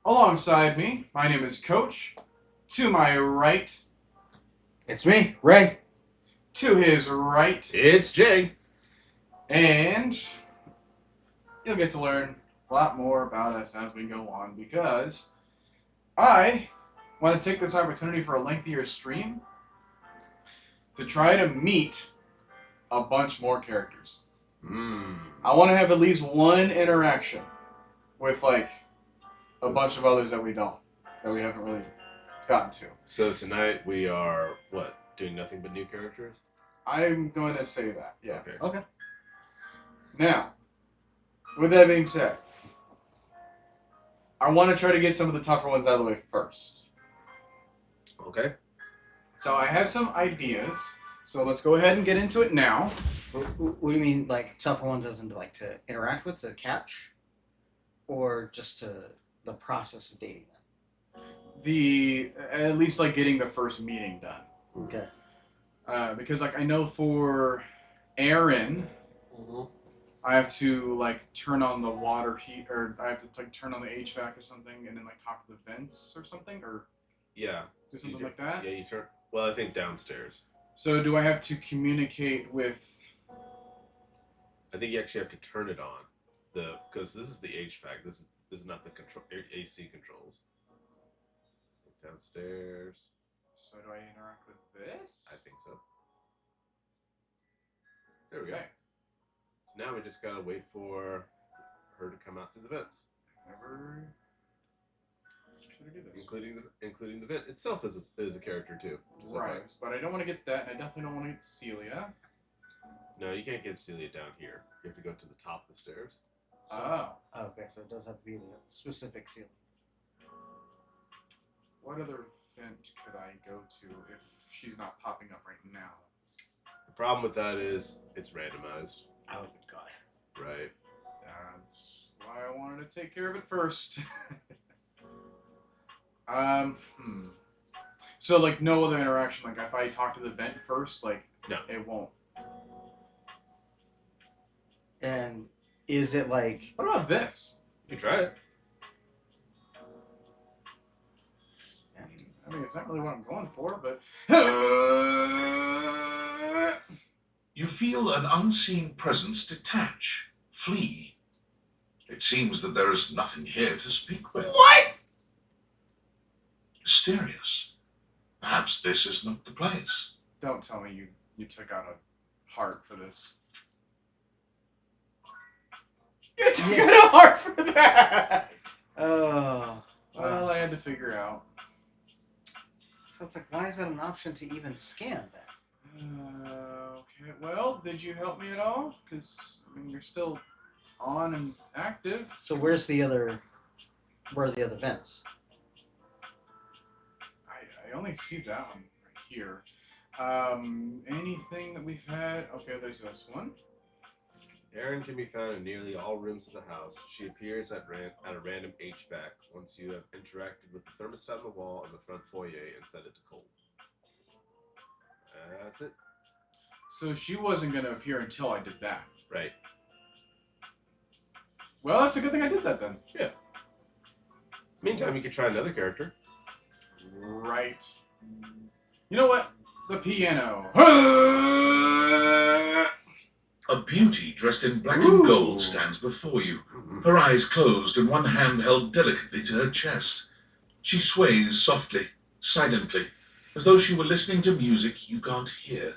Alongside me, my name is Coach. To my right, It's me, Ray. to his right, It's Jay. and you'll get to learn a lot more about us as we go on because I want to take this opportunity for a lengthier stream to try to meet a bunch more characters. I want to have at least one interaction with like a bunch of others that we haven't really gotten to. So tonight we are, doing nothing but new characters? I'm going to say that, yeah. Okay. Now, with that being said, I want to try to get some of the tougher ones out of the way first. Okay. So I have some ideas. So let's go ahead and get into it now. What do you mean, like tougher ones, as in to interact with, to catch, or just to the process of dating them? At least like getting the first meeting done. Okay. Because like I know for Aaron, I have to like turn on the water heat, or I have to like turn on the HVAC or something, and then like talk to the vents or something, or Yeah. do something like that. Yeah, you turn. Well, I think downstairs. So do I have to communicate with? I think you actually have to turn it on, because this is the HVAC. This is not the control AC controls. Downstairs. So do I interact with this? I think so. There we go. Okay. So now we just gotta wait for her to come out through the vents. Never. Should I do this? Including the vent itself is a character too. Right, but I don't want to get that, and I definitely don't want to get Celia. No, you can't get Celia down here. You have to go to the top of the stairs. Oh. Okay, so it does have to be the specific ceiling. What other vent could I go to if she's not popping up right now? The problem with that is it's randomized. Oh, good God. Right. That's why I wanted to take care of it first. So like no other interaction. Like if I talk to the vent first, like no, it won't. And is it like? What about this? You try it. I mean, it's not really what I'm going for, but You feel an unseen presence detach, flee. It seems that there is nothing here to speak with. What? Mysterious. Perhaps this is not the place. Don't tell me you took out a heart for this. You took out a heart for that. Oh. Well, I had to figure out. So it's like, why is that an option to even scan that? Okay. Well, did you help me at all? Because I mean, you're still on and active. So where are the other vents? I only see that one right here. Anything that we've had? Okay, there's this one. Erin can be found in nearly all rooms of the house. She appears at a random HVAC once you have interacted with the thermostat on the wall in the front foyer and set it to cold. That's it. So she wasn't going to appear until I did that. Right. Well, that's a good thing I did that then. Yeah. Meantime, you could try another character. Right. You know what? The piano. A beauty dressed in black and gold stands before you, her eyes closed and one hand held delicately to her chest. She sways softly, silently, as though she were listening to music you can't hear.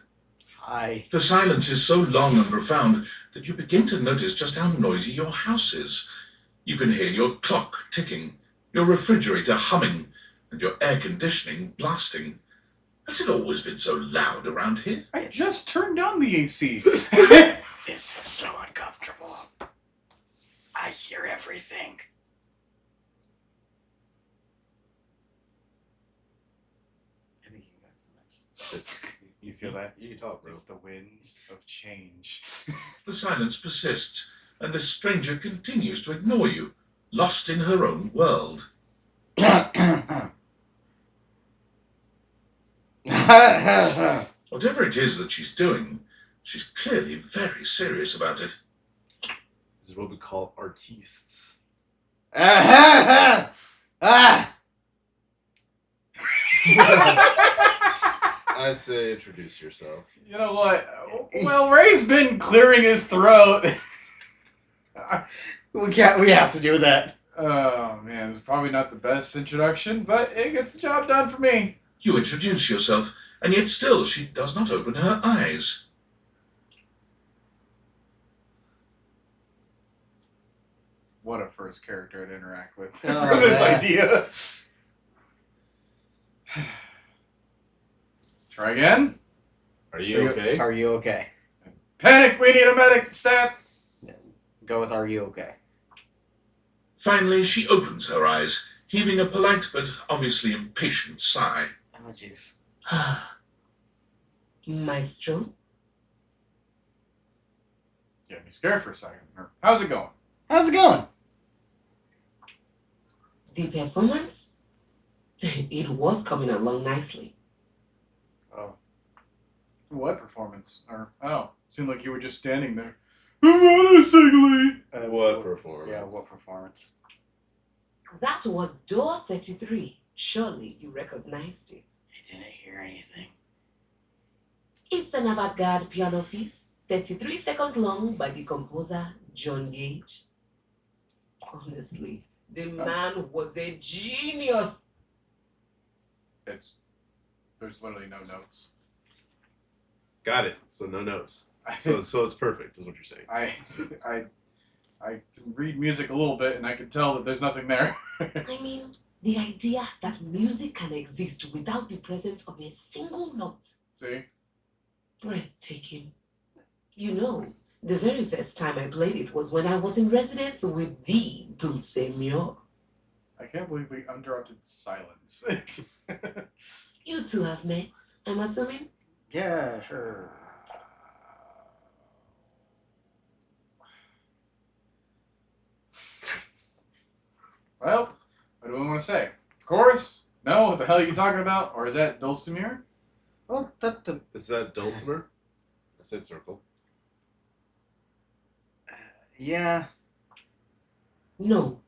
Hi. The silence is so long and profound that you begin to notice just how noisy your house is. You can hear your clock ticking, your refrigerator humming, and your air conditioning blasting. Has it always been so loud around here? I just turned down the AC. This is so uncomfortable. I hear everything. I think you guys are nice. You feel that? You can talk, bro. It's the winds of change. The silence persists, and the stranger continues to ignore you, lost in her own world. Whatever it is that she's doing, she's clearly very serious about it. This is what we call artistes. Ah! I say introduce yourself. You know what? Well, Ray's been clearing his throat. We have to do that. Oh man, it's probably not the best introduction, but it gets the job done for me. You introduce yourself, and yet still she does not open her eyes. What a first character to interact with Oh, for this man. idea. Try again. Are you okay? Are you okay? Panic! We need a medic! Stat! Go with are you okay? Finally, she opens her eyes, heaving a polite but obviously impatient sigh. Oh, jeez. Maestro, Get me scared for a second. How's it going? How's it going? the performance? It was coming along nicely. Oh. What performance? Seemed like you were just standing there. Menacingly! What performance? Yeah, what performance? That was door 33. Surely you recognized it. I didn't hear anything. It's an avant-garde piano piece, 33 seconds long by the composer John Gage. Honestly, the man was a genius. There's literally no notes. Got it. So no notes. So it's perfect, is what you're saying. I can read music a little bit, and I can tell that there's nothing there. I mean, the idea that music can exist without the presence of a single note. See? Breathtaking. You know, the very first time I played it was when I was in residence with the Dulce Mio. I can't believe we interrupted silence. You two have met, I'm assuming? Yeah, sure. Well, what do we want to say? Chorus? No? What the hell are you talking about? Or is that Dulcimere? Well, Is that Dulcimer? I said circle. yeah. No.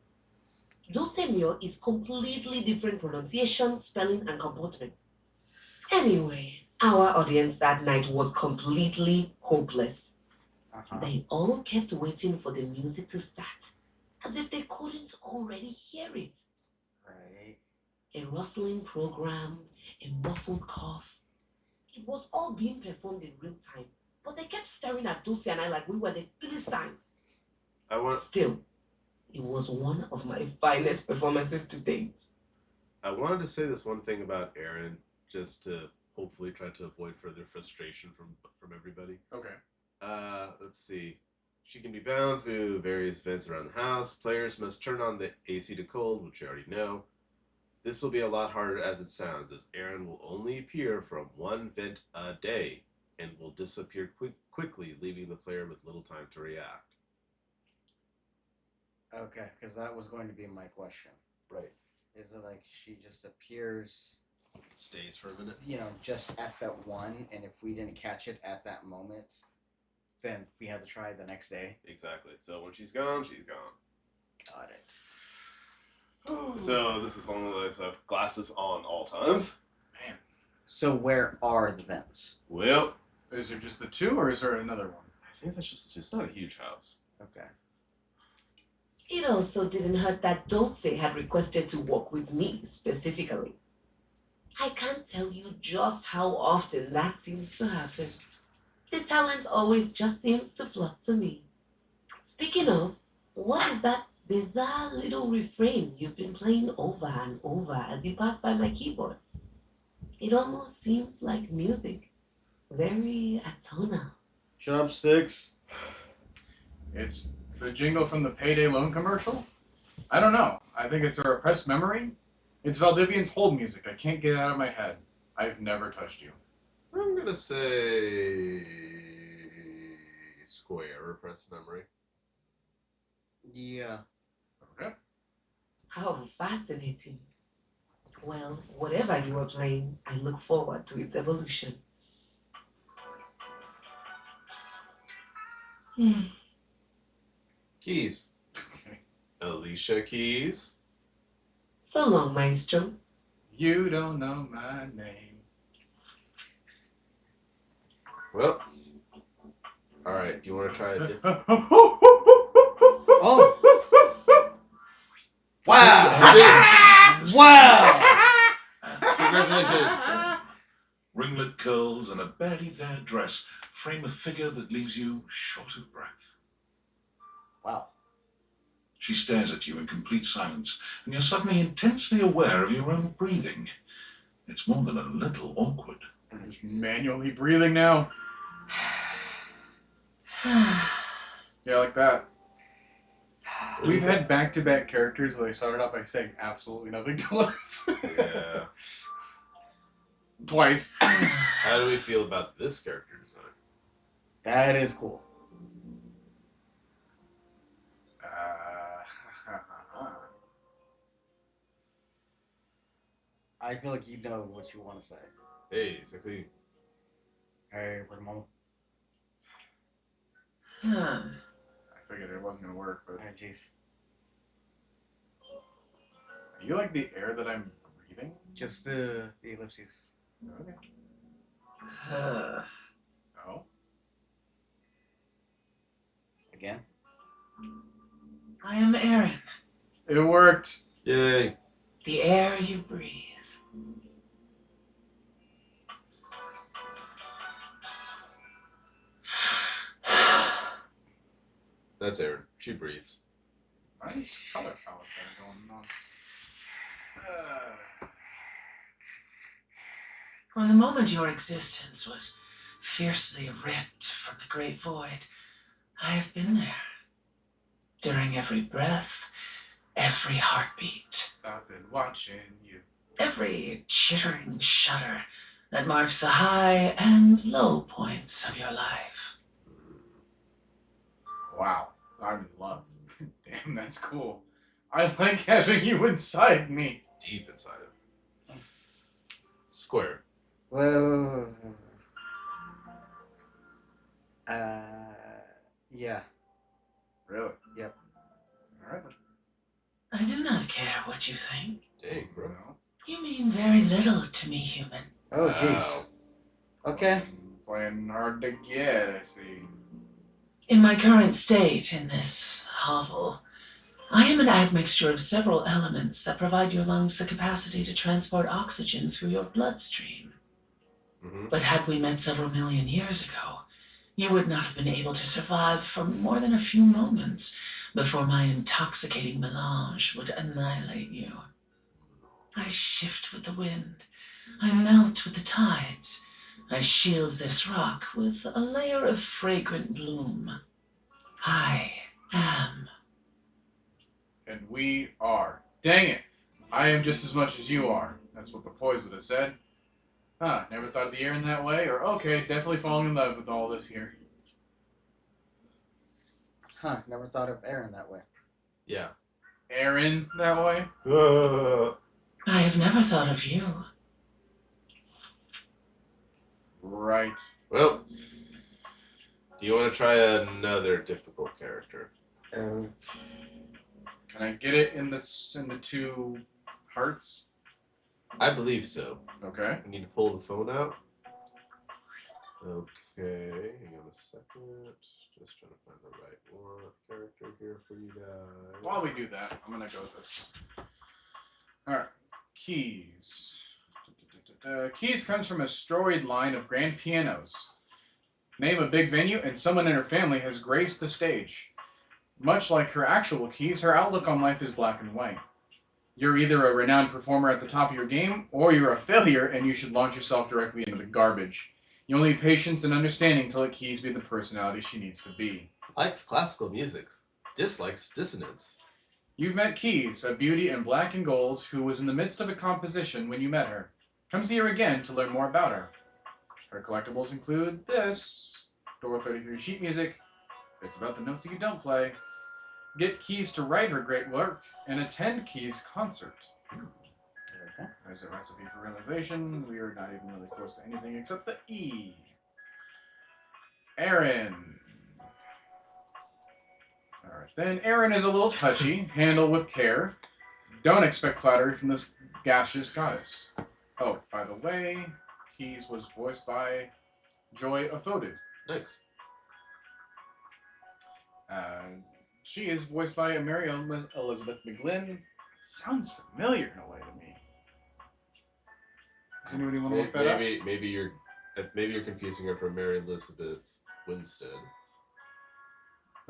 Dulce Mio is completely different pronunciation, spelling, and comportment. Anyway, our audience that night was completely hopeless. Uh-huh. They all kept waiting for the music to start, as if they couldn't already hear it. Right. A rustling program, a muffled cough. It was all being performed in real time, but they kept staring at Dulce and I like we were the Philistines. I want Still, it was one of my finest performances to date. I wanted to say this one thing about Aaron, just to hopefully try to avoid further frustration from everybody. Okay. Let's see. She can be bound through various vents around the house. Players must turn on the AC to cold, which you already know. This will be a lot harder as it sounds, as Aaron will only appear from one vent a day and will disappear quickly, leaving the player with little time to react. Okay, because that was going to be my question. Right. Is it like she just appears, Stays for a minute. just at that one, and if we didn't catch it at that moment, then we have to try the next day? Exactly. So when she's gone, she's gone. Got it. So this is along the lines of glasses on all times. Man. So where are the vents? Well, Is there just the two, or is there another one? I think that's just not a huge house. Okay. It also didn't hurt that Dulce had requested to work with me specifically. I can't tell you just how often that seems to happen. The talent always just seems to flock to me. Speaking of, what is that bizarre little refrain you've been playing over and over as you pass by my keyboard? It almost seems like music. Very atonal. Chopsticks. It's the jingle from the Payday Loan commercial? I don't know. I think it's a repressed memory. It's Valdivian's hold music. I can't get it out of my head. I've never touched you. I'm gonna say square repressed memory. Yeah. Okay. How fascinating. Well, whatever you were playing, I look forward to its evolution. Keys. Okay. Alicia Keys. So long, Maestro. You don't know my name. Well, all right. You want to try it? Wow! Wow! Congratulations. Ringlet curls and a barely there dress frame a figure that leaves you short of breath. Wow. She stares at you in complete silence, and you're suddenly intensely aware of your own breathing. It's more than a little awkward. I'm just manually breathing now. Yeah, like that. We've had back-to-back characters where they started out by saying absolutely nothing to us. Yeah. Twice. How do we feel about this character design? That is cool. I feel like you know what you want to say. Hey, sexy. Hey, Ramon. Huh. I figured it wasn't gonna work, but Oh, jeez. are you like the air that I'm breathing? Just the ellipses. Okay. Huh. Oh. Again. I am Aaron, It worked. Yay. the air you breathe. That's Erin. She breathes. Nice color palette there going on. From the moment your existence was fiercely ripped from the great void, I have been there. During every breath, every heartbeat, I've been watching you. every chittering shudder that marks the high and low points of your life. Wow. I'm in love. Damn, that's cool. I like having you inside me. Deep inside him. Square. Whoa. Yeah. Really? Yep. Alright then. I do not care what you think. Dang, bro. Well, You mean very little to me, human. Oh, jeez. Okay. playing hard to get, I see. In my current state in this hovel, I am an admixture of several elements that provide your lungs the capacity to transport oxygen through your bloodstream. Mm-hmm. But had we met several million years ago, you would not have been able to survive for more than a few moments before my intoxicating melange would annihilate you. I shift with the wind. I melt with the tides. I shield this rock with a layer of fragrant bloom. I am. And we are. Dang it! I am just as much as you are. That's what the poise would have said. Huh, never thought of the air in that way? Or, okay, definitely falling in love with all this here. Huh. Never thought of Aaron that way. Yeah. Aaron that way? I have never thought of you. Right. Well, do you want to try another difficult character? Can I get it in the two hearts? I believe so. Okay. I need to pull the phone out. Okay, hang on a second. Just trying to find the right one character here for you guys. While we do that, I'm gonna go with this. Alright. Keys. Keys comes from a storied line of grand pianos. Name a big venue, and someone in her family has graced the stage. Much like her actual Keys, her outlook on life is black and white. You're either a renowned performer at the top of your game, or you're a failure and you should launch yourself directly into the garbage. You only need patience and understanding to let Keys be the personality she needs to be. Likes classical music. Dislikes dissonance. You've met Keys, a beauty in black and gold who was in the midst of a composition when you met her. Come see her again to learn more about her. Her collectibles include this. Door 33 sheet music. It's about the notes that you don't play. Get Keys to write her great work and attend Keys' concert. Okay. There's a recipe for realization. We are not even really close to anything except the E. Aaron. Alright, then Aaron is a little touchy. Handle with care. Don't expect flattery from this gaseous goddess. Oh, by the way, Keys was voiced by Joy Afodu. Nice. She is voiced by Mary Elizabeth McGlynn. It sounds familiar in a way to me. Does anybody want to look that up? Maybe you're confusing her for Mary Elizabeth Winstead.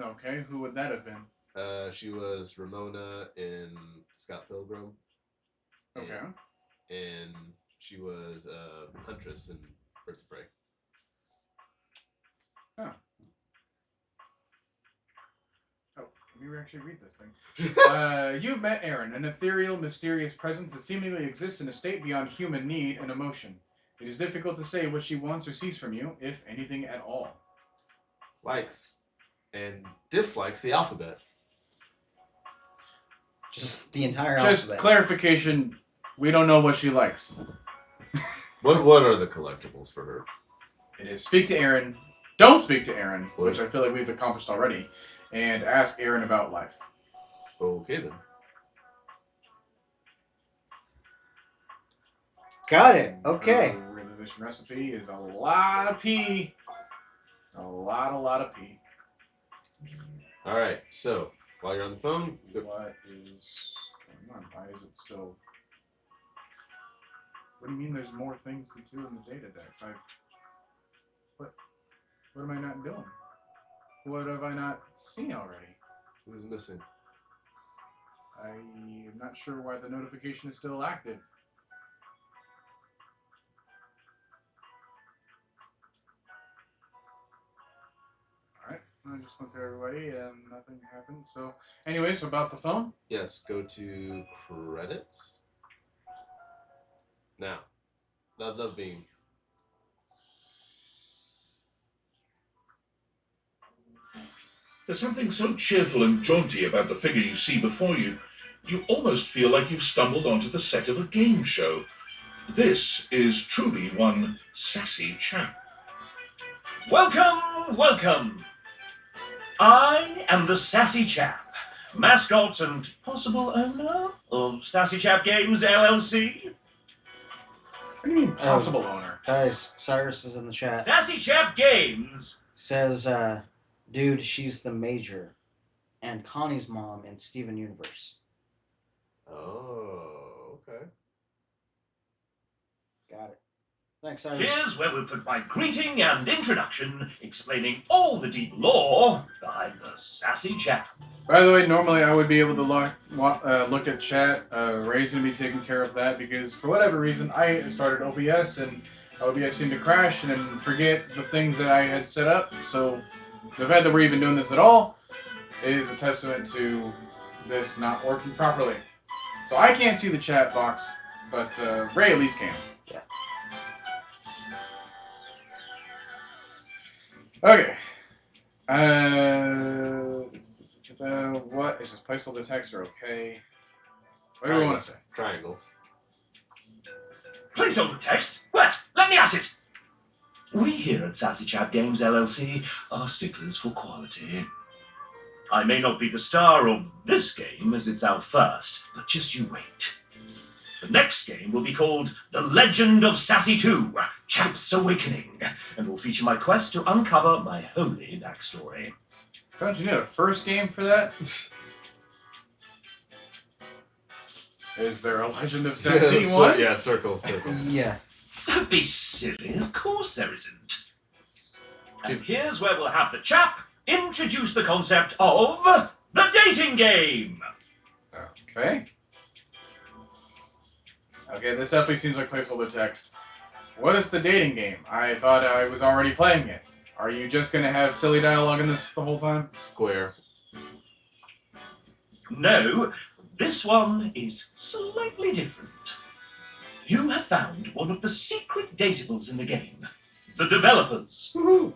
Okay, who would that have been? She was Ramona in Scott Pilgrim. Okay. And she was Huntress in Birds of Prey. Oh. Oh, let me actually read this thing. You've met Aaron, an ethereal, mysterious presence that seemingly exists in a state beyond human need and emotion. It is difficult to say what she wants or sees from you, if anything at all. Likes and dislikes the alphabet. Just the entire Just alphabet. clarification, we don't know what she likes. What are the collectibles for her? It is speak to Aaron, don't speak to Aaron, What? which I feel like we've accomplished already, and ask Aaron about life. Okay then. Got it. Okay. Her realization recipe is a lot of pee. A lot of pee. All right. So while you're on the phone, What is going on? Why is it still... What do you mean there's more things to do in the Datadex? What am I not doing? What have I not seen already? who's missing? I'm not sure why the notification is still active. Alright, I just went through everybody and nothing happened. So, anyways, about the phone. Yes. Go to credits. Now, Love Beam. There's something so cheerful and jaunty about the figure you see before you. You almost feel like you've stumbled onto the set of a game show. This is truly one sassy chap. Welcome, welcome. I am the Sassy Chap, mascot and possible owner of Sassy Chap Games LLC. What do you mean, possible owner? Guys, Cyrus is in the chat. Sassy Chap Games. Says, dude, she's the Major. And Connie's mom in Steven Universe. Oh, okay. Got it. Thanks, Cyrus. Here's where we'll put my greeting and introduction, explaining all the deep lore behind the Sassy Chap. By the way, normally I would be able to look at chat. Ray's going to be taking care of that because for whatever reason I started OBS and OBS seemed to crash and then forget the things that I had set up. So the fact that we're even doing this at all is a testament to this not working properly. So I can't see the chat box, but Ray at least can. Yeah. Okay. What is this placeholder text or okay? What do we want to say? Triangle. Placeholder text? Well, let me at it. We here at Sassy Chap Games LLC are sticklers for quality. I may not be the star of this game as it's our first, but just you wait. The next game will be called The Legend of Sassy 2, Chap's Awakening, and will feature my quest to uncover my holy backstory. Don't you need a first game for that? Is there a Legend of Sassy one? Yeah, circle. Yeah. Don't be silly, of course there isn't. And here's where we'll have the chap introduce the concept of the dating game. Okay. Okay, this definitely seems like placeholder text. What is the dating game? I thought I was already playing it. Are you just gonna have silly dialogue in this the whole time? Square. No, this one is slightly different. You have found one of the secret datables in the game. The developers. Woohoo!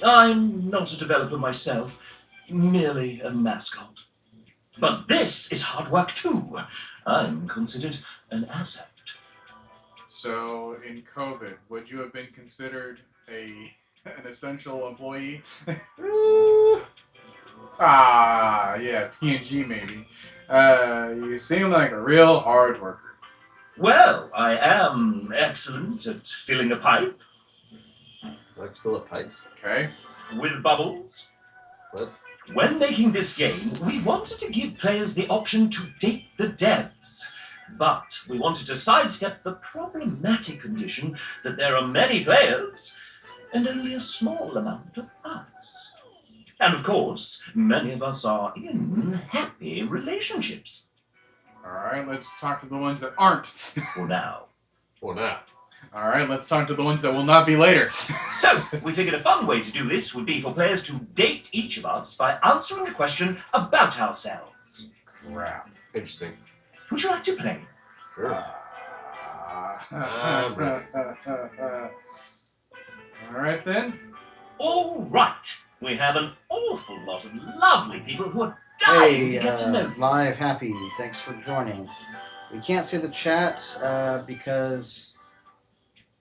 I'm not a developer myself, merely a mascot. But this is hard work too. I'm considered an asset. So, in COVID, would you have been considered an essential employee? Ah, yeah, PNG maybe. You seem like a real hard worker. Well, I am excellent at filling a pipe Like to fill up pipes. Okay. with bubbles. What? When making this game, we wanted to give players the option to date the devs. But we wanted to sidestep the problematic condition that there are many players and only a small amount of us. And of course, many of us are in happy relationships Alright, let's talk to the ones that aren't. for now. Or not. Alright, let's talk to the ones that will not be later. So, we figured a fun way to do this would be for players to date each of us by answering a question about ourselves. Crap. Interesting. Would you like to play? Sure. Uh, ready. Alright then. All right. We have an awful lot of lovely people who are dying Hey, to get to know you. Live Happy, thanks for joining. We can't see the chat because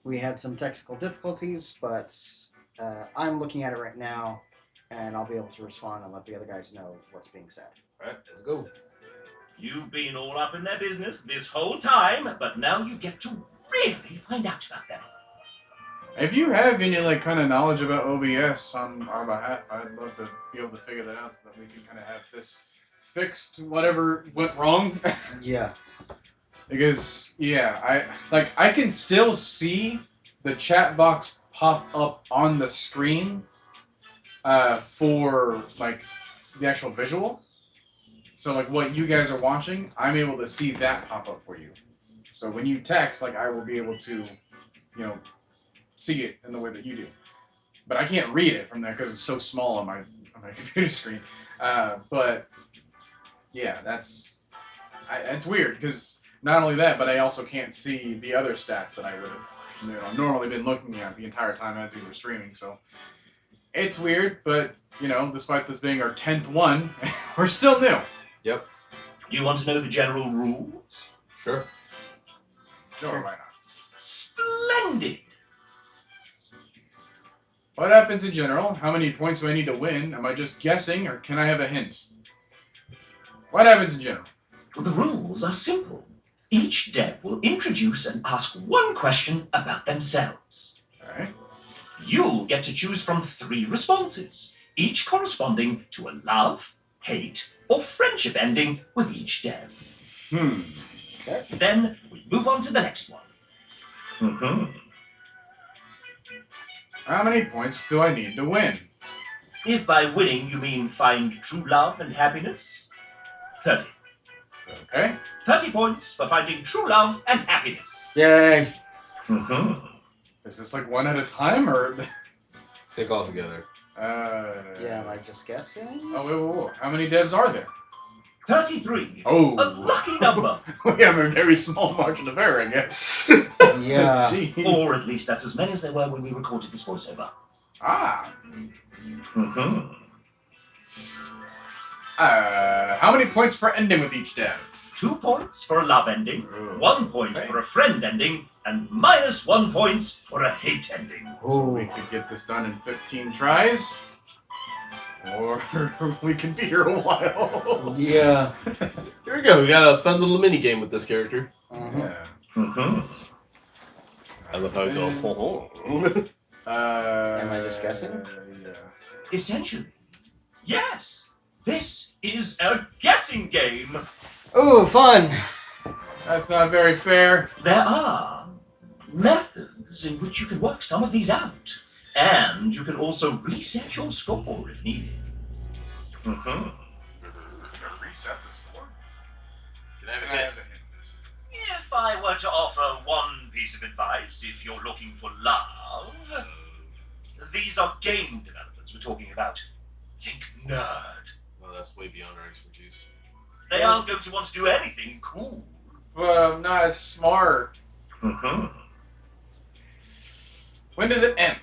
we had some technical difficulties, but I'm looking at it right now, and I'll be able to respond and let the other guys know what's being said. Alright, let's go. You've been all up in their business this whole time, but now you get to really find out about them. If you have any like kind of knowledge about OBS on our behalf, I'd love to be able to figure that out so that we can kind of have this fixed, whatever went wrong. Yeah. Because I can still see the chat box pop up on the screen for like the actual visual. So like what you guys are watching, I'm able to see that pop up for you. So when you text, like I will be able to, see it in the way that you do. But I can't read it from there because it's so small on my computer screen. But yeah, it's weird because not only that, but I also can't see the other stats that I would have normally been looking at the entire time as we were streaming. So it's weird, but despite this being our 10th one, we're still new. Yep. Do you want to know the general rules? Sure. Sure, why not? Splendid! What happens in general? How many points do I need to win? Am I just guessing, or can I have a hint? What happens in general? The rules are simple. Each dev will introduce and ask one question about themselves. Alright. You'll get to choose from 3 responses, each corresponding to a love, hate, or friendship ending with each dev. Okay. Then we move on to the next one. How many points do I need to win? If by winning you mean find true love and happiness, 30. Okay. 30 points for finding true love and happiness. Yay! Is this like one at a time, or? Think all together. Yeah, am I just guessing? Oh, wait. How many devs are there? 33. A Oh. lucky number. We have a very small margin of error, I guess. Yeah. Jeez. Or at least that's as many as there were when we recorded this voiceover. Ah. How many points per ending with each dev? 2 points for a love ending, Ooh. 1 point Okay. for a friend ending, and minus 1 points for a hate ending. We Ooh. could get this done in 15 tries. Or we could be here a while. Yeah. Here we go. We got a fun little mini game with this character. Uh-huh. Yeah. I love how it goes. Am I just guessing? Yeah. Essentially, yes, this is a guessing game. Ooh, fun! That's not very fair. There are methods in which you can work some of these out, and you can also reset your score if needed. Reset the score. Can I have a Can I hint? have a hint? If I were to offer one piece of advice, if you're looking for love, these are game developers we're talking about. Think nerd. Well, that's way beyond our expertise. They aren't going to want to do anything cool. Well, I'm not smart. When does it end?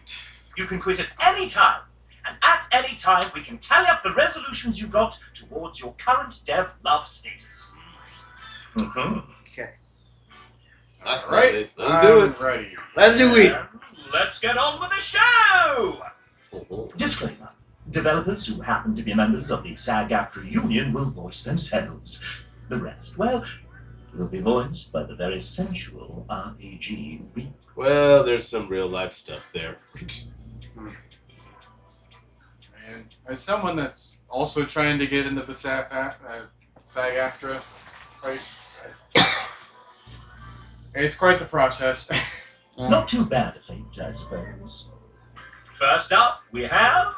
You can quit at any time, and at any time we can tally up the resolutions you got towards your current dev love status. Okay. That's All right. Let's do it. I'm ready. Let's do it! And let's get on with the show! Disclaimer. Developers who happen to be members of the SAG-AFTRA union will voice themselves. The rest, well, will be voiced by the very sensual RPG Reap. Well, there's some real life stuff there. And as someone that's also trying to get into the SAG-AFTRA fight, it's quite the process. Not too bad a fate, I suppose. First up, we have...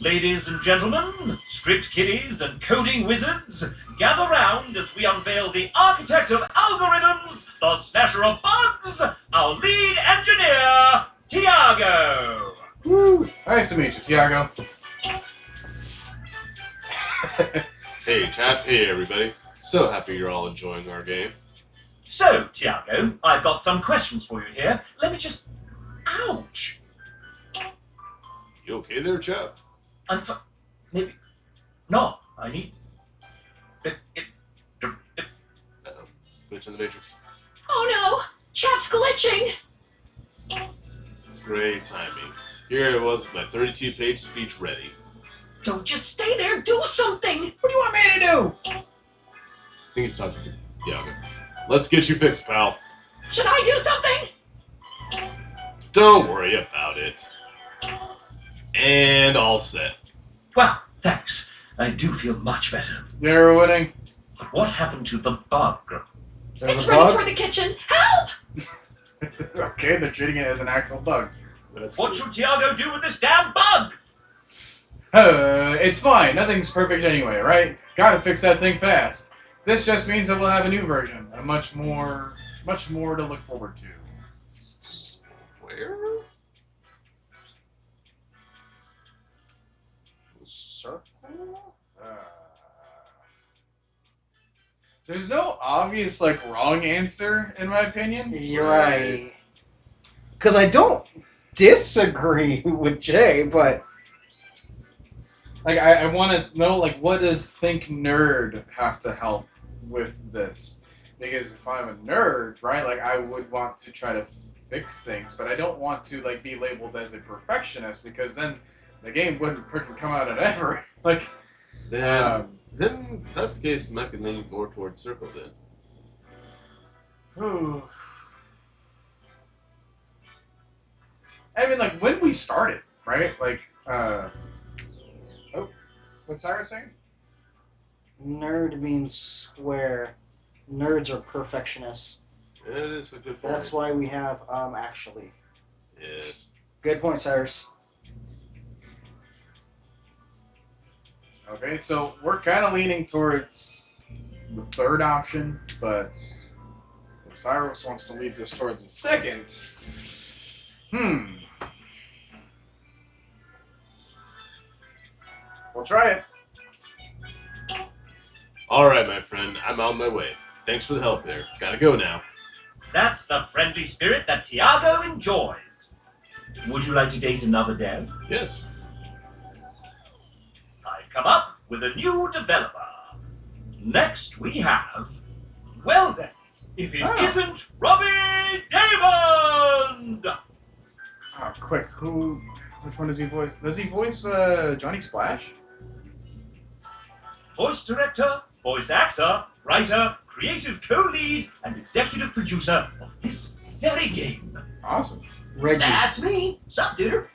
Ladies and gentlemen, script kiddies and coding wizards, gather round as we unveil the architect of algorithms, the smasher of bugs, our lead engineer, Tiago. Woo! Nice to meet you, Tiago. Hey, chap. Hey, everybody. So happy you're all enjoying our game. So, Tiago, I've got some questions for you here. Let me just... Ouch! You okay there, chap? Maybe... No, I need... Uh-oh. Glitch in the Matrix. Oh no! Chap's glitching! Great timing. Here it was with my 32-page speech ready. Don't just stay there, do something! What do you want me to do? I think he's talking to Tiago. Let's get you fixed, pal. Should I do something? Don't worry about it. And all set. Well, thanks. I do feel much better. You're winning. But what happened to the bug? There's It's a ready bug. for the kitchen. Help! Okay, they're treating it as an actual bug. That's What cool. should Tiago do with this damn bug? It's fine. Nothing's perfect anyway, right? Gotta fix that thing fast. This just means that we'll have a new version. A much more to look forward to. Where? Circle? There's no obvious, wrong answer, in my opinion. You're right. Because I don't disagree with Jay, but I want to know, what does Think Nerd have to help with this? Because if I'm a nerd, right, I would want to try to fix things, but I don't want to, be labeled as a perfectionist, because then the game wouldn't freaking come out at ever. Then that's the case, might be leaning more towards Circle then. Ooh. I mean, when we started, right? What's Cyrus saying? nerd means square. Nerds are perfectionists. It is a good point. That's why we have actually. Yes. Good point, Cyrus. Okay, so we're kind of leaning towards the third option, but if Cyrus wants to lead us towards the second, we'll try it. Alright, my friend. I'm on my way. Thanks for the help there. Gotta go now. That's the friendly spirit that Tiago enjoys. Would you like to date another dev? Yes. I've come up with a new developer. Next we have... Well then, if it isn't Robbie Damon! Oh, quick, which one does he voice? Does he voice Johnny Splash? Voice director, voice actor, writer, creative co-lead, and executive producer of this very game. Awesome. Reggie. That's me. Sup, duder?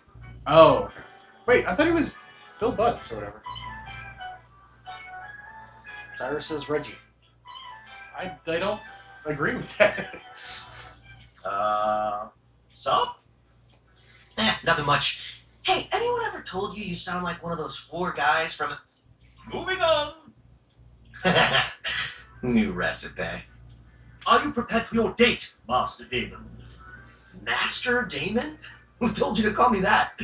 Oh, wait, I thought he was Bill Butts or whatever. Cyrus says Reggie. I don't agree with that. Sup? Nothing much. Hey, anyone ever told you sound like one of those four guys from... Moving on. New recipe. Are you prepared for your date, Master Damon? Master Damon? Who told you to call me that?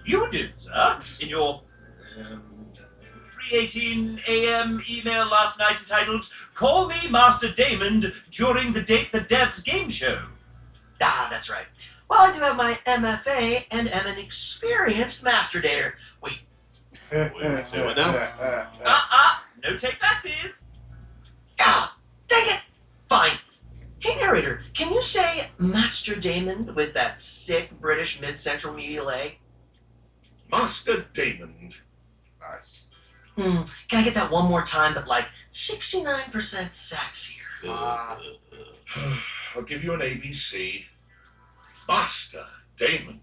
You did, sir, in your 3:18 a.m. email last night entitled "Call Me Master Damon During the Date the Devs Game Show." Ah, that's right. Well, I do have my MFA and am an experienced master dater. Wait, Say what now? No take that is. ah, dang it! Fine. Hey, narrator, can you say Master Damon with that sick British mid-central medial A? Master Damon. Nice. Can I get that one more time, but like 69% sexier? I'll give you an ABC. Master Damon.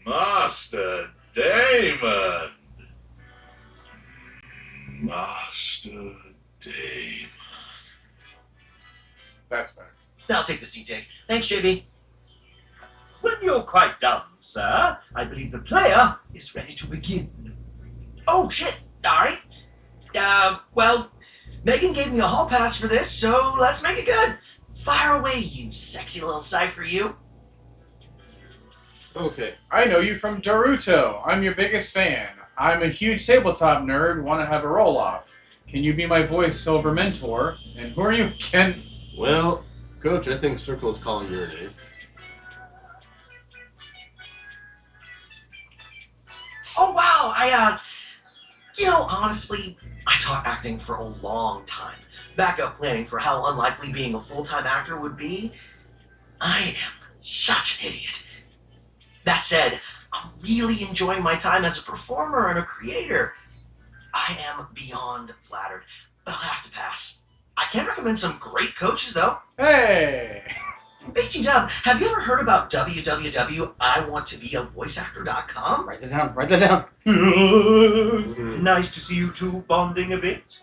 Master Damon. Master Damon. That's better. I'll take the C-take. Thanks, JB. When you're quite done, sir, I believe the player is ready to begin. Oh, shit. All right. Well, Megan gave me a hall pass for this, so let's make it good. Fire away, you sexy little cipher, you. Okay. I know you from Naruto. I'm your biggest fan. I'm a huge tabletop nerd. Want to have a roll off? Can you be my voiceover mentor? And who are you again? Well, Coach, I think Circle is calling your name. Oh, wow. Honestly, I taught acting for a long time. Backup planning for how unlikely being a full-time actor would be. I am such an idiot. That said, I'm really enjoying my time as a performer and a creator. I am beyond flattered, but I'll have to pass. I can recommend some great coaches, though. Hey! BT Dub, have you ever heard about www.iwanttobeavoiceactor.com? Write that down. Write that down. Nice to see you two bonding a bit.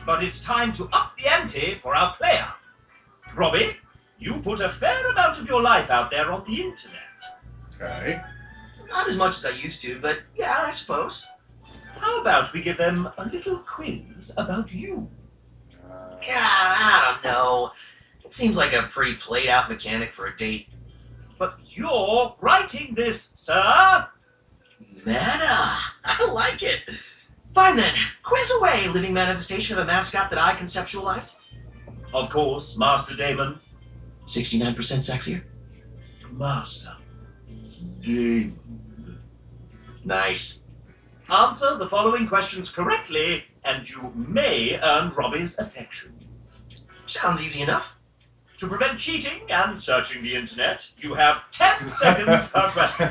But it's time to up the ante for our player. Robbie, you put a fair amount of your life out there on the internet. Okay. Not as much as I used to, but yeah, I suppose. How about we give them a little quiz about you? Yeah, I don't know. It seems like a pretty played out mechanic for a date. But you're writing this, sir. Meta! I like it! Fine then, quiz away, living manifestation of a mascot that I conceptualized. Of course, Master Damon. 69% sexier. Master Damon. Nice. Answer the following questions correctly, and you may earn Robbie's affection. Sounds easy enough. To prevent cheating and searching the internet, you have 10 seconds per question.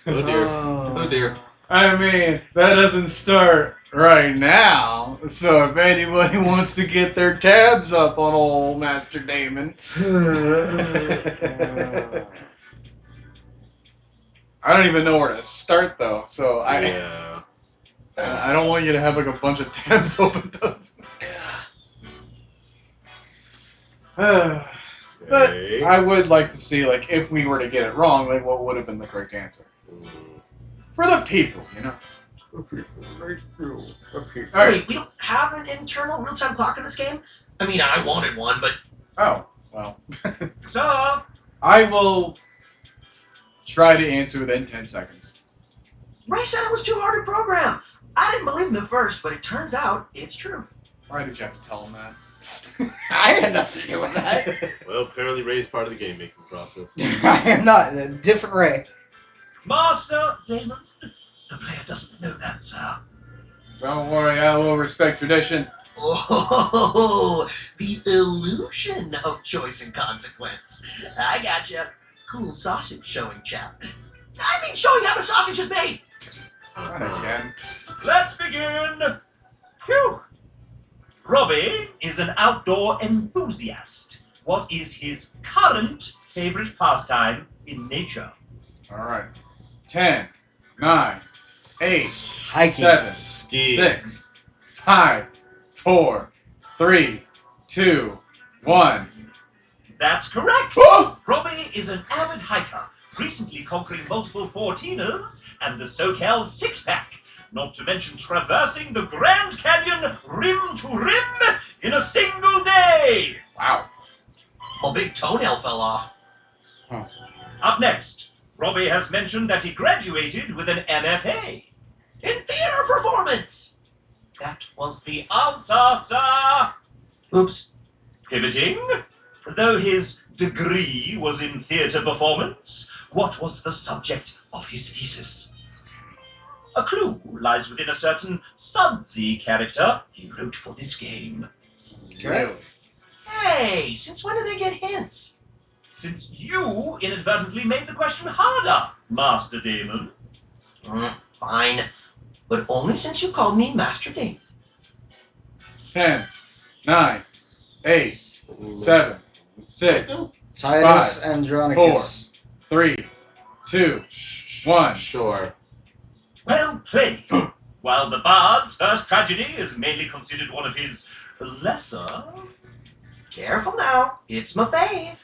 Oh dear. Oh dear. I mean, that doesn't start right now. So if anybody wants to get their tabs up on old Master Damon. I don't even know where to start though, so Yeah. I don't want you to have like a bunch of tabs opened up. But Okay. I would like to see, like, if we were to get it wrong, like, what would have been the correct answer for the people, you know? All right. Wait, we don't have an internal real-time clock in this game? I mean, I wanted one, but Oh, well, Sir, I will try to answer within 10 seconds. Ray said it was too hard to program. I didn't believe him at first, but it turns out it's true. Why did you have to tell him that? I had nothing to do with that. Well, apparently Ray's part of the game making process. I am not. A different Ray. Master Damon. The player doesn't know that, sir. Don't worry, I will respect tradition. Oh, the illusion of choice and consequence. I gotcha. Cool sausage showing, chap. I mean, showing how the sausage is made. Not again. Let's begin. Phew. Robbie is an outdoor enthusiast. What is his current favorite pastime in nature? All right. 10, 9, 8, Hiking. 7, Ski. 6, 5, 4, 3, 2, 1. That's correct. Oh! Robbie is an avid hiker, recently conquering multiple 14ers and the SoCal six-pack, not to mention traversing the Grand Canyon rim to rim in a single day. Wow. My big toenail fell off. Up next, Robbie has mentioned that he graduated with an MFA. In theater performance. That was the answer, sir. Oops. Pivoting, though his degree was in theatre performance, what was the subject of his thesis? A clue lies within a certain Sudsy character he wrote for this game. Really? Hey, since when do they get hints? since you inadvertently made the question harder, Master Damon. Fine. But only since you called me Master Damon. 10, 9, 8, 7, 6, Titus 5, Andronicus. 3, 2, 1. Sure. Well played. While the Bard's first tragedy is mainly considered one of his lesser, Careful now. It's my fave.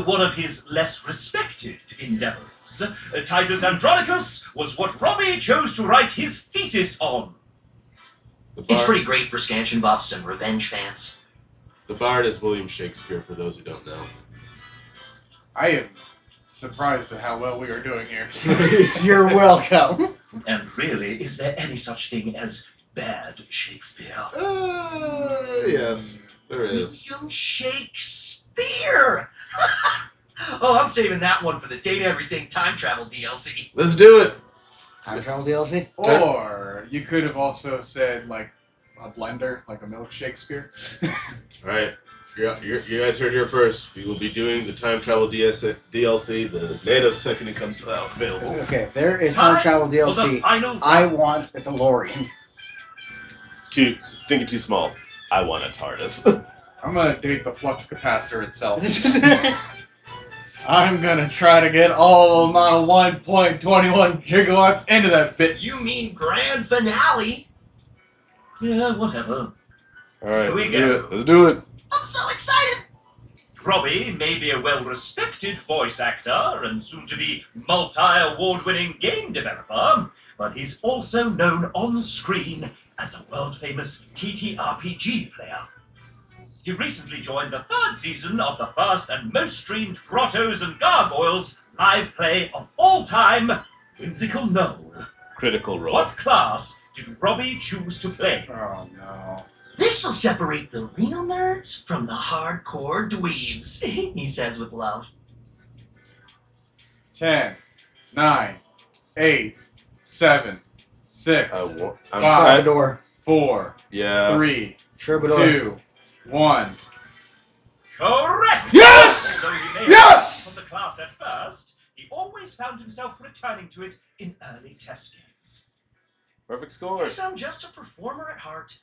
one of his less respected endeavors, Titus Andronicus was what Robbie chose to write his thesis on. The It's Bard, pretty great for scansion buffs and revenge fans. the Bard is William Shakespeare, for those who don't know. I am surprised at how well we are doing here. You're welcome. And really, is there any such thing as bad Shakespeare? Yes, there is. William Shakespeare! Oh, I'm saving that one for the Date Everything time travel DLC. Let's do it! Time travel DLC? Or you could have also said, like, a blender, like a milk Shakespeare. Alright, you guys heard here first. We will be doing the time travel DLC the nanosecond it comes out available. Okay, there is time travel For the DLC. final I want a DeLorean. Thinking too small. I want a TARDIS. I'm gonna date the flux capacitor itself. I'm gonna try to get all of my 1.21 gigawatts into that bit. You mean grand finale? Yeah, whatever. Alright, Here we let's go. do it. Let's do it. I'm so excited! Robbie may be a well-respected voice actor and soon-to-be multi-award-winning game developer, but he's also known on-screen as a world-famous TTRPG player. He recently joined the 3rd season of the first and most streamed Grottos and Gargoyles live play of all time, Whimsical Knoll. Critical Role. What class did Robbie choose to play? Oh no. This'll separate the real nerds from the hardcore dweebs, he says with love. 10, 9, 8, 7, 6, I'm Five. trying. Troubadour. 4, Yeah. 3, Troubadour. 2, 1. Correct! Yes! Although he may have Yes! from the class at first, he always found himself returning to it in early test games. Perfect score. Guess I'm just a performer at heart.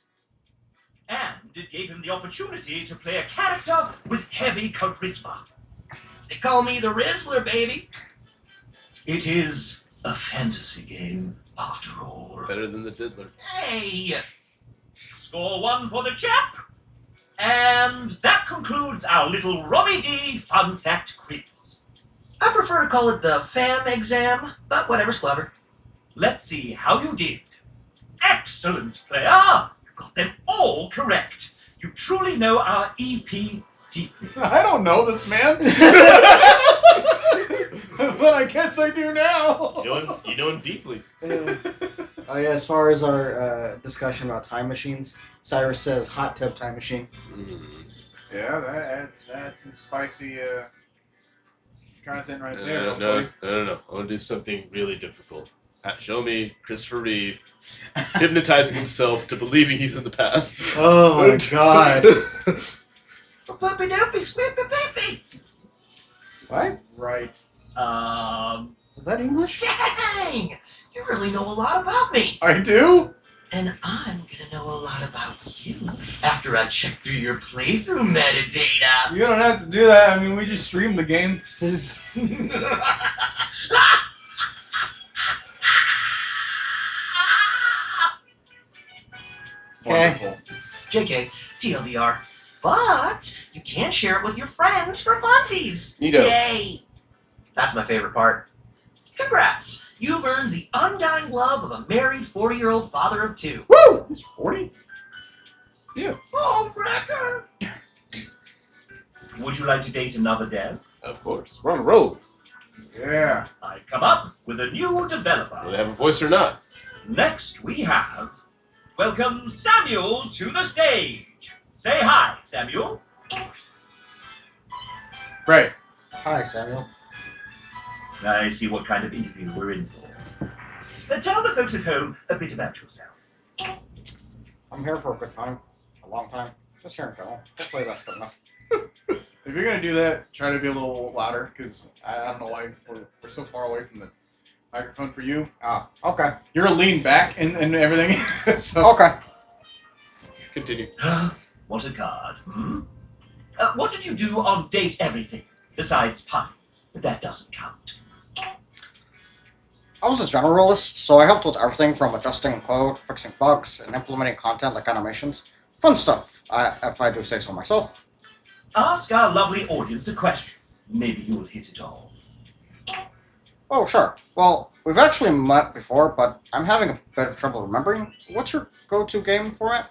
And it gave him the opportunity to play a character with heavy charisma. They call me the Rizzler, baby. It is a fantasy game, after all. Better than the Diddler. Hey! Score 1 for the chap. And that concludes our little Robbie D fun fact quiz. I prefer to call it the FAM exam, but whatever's clever. Let's see how you did. Excellent, player! You got them all correct. You truly know our EP deeply. I don't know this man. But I guess I do now. You know him deeply. Oh yeah, as far as our discussion about time machines, Cyrus says hot tub time machine. Yeah, that's some spicy content right there. No. I want to do something really difficult. Show me Christopher Reeve hypnotizing himself to believing he's in the past. Oh my god. Poopy doopy, squippy pippy. What? Right. Was that English? Dang! You really know a lot about me. I do? And I'm gonna know a lot about you after I check through your playthrough metadata. You don't have to do that. I mean, we just streamed the game. This is- Okay. Wonderful. JK, TLDR. But you can share it with your friends for funsies. Neato. Yay! That's my favorite part. Congrats! You've earned the undying love of a married 40-year-old father of 2. Woo! He's 40? Oh, Wrecker! Would you like to date another dev? Of course. We're on a roll. Yeah. I come up with a new developer. Whether they have a voice or not. Next we have welcome Samuel to the stage. Say hi, Samuel. Right. Hi, Samuel. I see what kind of interview we're in for. Tell the folks at home a bit about yourself. I'm here for a good time. A long time. Just here in general. Hopefully that's good enough. If you're gonna do that, try to be a little louder, because I don't know why we're so far away from the microphone for you. Oh, okay. You're leaned back and everything. So Okay. Continue. What a card, hmm? What did you do on Date Everything, besides pie? That doesn't count. I was a generalist, so I helped with everything from adjusting code, fixing bugs, and implementing content like animations. Fun stuff, if I do say so myself. Ask our lovely audience a question. Maybe you'll hit it off. Oh, sure. Well, we've actually met before, but I'm having a bit of trouble remembering. What's your go-to game format?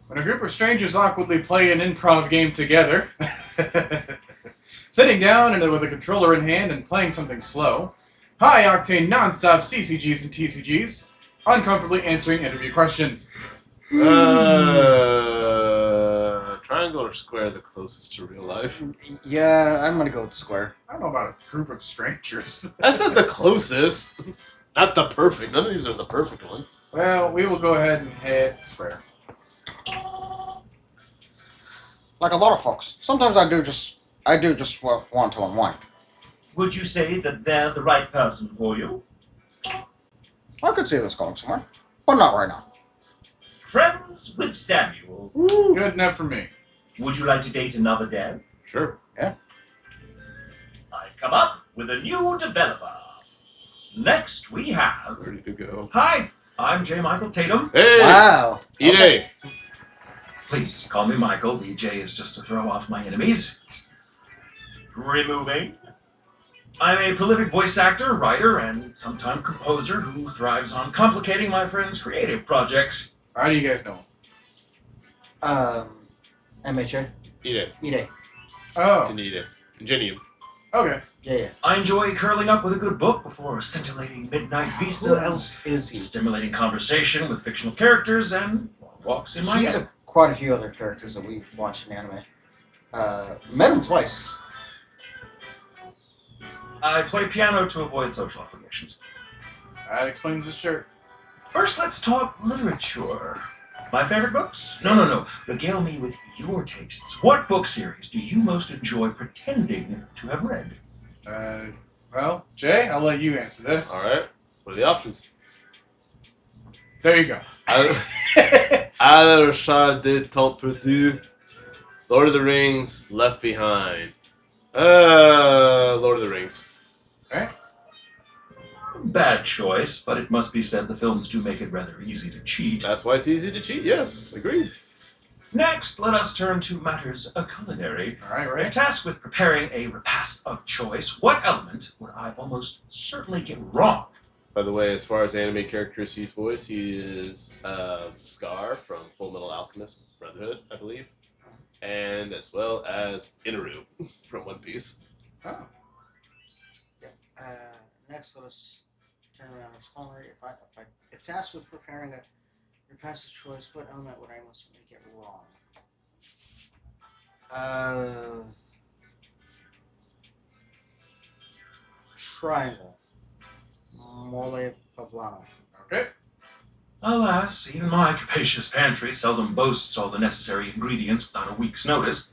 when a group of strangers awkwardly play an improv game together, sitting down and with a controller in hand and playing something slow, high-octane non-stop CCGs and TCGs, uncomfortably answering interview questions. Triangle or square the closest to real life? Yeah, I'm gonna go with Square. I don't know about a group of strangers. I said the closest, not the perfect. None of these are the perfect one. Well, we will go ahead and hit square. Like a lot of folks, sometimes I do just want to unwind. Would you say that they're the right person for you? I could see this going somewhere, but not right now. Friends with Samuel. Good enough for me. Would you like to date another dev? Sure. I've come up with a new developer. Next we have... Ready to go. Hi, I'm J. Michael Tatum. Hey! Wow. EA! Please call me Michael. The J is just to throw off my enemies. Removing. I'm a prolific voice actor, writer, and sometime composer who thrives on complicating my friends' creative projects. So how do you guys know? MHA. EA. Ide. Oh, Danita. Ingenium. okay. Yeah. I enjoy curling up with a good book before scintillating midnight vistas, Who else is he? stimulating conversation with fictional characters, and walks in my He's head. quite a few other characters that we've watched in anime. Met him twice. I play piano to avoid social obligations. That explains his shirt. First, let's talk literature. My favorite books? No. Regale me with your tastes. What book series do you most enjoy pretending to have read? Well, Jay, I'll let you answer this. Alright. What are the options? There you go. Alain Richard de Temps Perdu. Lord of the Rings. Left Behind. Lord of the Rings. Okay. Bad choice, but it must be said the films do make it rather easy to cheat. That's why it's easy to cheat. Yes, agreed. Next, let us turn to matters culinary. All right, If right. tasked with preparing a repast of choice, what element would I almost certainly get wrong? By the way, as far as anime characters he's voiced, he is Scar from Full Metal Alchemist Brotherhood, I believe. And as well as Inaru from One Piece. Oh. Next, let us turn around to culinary. If tasked with preparing a repast of choice, what element would I most make it wrong? Triangle. Mole poblano. Okay. Alas, even my capacious pantry seldom boasts all the necessary ingredients without a week's notice.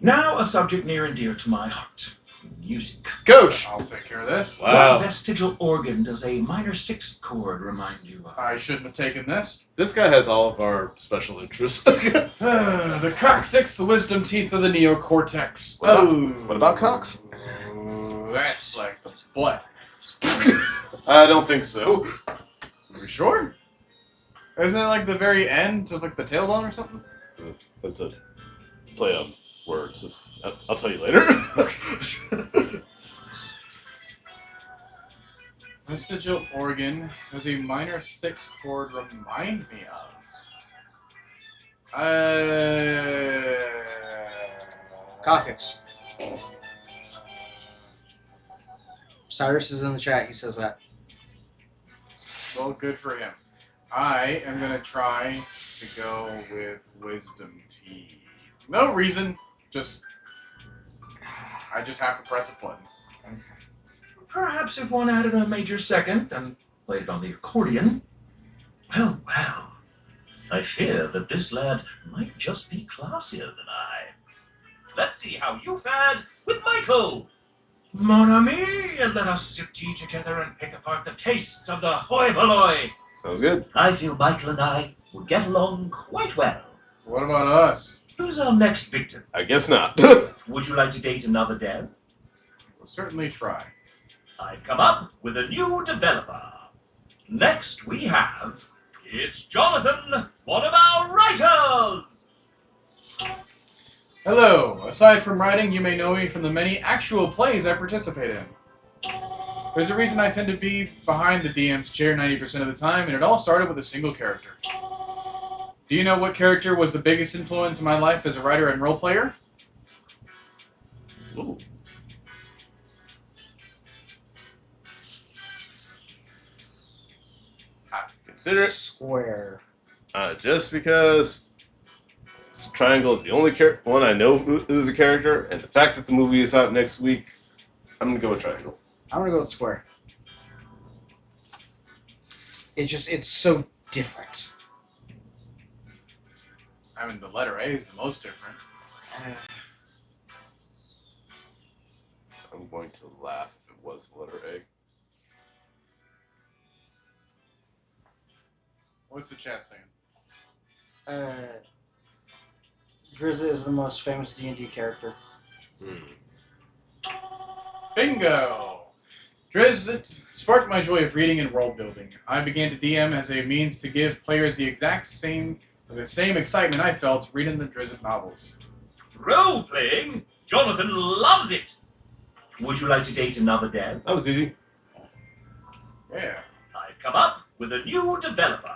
Now, a subject near and dear to my heart. Music. Coach! I'll take care of this. Wow. What vestigial organ does a minor sixth chord remind you of? I shouldn't have taken this. This guy has all of our special interests. The coccyx, the wisdom teeth of the neocortex. What about cocks? That's like the butt. I don't think so. Are we sure? Isn't it like the very end of like the tailbone or something? That's a play on words. I'll tell you later. Vestigial organ does a minor sixth chord remind me of? Coccyx. Cyrus is in the chat. He says that. Well, good for him. I am gonna try to go with wisdom teeth. No reason, just I just have to press a button. Perhaps if one added a major second and played on the accordion. Well, I fear that this lad might just be classier than I. let's see how you fared with Michael. Mon ami, let us sip tea together and pick apart the tastes of the hoi polloi. Sounds good. I feel Michael and I would get along quite well. What about us? Who's our next victim? I guess not. Would you like to date another dev? We'll certainly try. I've come up with a new developer. Next we have... It's Jonathan, one of our writers! Hello. Aside from writing, you may know me from the many actual plays I participate in. There's a reason I tend to be behind the DM's chair 90% of the time, and it all started with a single character. Do you know what character was the biggest influence in my life as a writer and role player? Ooh. Consider it. Square. Just because Triangle is the only one I know who's a character, and the fact that the movie is out next week, I'm gonna go with Triangle. I'm gonna go with Square. It's so different. I mean, the letter A is the most different. I'm going to laugh if it was the letter A. What's the chat saying? Drizzt is the most famous D&D character. Bingo! Drizzt sparked my joy of reading and world building. I began to DM as a means to give players the same excitement I felt reading the Drizzt novels. Role-playing? Jonathan loves it! Would you like to date another dev? That was easy. Yeah. I've come up with a new developer.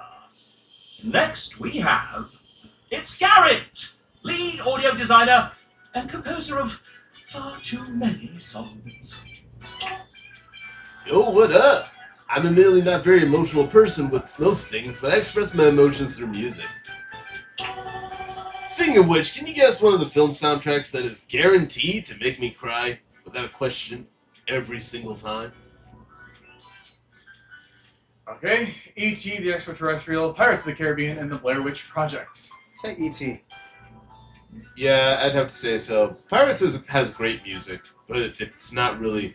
Next we have... It's Garrett! Lead audio designer and composer of far too many songs. Yo, what up? I'm admittedly not a very emotional person with most things, but I express my emotions through music. Speaking of which, can you guess one of the film soundtracks that is guaranteed to make me cry without a question every single time? Okay. E.T. the Extraterrestrial, Pirates of the Caribbean, and the Blair Witch Project. Say E.T. Yeah, I'd have to say so. Pirates has great music, but it's not really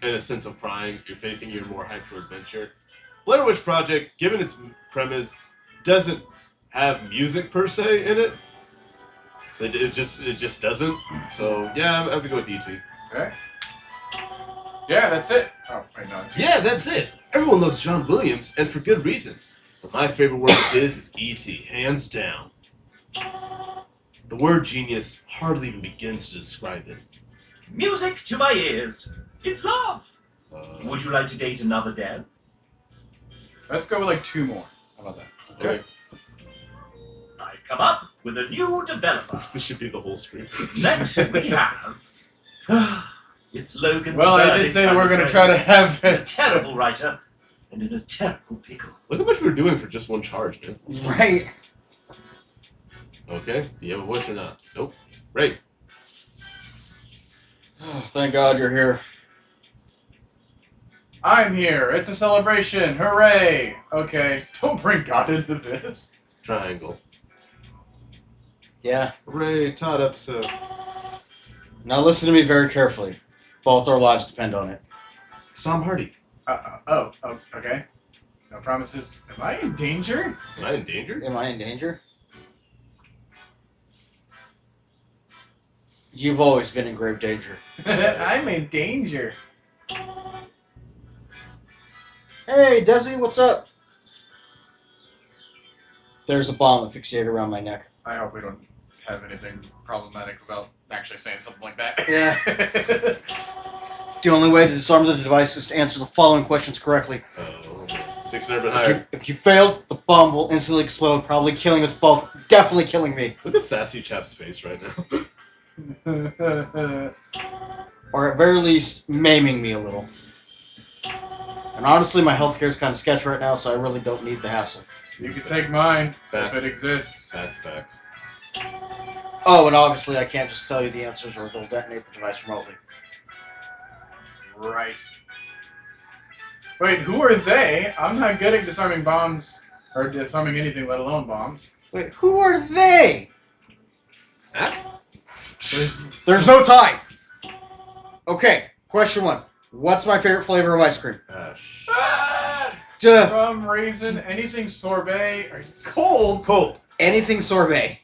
in a sense of crying. If anything, you're more hyped for adventure. Blair Witch Project, given its premise, doesn't have music per se in it. It just doesn't. So yeah, I have to go with E.T. Okay. Yeah, that's it. Oh, wait, no, it's Yeah, that's it. Everyone loves John Williams, and for good reason. But my favorite word of his is E.T., hands down. The word genius hardly even begins to describe it. Music to my ears. It's love. Uh, Would you like to date another dev? Let's go with like 2 more. How about that? okay. I've come up with a new developer. This should be the whole screen. Next we have... it's Logan Well, I Burdick, did say that we're going to I'm try to afraid. have A it. terrible writer and in a terrible pickle. Look how much we're doing for just one charge, man. Right. Okay, do you have a voice or not? Nope. Right. Oh, thank God you're here. I'm here. It's a celebration. Hooray. Okay. Don't bring God into this. Triangle. Yeah. Hooray, Todd episode. Now listen to me very carefully. Both our lives depend on it. It's Tom Hardy. Oh, okay. No promises. Am I in danger? Am I in danger? Am I in danger? You've always been in grave danger. I'm in danger. Hey, Desi, what's up? There's a bomb asphyxiated around my neck. I hope we don't have anything problematic about actually saying something like that. Yeah. The only way to disarm the device is to answer the following questions correctly. Oh, 600 but higher. If you fail, the bomb will instantly explode, probably killing us both. Definitely killing me. Look at Sassy Chap's face right now. Or at very least, maiming me a little. And honestly, my healthcare is kind of sketchy right now, so I really don't need the hassle. You can take mine Facts. if it exists. Facts. Oh, and obviously I can't just tell you the answers or they'll detonate the device remotely. Right. Wait, who are they? I'm not good at disarming bombs, or disarming anything, let alone bombs. Wait, who are they? Huh? There's no time. Okay, question 1. What's my favorite flavor of ice cream? Duh. Rum, raisin, anything sorbet, or cold. Cold. Anything sorbet.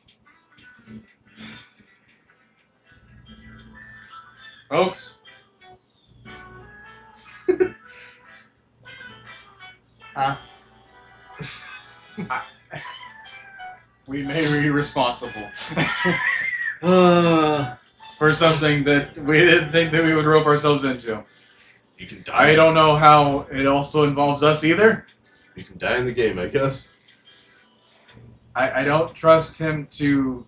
Folks. Huh? We may be responsible Uh, for something that we didn't think that we would rope ourselves into. You can die. I don't know how it also involves us either. You can die in the game, I guess. I don't trust him to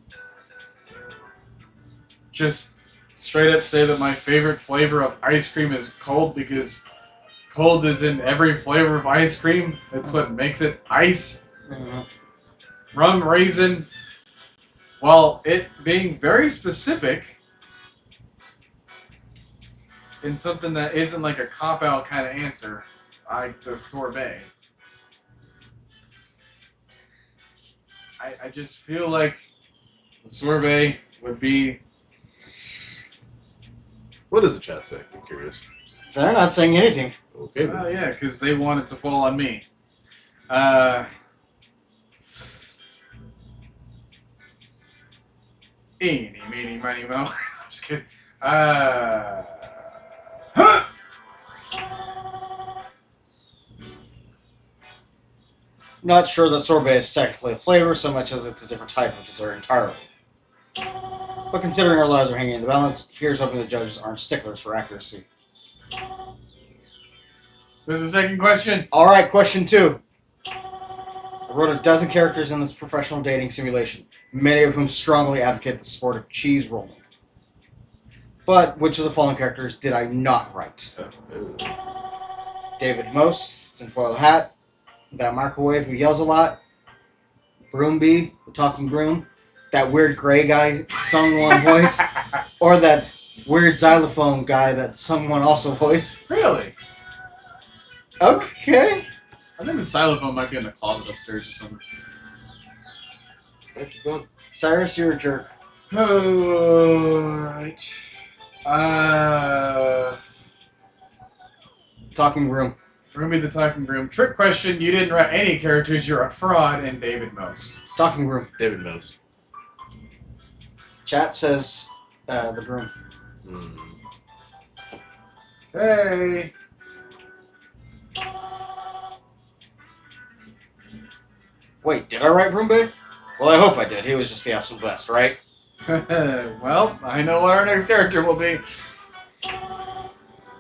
just straight up say that my favorite flavor of ice cream is cold because cold is in every flavor of ice cream. That's what makes it ice. Rum, raisin, while it being very specific in something that isn't like a cop-out kind of answer, the sorbet. I just feel like the sorbet would be... What does the chat say? I'm curious. they're not saying anything. Okay. Oh, yeah, because they want it to fall on me. Eeny, meeny, miny, mo. I'm just kidding. Not sure that sorbet is technically a flavor so much as it's a different type of dessert entirely. But considering our lives are hanging in the balance, here's hoping the judges aren't sticklers for accuracy. There's a second question. Alright, question 2. I wrote a dozen characters in this professional dating simulation, many of whom strongly advocate the sport of cheese rolling. But which of the following characters did I not write? David Most, tinfoil hat, that microwave who yells a lot, Broomby, the talking broom, that weird gray guy sung one voice, or that weird xylophone guy that sung one also voice. Really? Okay. I think the xylophone might be in the closet upstairs or something. Yeah, keep going. Cyrus, you're a jerk. Alright. Talking broom. Roomy the Talking Broom. Trick question, you didn't write any characters, you're a fraud, and David Most. Talking broom. David Most. Chat says the broom. Hey! Wait, did I write Broomby? Well, I hope I did. He was just the absolute best, right? Well, I know what our next character will be.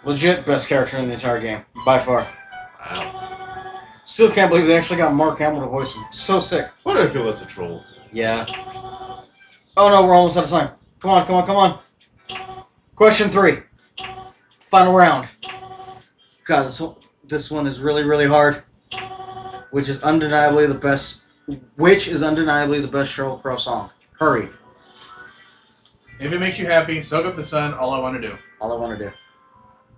Legit best character in the entire game. By far. Wow. Still can't believe they actually got Mark Hamill to voice him. So sick. Why do I feel that's a troll? Yeah. Oh no, we're almost out of time. Come on, come on, come on. Question 3. Final round. God, this one is really, really hard. Which is undeniably the best Sheryl Crow song. Hurry. If it makes you happy, soak up the sun, all I want to do. All I want to do.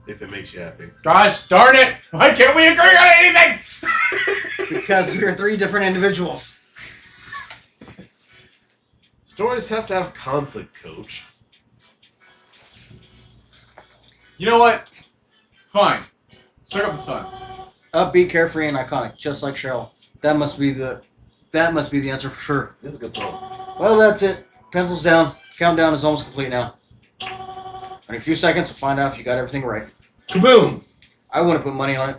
If it makes you happy. Gosh darn it! Why can't we agree on anything? Because we're 3 different individuals. Stories have to have conflict, Coach. You know what? Fine. Soak up the sun. Upbeat, carefree, and iconic, just like Cheryl. That must be the answer for sure. This is a good song. Well, that's it. Pencils down. Countdown is almost complete now. In a few seconds, we'll find out if you got everything right. Kaboom! I wouldn't put money on it.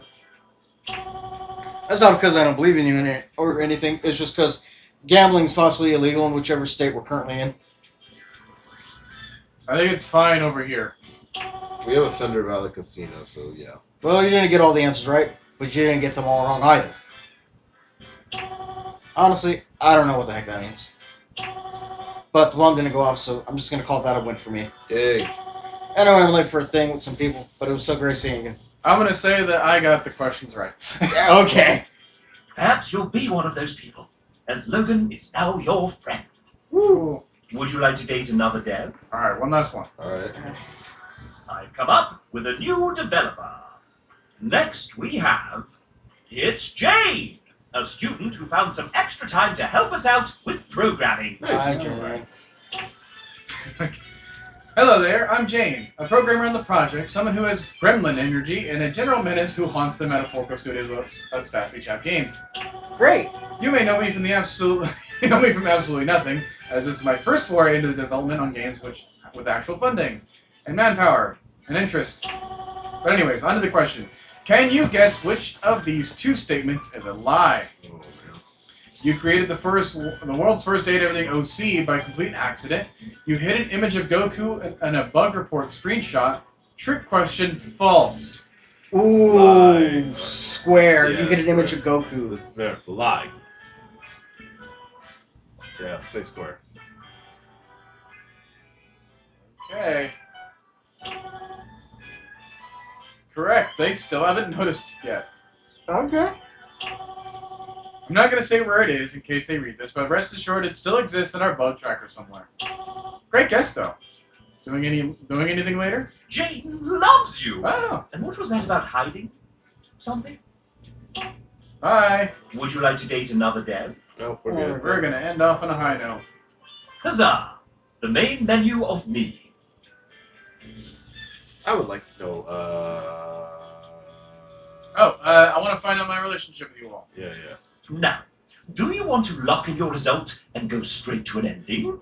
That's not because I don't believe in you in it or anything. It's just because gambling is possibly illegal in whichever state we're currently in. I think it's fine over here. We have a Thunder Valley casino, so yeah. Well, you didn't get all the answers right, but you didn't get them all wrong either. Honestly, I don't know what the heck that means. But the bomb didn't go off, so I'm just going to call that a win for me. Yay. I know I'm late for a thing with some people, but it was so great seeing you. I'm going to say that I got the questions right. Okay. Perhaps you'll be one of those people, as Logan is now your friend. Woo. Would you like to date another dev? Alright, one last one. Alright. I've come up with a new developer. Next we have... It's Jane, a student who found some extra time to help us out with programming. Nice. Hi, Jane. Hello there, I'm Jane, a programmer on the project, someone who has gremlin energy, and a general menace who haunts the metaphorical studios of Sassy Chap Games. Great. You may know me from absolutely nothing, as this is my first foray into the development on games with actual funding, and manpower, and interest. But anyways, on to the question. Can you guess which of these two statements is a lie? Oh, man. You created the world's first data everything OC by complete accident. You hid an image of Goku and a bug report screenshot. Trick question, false. Ooh, Lie. square. Yeah, you get an image of square. Goku. This the lie. Yeah, say square. Okay. Correct. They still haven't noticed yet. Okay. I'm not going to say where it is in case they read this, but rest assured it still exists in our bug tracker somewhere. Great guess, though. Doing anything later? Jane loves you. Wow. And what was that about hiding? Something? Bye. Would you like to date another dev? No, we're Yeah, good. We're going to end off on a high note. Huzzah! The main menu of me. I would like to know. I want to find out my relationship with you all. Yeah. Now, do you want to lock in your result and go straight to an ending?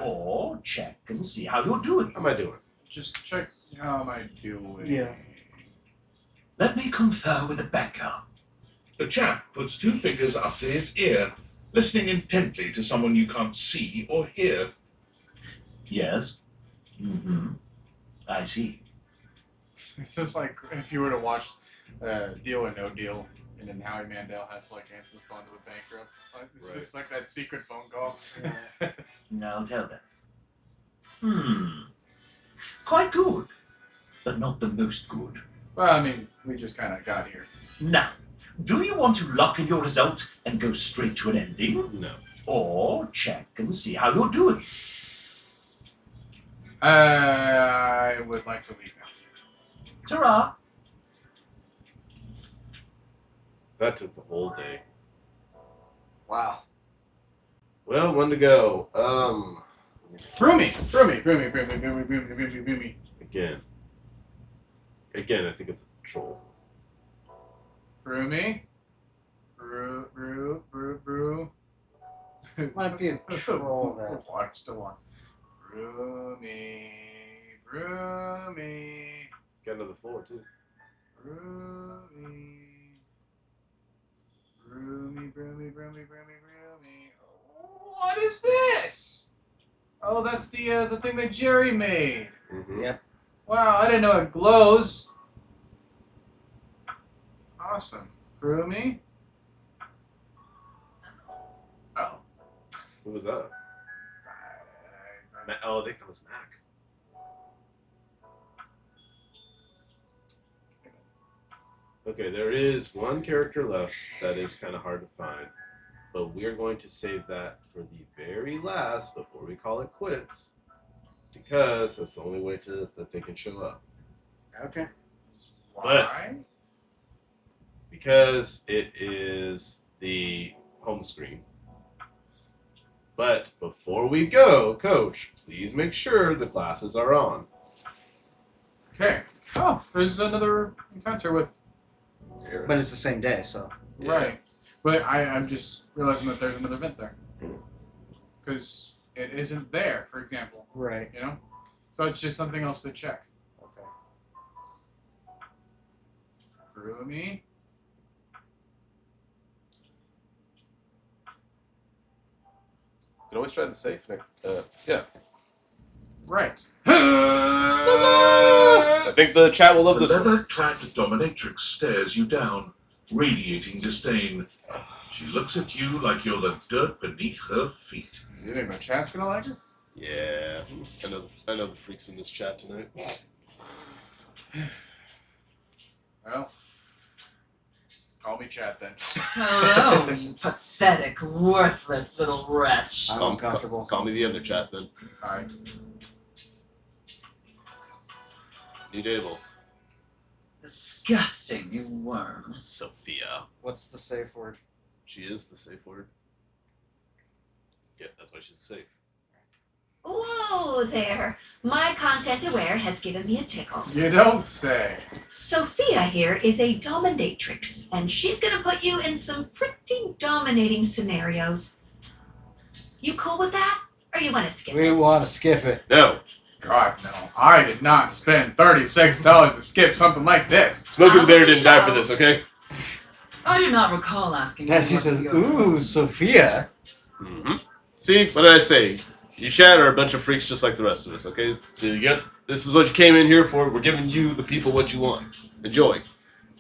Or check and see how you're doing? How am I doing? Just check how am I doing. Yeah. Let me confer with the banker. The chap puts two fingers up to his ear, listening intently to someone you can't see or hear. Yes? Mm-hmm. I see. It's just like if you were to watch Deal or No Deal, and then Howie Mandel has to like answer the phone to a bankrupt. It's just like that secret phone call. Now tell them. Quite good, but not the most good. Well, I mean, we just kind of got here. Now, do you want to lock in your result and go straight to an ending? No. Or check and see how you're doing? I would like to leave now. Ta-ra! That took the whole day. Wow. Well, one to go. Broomy. Again, I think it's a troll. Broomy. Brew. Might be a troll that. Still on. Broomy. Got another floor too. Broomy. What is this? Oh, that's the thing that Jerry made. Mm-hmm. Yep. Wow, I didn't know it glows. Awesome. Broomy. Oh. Who was that? Oh, I think that was Mac. Okay, there is one character left that is kind of hard to find, but we're going to save that for the very last before we call it quits, because that's the only way that they can show up. Okay. Why? Because it is the home screen. But before we go, Coach, please make sure the glasses are on. Okay. Oh, there's another encounter with. But it's the same day, so. Yeah. Right. But I'm just realizing that there's another event there. Because it isn't there, for example. Right. You know? So it's just something else to check. Okay. Broomy. You can always try the safe. Yeah. Right. I think the chat will love The this one. leather-clad dominatrix stares you down, radiating disdain. She looks at you like you're the dirt beneath her feet. You think the chat's gonna like it? Yeah, I know the freaks in this chat tonight. Well, call me chat then. Oh, you pathetic, worthless little wretch. I'm uncomfortable. Call me the other chat then. Hi. New dateable. Disgusting, you worm. Sophia. What's the safe word? She is the safe word. Yeah, that's why she's safe. Whoa! Whoa there. My content aware has given me a tickle. You don't say. Sophia here is a dominatrix, and she's gonna put you in some pretty dominating scenarios. You cool with that? Or you wanna skip We it? want to skip it. No. God, no. I did not spend $36 to skip something like this. Smokey the Bear Out of the didn't die for show. this, okay? I do not recall asking. Desi you what says, your "Ooh, presence." Sophia." Mm-hmm. See, what did I say? You chat are a bunch of freaks just like the rest of us, okay? So you get this is what you came in here for. We're giving you, the people, what you want. Enjoy.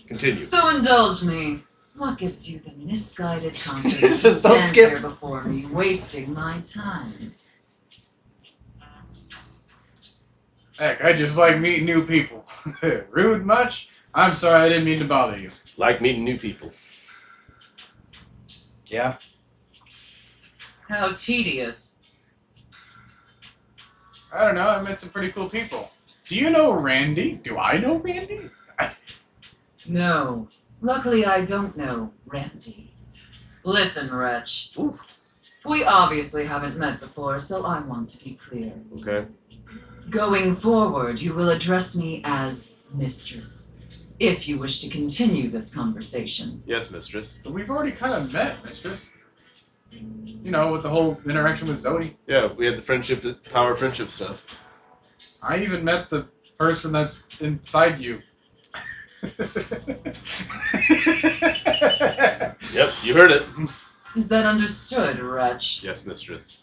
Continue. So indulge me. What gives you the misguided confidence Says, to "Don't stand skip." here before me, wasting my time? Heck, I just like meeting new people. Rude much? I'm sorry, I didn't mean to bother you. Like meeting new people. Yeah. How tedious. I don't know, I met some pretty cool people. Do you know Randy? Do I know Randy? No. Luckily, I don't know Randy. Listen, Wretch. Ooh. We obviously haven't met before, so I want to be clear. Okay. Going forward, you will address me as Mistress, if you wish to continue this conversation. Yes, mistress. But we've already kind of met, mistress. You know, with the whole interaction with Zoe. Yeah, we had the friendship, power friendship stuff. I even met the person that's inside you. Yep, you heard it. Is that understood, Wretch? Yes, mistress.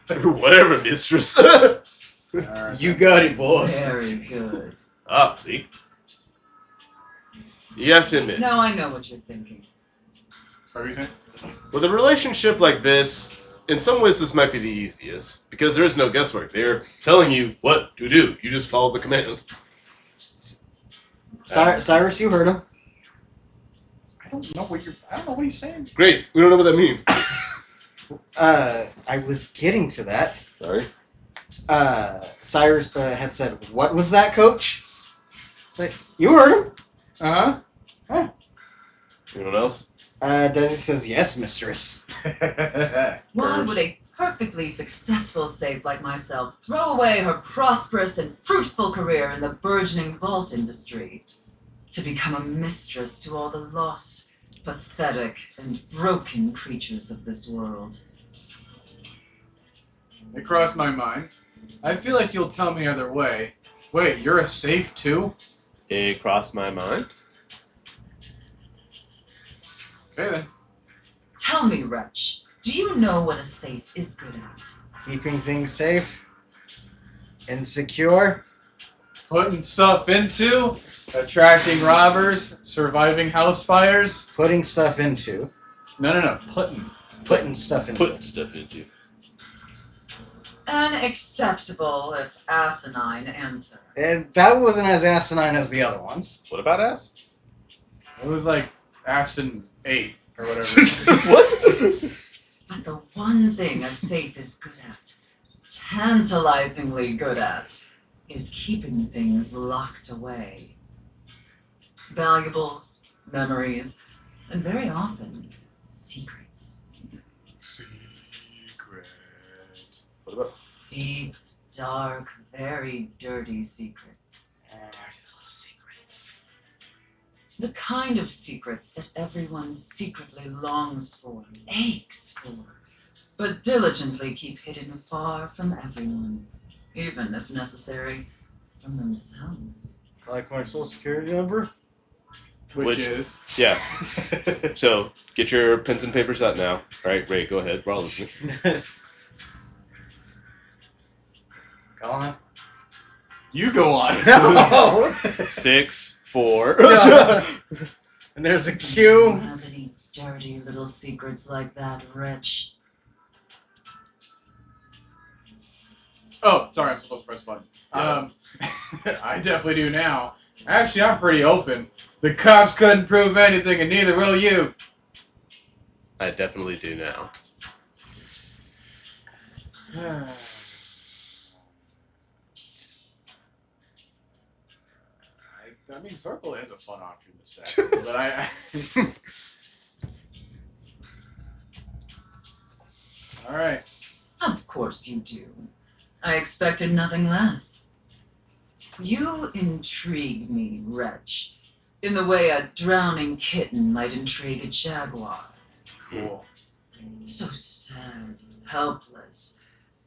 Whatever, mistress. Alright. You got it, boss. Very good. Up, see? You have to admit, Now I know what you're thinking. What were you saying? with a relationship like this, in some ways this might be the easiest, because there is no guesswork. They're telling you what to do. You just follow the commands. Cyrus, you heard him. I don't know what he's saying. Great, we don't know what that means. I was getting to that. Sorry. Cyrus had said, "What was that, Coach?" But you heard him. Uh-huh. Anyone else? Desi says, "Yes, Mistress." Why Curves. would a perfectly successful safe like myself throw away her prosperous and fruitful career in the burgeoning vault industry to become a mistress to all the lost, pathetic, and broken creatures of this world? It crossed my mind. I feel like you'll tell me either way. Wait, you're a safe too? It crossed my mind. Okay then. Tell me, Wretch, do you know what a safe is good at? Keeping things safe and secure. Putting stuff into, attracting robbers, surviving house fires. Putting stuff into. No. Putting. Putting stuff into. Put stuff into. An acceptable, if asinine, answer. And that wasn't as asinine as the other ones. What about ass? It was like Aston 8 or whatever. What? But the one thing a safe is good at, tantalizingly good at, is keeping things locked away. Valuables, memories, and very often, secrets. Secret. What about Deep, dark, very dirty secrets. secrets? The kind of secrets that everyone secretly longs for, aches for, but diligently keep hidden far from everyone, even if necessary, from themselves. Like my social security number. Which Which- is. Yeah. So, get your pens and papers out now. All right, Ray, go ahead. We're all listening. Go on. You go on. No. 6, 4. And there's a Do you Q. have any dirty little secrets like that, Wretch? Oh, sorry, I'm supposed to press a button. I definitely do now. Actually, I'm pretty open. The cops couldn't prove anything, and neither will you. I definitely do now. I mean, Circle is a fun option to say, but I all right. Of course you do. I expected nothing less. You intrigue me, wretch, in the way a drowning kitten might intrigue a jaguar. Cool. So sad, helpless,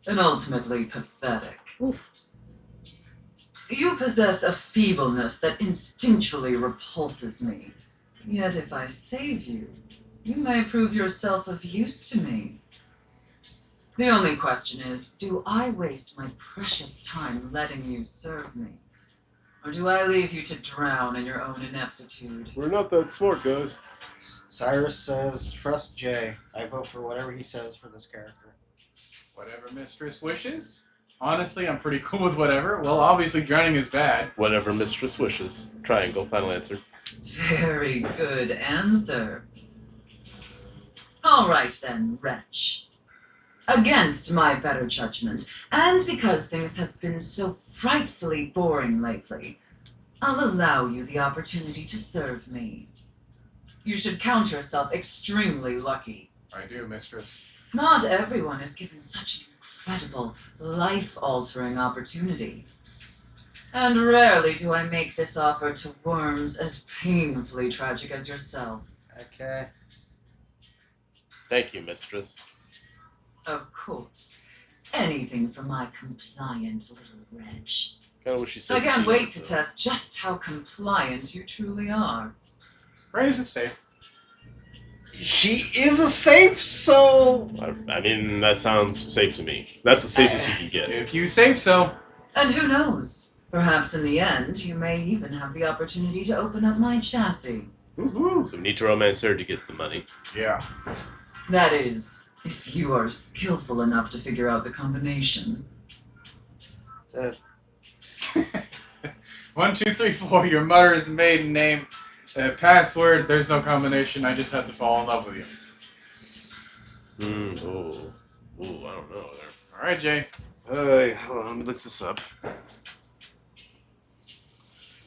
and ultimately pathetic. Oof. You possess a feebleness that instinctually repulses me. Yet if I save you, you may prove yourself of use to me. The only question is, do I waste my precious time letting you serve me? Or do I leave you to drown in your own ineptitude? We're not that smart, guys. Cyrus says, trust Jay. I vote for whatever he says for this character. Whatever Mistress wishes. Honestly, I'm pretty cool with whatever. Well, obviously drowning is bad. Whatever Mistress wishes. Triangle, final answer. Very good answer. All right then, wretch. Against my better judgment, and because things have been so frightfully boring lately, I'll allow you the opportunity to serve me. You should count yourself extremely lucky. I do, Mistress. Not everyone is given such an incredible, life-altering opportunity. And rarely do I make this offer to worms as painfully tragic as yourself. Okay. Thank you, Mistress. Of course. Anything for my compliant little wretch. Kind of wish you said. I can't peanut, wait to though. test just how compliant you truly are. Raise is safe. She is a safe, so... I mean, that sounds safe to me. That's the safest you can get. If you say so. And who knows? Perhaps in the end, you may even have the opportunity to open up my chassis. Woo-hoo. So we need to romance her to get the money. Yeah. That is, if you are skillful enough to figure out the combination. 1, 2, 3, 4. Your mother's maiden name. Password. There's no combination. I just have to fall in love with you. Ooh, I don't know there. All right, Jay. Hold on, let me look this up.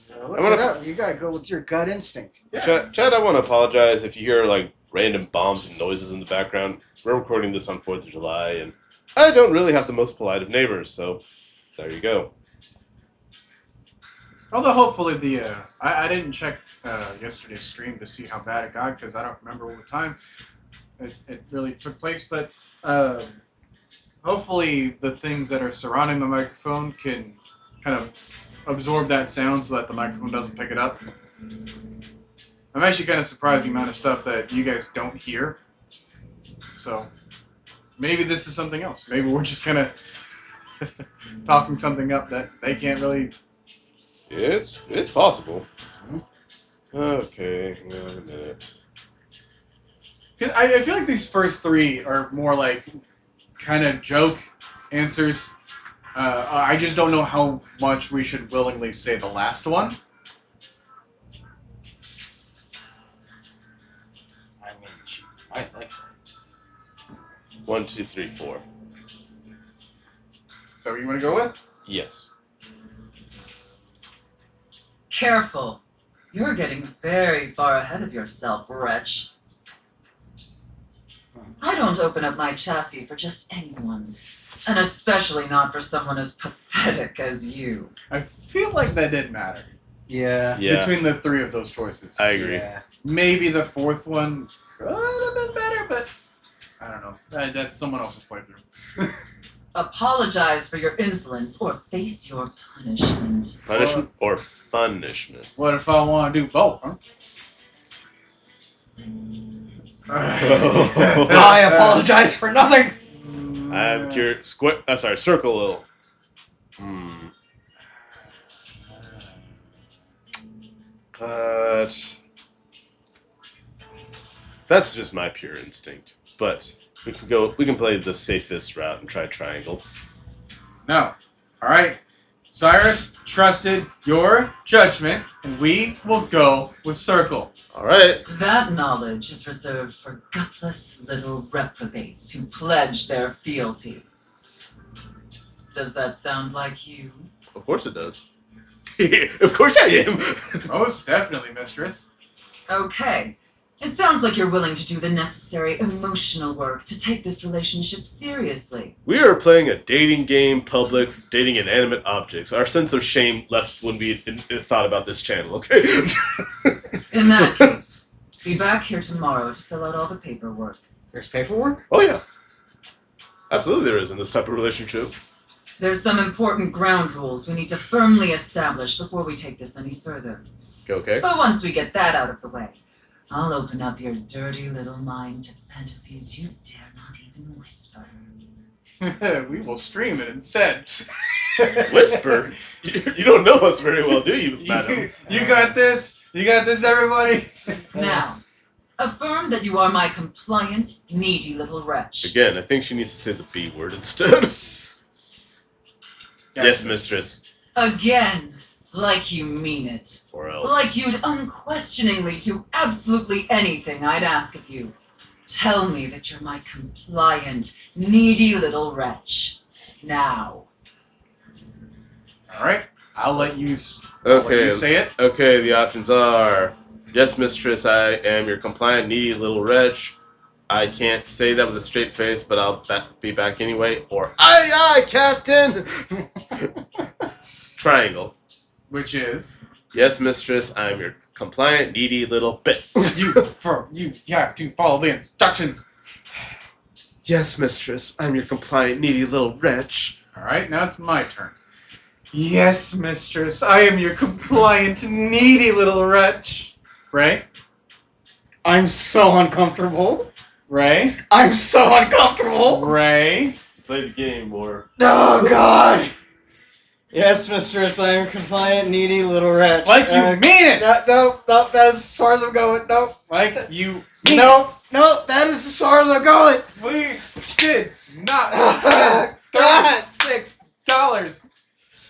Look wanna- it up. You gotta go with your gut instinct. Yeah. Chad, I want to apologize if you hear like random bombs and noises in the background. We're recording this on 4th of July, and I don't really have the most polite of neighbors, so there you go. Although hopefully the I didn't check yesterday's stream to see how bad it got because I don't remember what time it really took place, but hopefully the things that are surrounding the microphone can kind of absorb that sound so that the microphone doesn't pick it up. I'm actually kind of surprised the amount of stuff that you guys don't hear. So maybe this is something else. Maybe we're just kind of talking something up that they can't really. It's possible. Okay, hang on a minute. 'Cause I feel like these first three are more like kind of joke answers. I just don't know how much we should willingly say the last one. I mean, she might like that. 1, 2, 3, 4. So what you want to go with? Yes. Careful. You're getting very far ahead of yourself, wretch. I don't open up my chassis for just anyone. And especially not for someone as pathetic as you. I feel like that did matter Yeah. Yeah, between the three of those choices. I agree. Yeah. Maybe the fourth one could have been better, but I don't know. That's someone else's playthrough. Apologize for your insolence or face your punishment. Punishment or punishment? What if I want to do both, huh? I apologize for nothing. I'm curious. Circle a little. But that's just my pure instinct. But we can play the safest route and try triangle. No. All right. Cyrus trusted your judgment, and we will go with circle. All right. That knowledge is reserved for gutless little reprobates who pledge their fealty. Does that sound like you? Of course it does. Of course I am. Most definitely, mistress. Okay. It sounds like you're willing to do the necessary emotional work to take this relationship seriously. We are playing a dating game, public, dating inanimate objects. Our sense of shame left when we thought about this channel, okay? In that case, be back here tomorrow to fill out all the paperwork. There's paperwork? Oh, yeah. Absolutely there is in this type of relationship. There's some important ground rules we need to firmly establish before we take this any further. Okay. But once we get that out of the way, I'll open up your dirty little mind to fantasies you dare not even whisper. We will stream it instead. Whisper? You don't know us very well, do you, madam? You got this? You got this, everybody? Now, affirm that you are my compliant, needy little wretch. Again, I think she needs to say the B word instead. Yes, mistress. Again, like you mean it. Or else. Like you'd unquestioningly do absolutely anything I'd ask of you. Tell me that you're my compliant, needy little wretch. Now. All right. I'll let you Okay. say it. Okay, the options are: yes, mistress, I am your compliant, needy little wretch. I can't say that with a straight face, but I'll be back anyway. Or aye, aye, captain. Triangle. Which is? Yes, mistress, I am your compliant, needy little bit. You have to follow the instructions. Yes, mistress, I'm your compliant, needy little wretch. All right, now it's my turn. Yes, mistress, I am your compliant, needy little wretch. Ray? I'm so uncomfortable. Ray? I'm so uncomfortable. Ray? Play the game, or Oh, God. Yes, mistress, I am compliant, needy little wretch. Like you mean it! Nope, that is as far as I'm going. Nope. Like you mean Nope, that is as far as I'm going. it! We did not God. spend $6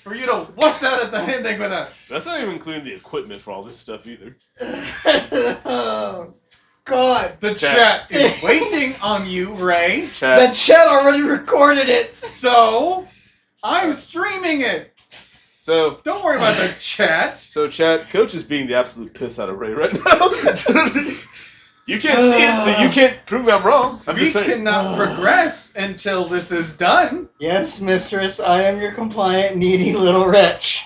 for you to wuss out at the ending with us. that's not even including the equipment for all this stuff either. Oh, God. The Chat. chat is waiting on you, Ray. The Chat. chat already recorded it. So, I'm streaming it. So Don't worry about the chat. chat, Coach is being the absolute piss out of Ray right now. You can't see it, so you can't prove me I'm wrong. I'm We just saying. cannot progress until this is done. Yes, mistress, I am your compliant, needy little wretch.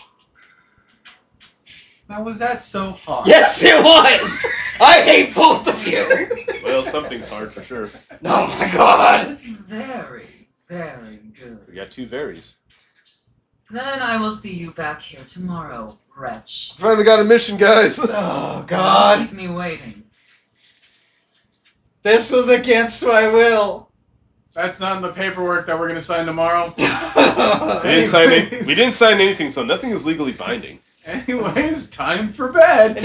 Now, was that so hard? Yes, it was. I hate both of you. Well, something's hard for sure. Oh my God. Very, very good. We got two varies. Then I will see you back here tomorrow, wretch. Finally got a mission, guys. Oh God. Keep me waiting. This was against my will. That's not in the paperwork that we're going to sign tomorrow. We didn't sign Anyways. we didn't sign anything, so nothing is legally binding. Anyways, time for bed.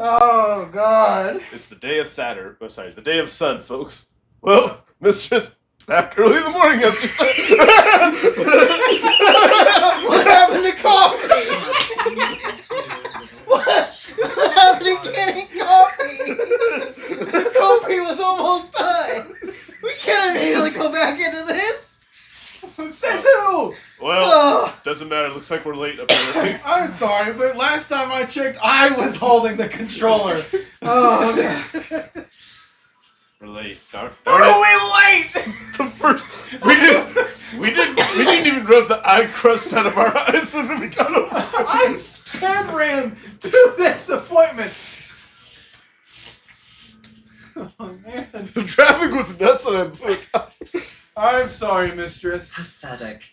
Oh God. It's the day of Saturn. Oh, sorry, the day of sun, folks. Well, mistress, back early in the morning, as we said. What happened to coffee? What happened to getting coffee? The coffee was almost done. We can't immediately go back into this. Says who? Well, Oh, doesn't matter. Looks like we're late apparently. I'm sorry, but last time I checked, I was holding the controller. oh God. We're late. Darn Are it. we late? The first we didn't even rub the eye crust out of our eyes, and then we got over. I sped ran to this appointment. Oh man. The traffic was nuts on that book. I'm sorry, mistress. Pathetic.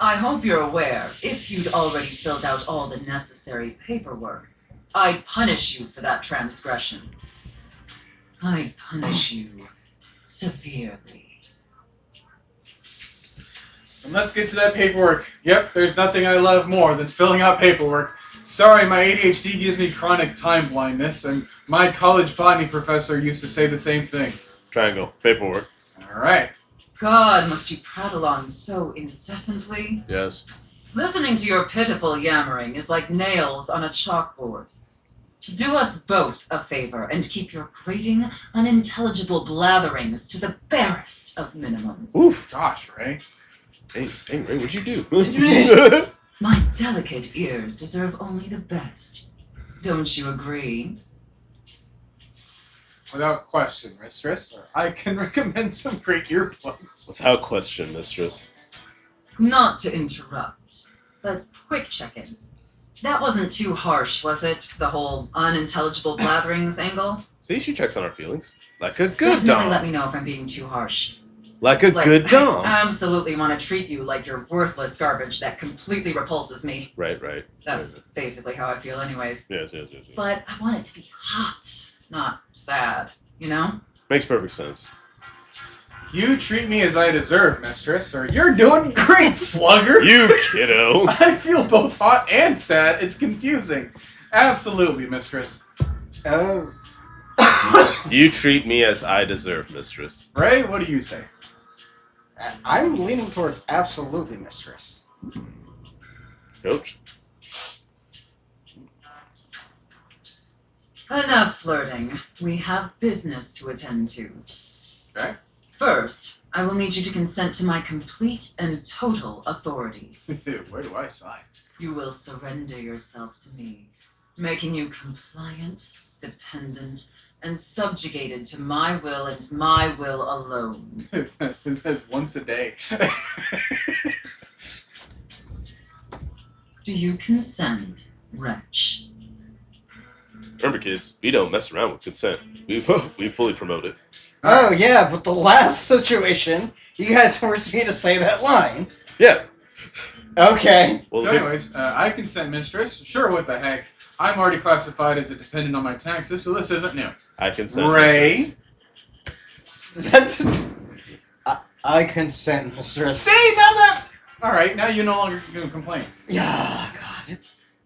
I hope you're aware, if you'd already filled out all the necessary paperwork, I'd punish you for that transgression. I'd punish you severely. And let's get to that paperwork. Yep, there's nothing I love more than filling out paperwork. Sorry, my ADHD gives me chronic time blindness, and my college botany professor used to say the same thing. Triangle paperwork. Alright. God, must you prattle on so incessantly? Yes. Listening to your pitiful yammering is like nails on a chalkboard. Do us both a favor and keep your grating, unintelligible blatherings to the barest of minimums. Oof. Gosh, Ray. Hey, Ray, what'd you do? My delicate ears deserve only the best. Don't you agree? Without question, mistress. I can recommend some great earplugs. Without question, mistress. Not to interrupt, but quick check-in. That wasn't too harsh, was it? The whole unintelligible blatherings angle? See, she checks on our feelings. Like a good Definitely dom. let me know if I'm being too harsh. Like a good dom. I absolutely want to treat you like you're worthless garbage that completely repulses me. Right. That's basically how I feel anyways. Yes. But I want it to be hot, not sad, you know? Makes perfect sense. You treat me as I deserve, mistress, or you're doing great, slugger! You kiddo! I feel both hot and sad. It's confusing. Absolutely, mistress. Oh, You treat me as I deserve, mistress. Ray, what do you say? I'm leaning towards absolutely, mistress. Coach? Enough flirting. We have business to attend to. Okay. First, I will need you to consent to my complete and total authority. Where do I sign? You will surrender yourself to me, making you compliant, dependent, and subjugated to my will and my will alone. Once a day. Do you consent, wretch? Remember, kids, we don't mess around with consent. We fully promote it. Oh, yeah, but the last situation, you guys forced me to say that line. Yeah. Okay. Well, So anyways, I consent, mistress. Sure, what the heck. I'm already classified as a dependent on my taxes, so this isn't new. I consent. Ray? mistress. I consent, mistress. See, now that... Alright, now you no longer can complain. Yeah, God.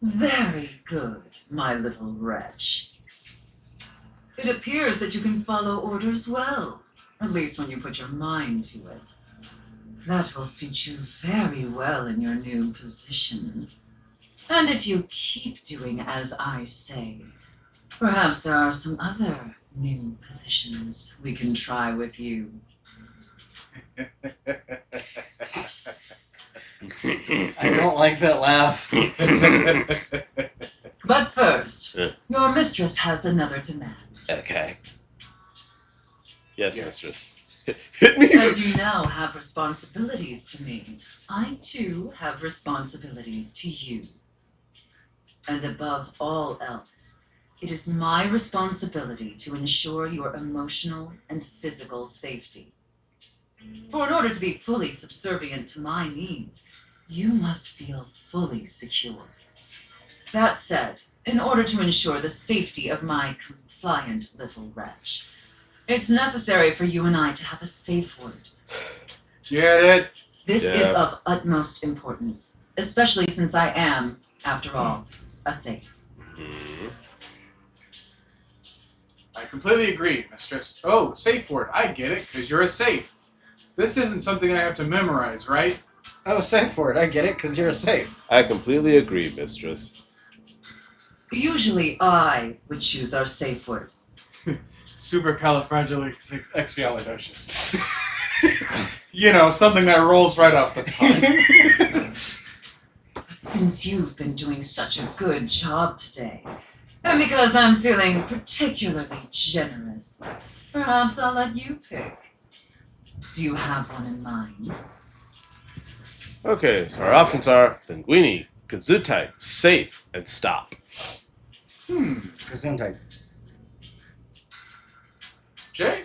Very good, my little wretch. It appears that you can follow orders well, at least when you put your mind to it. That will suit you very well in your new position. And if you keep doing as I say, perhaps there are some other new positions we can try with you. I don't like that laugh. But first, Yeah. your mistress has another demand. Okay. Yes, Yeah. mistress. Hit me. As you now have responsibilities to me, I too have responsibilities to you. And above all else, it is my responsibility to ensure your emotional and physical safety. For in order to be fully subservient to my needs, you must feel fully secure. That said, in order to ensure the safety of my compliant little wretch, it's necessary for you and I to have a safe word. Get it? This is Yeah. of utmost importance, especially since I am, after all, a safe. Mhm. I completely agree, mistress. Oh, safe word. I get it, because you're a safe. This isn't something I have to memorize, right? Oh, safe word. I get it, because you're a safe. I completely agree, mistress. Usually I would choose our safe word. Supercalifragilisticexpialidocious. You know, something that rolls right off the tongue. But since you've been doing such a good job today, and because I'm feeling particularly generous, perhaps I'll let you pick. Do you have one in mind? Okay, so our options are Linguini, Kazutai, Safe, and Stop. Gesundheit. Jay?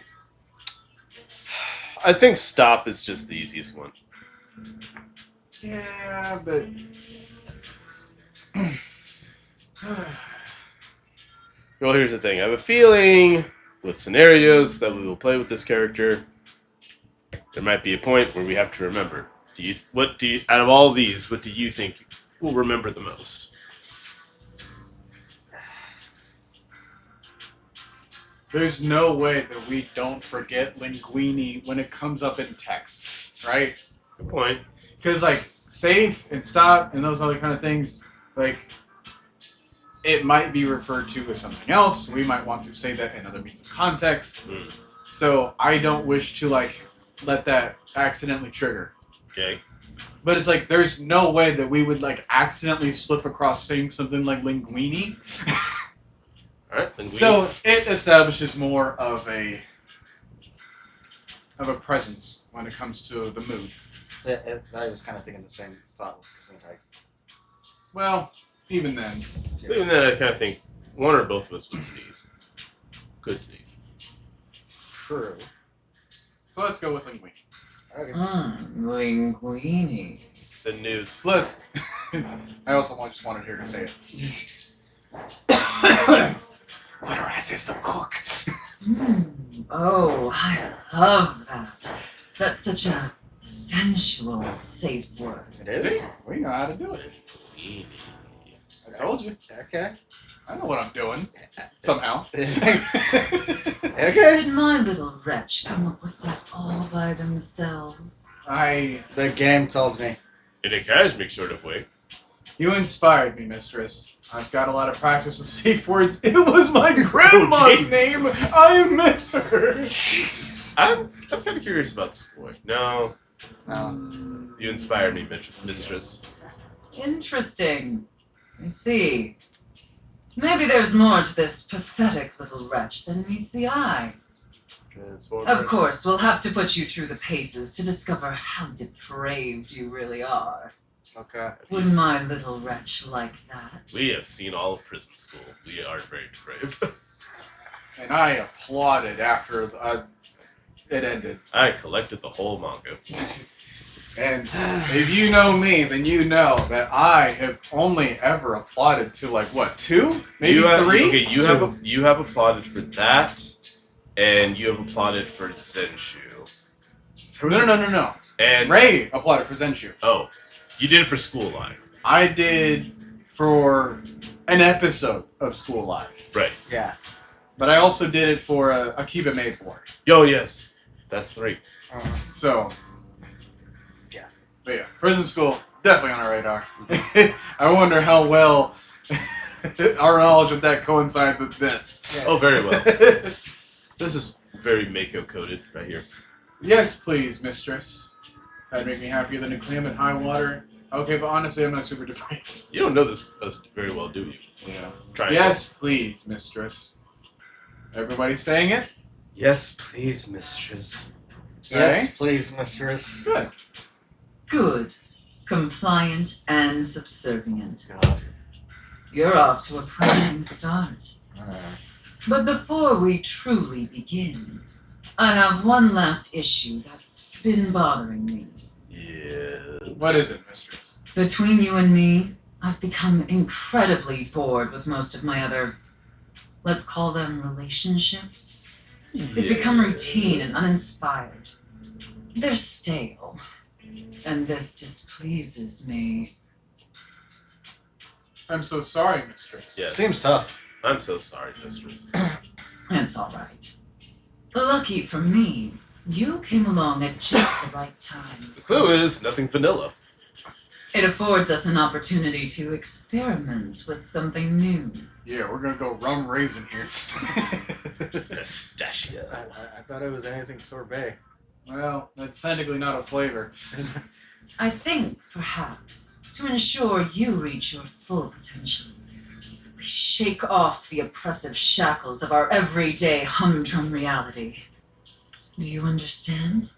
I think Stop is just the easiest one. Yeah, but... Well, here's the thing. I have a feeling with scenarios that we will play with this character, there might be a point where we have to remember. Out of all these, what do you think we'll remember the most? There's no way that we don't forget Linguini when it comes up in text, right? Good point. Because, like, safe and stop and those other kind of things, like, it might be referred to as something else. We might want to say that in other means of context. Mm. So I don't wish to, like, let that accidentally trigger. Okay. But it's like, there's no way that we would, like, accidentally slip across saying something like Linguini. Alright, then we... So it establishes more of a presence when it comes to the mood. I was kind of thinking the same thought with Gesundheit. Well, even then, Even then, I kind of think one or both of us would sneeze. Could sneeze. True. so let's go with Linguini. Okay. Linguini. Send nudes. Plus, I also just wanted here to say it. Literat is the cook. Oh, I love that. That's such a sensual, safe word. It is? See? We know how to do it. I told you. Okay. I know what I'm doing. Somehow. Okay. Did my little wretch come up with that all by themselves? The game told me. In a cosmic sort of way. You inspired me, mistress. I've got a lot of practice with safe words. It was my grandma's name. I miss her. I'm kind of curious about Skoy. No, No. you inspired me, mistress. Interesting. I see. Maybe there's more to this pathetic little wretch than meets the eye. Of course, we'll have to put you through the paces to discover how depraved you really are. Okay. Would my little wretch like that? We have seen all of prison school. We are very depraved. And I applauded after it ended. I collected the whole manga. And if you know me, then you know that I have only ever applauded to like what, 2? Maybe you have, 3? Okay, you have applauded for that, and you have applauded for Zenshu. No. And Ray applauded for Zenshu. oh, you did it for School Live, I did for an episode of School Live. right? Yeah. But I also did it for a Akiba made board. Yo, yes, that's 3. So, Yeah. But yeah, prison school, definitely on our radar. I wonder how well our knowledge of that coincides with this. Oh, very well. This is very Mako coded right here. Yes, please, mistress. That'd make me happier than Nucleum at high water. Okay, but honestly, I'm not super depraved. You don't know this very well, do you? Yeah. Try Yes, please, mistress. Everybody saying it? Yes, please, mistress. Yes, Okay. please, mistress. Good. Good. Compliant and subservient. God. You're off to a promising start. But before we truly begin, I have one last issue that's been bothering me. Yeah. What is it, mistress? Between you and me, I've become incredibly bored with most of my other, let's call them relationships. They've become routine and uninspired. They're stale. And this displeases me. I'm so sorry, mistress. Yes. Seems tough. I'm so sorry, mistress. It's all right. Lucky for me, you came along at just the right time. The clue is nothing vanilla. It affords us an opportunity to experiment with something new. Yeah, we're gonna go rum raisin here. Pistachio. I thought it was anything sorbet. Well, it's technically not a flavor. I think, perhaps, to ensure you reach your full potential, we shake off the oppressive shackles of our everyday humdrum reality. Do you understand?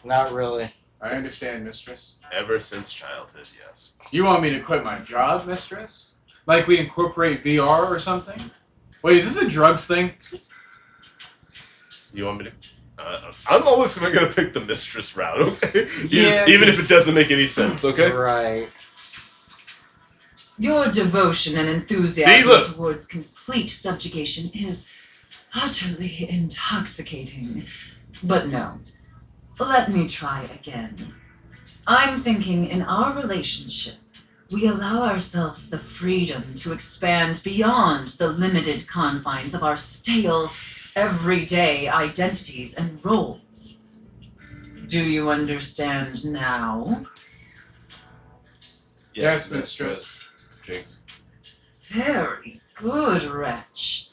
Not really. I understand, mistress. Ever since childhood, yes. You want me to quit my job, mistress? Like we incorporate VR or something? Wait, is this a drugs thing? You want me to? I'm always going to pick the mistress route, okay? Yeah, Even if it doesn't make any sense, okay? Right. Your devotion and See, enthusiasm look. towards complete subjugation is utterly intoxicating. But no. Let me try again. I'm thinking in our relationship, we allow ourselves the freedom to expand beyond the limited confines of our stale, everyday identities and roles. Do you understand now? Yes, mistress. Jinx. Very good, wretch.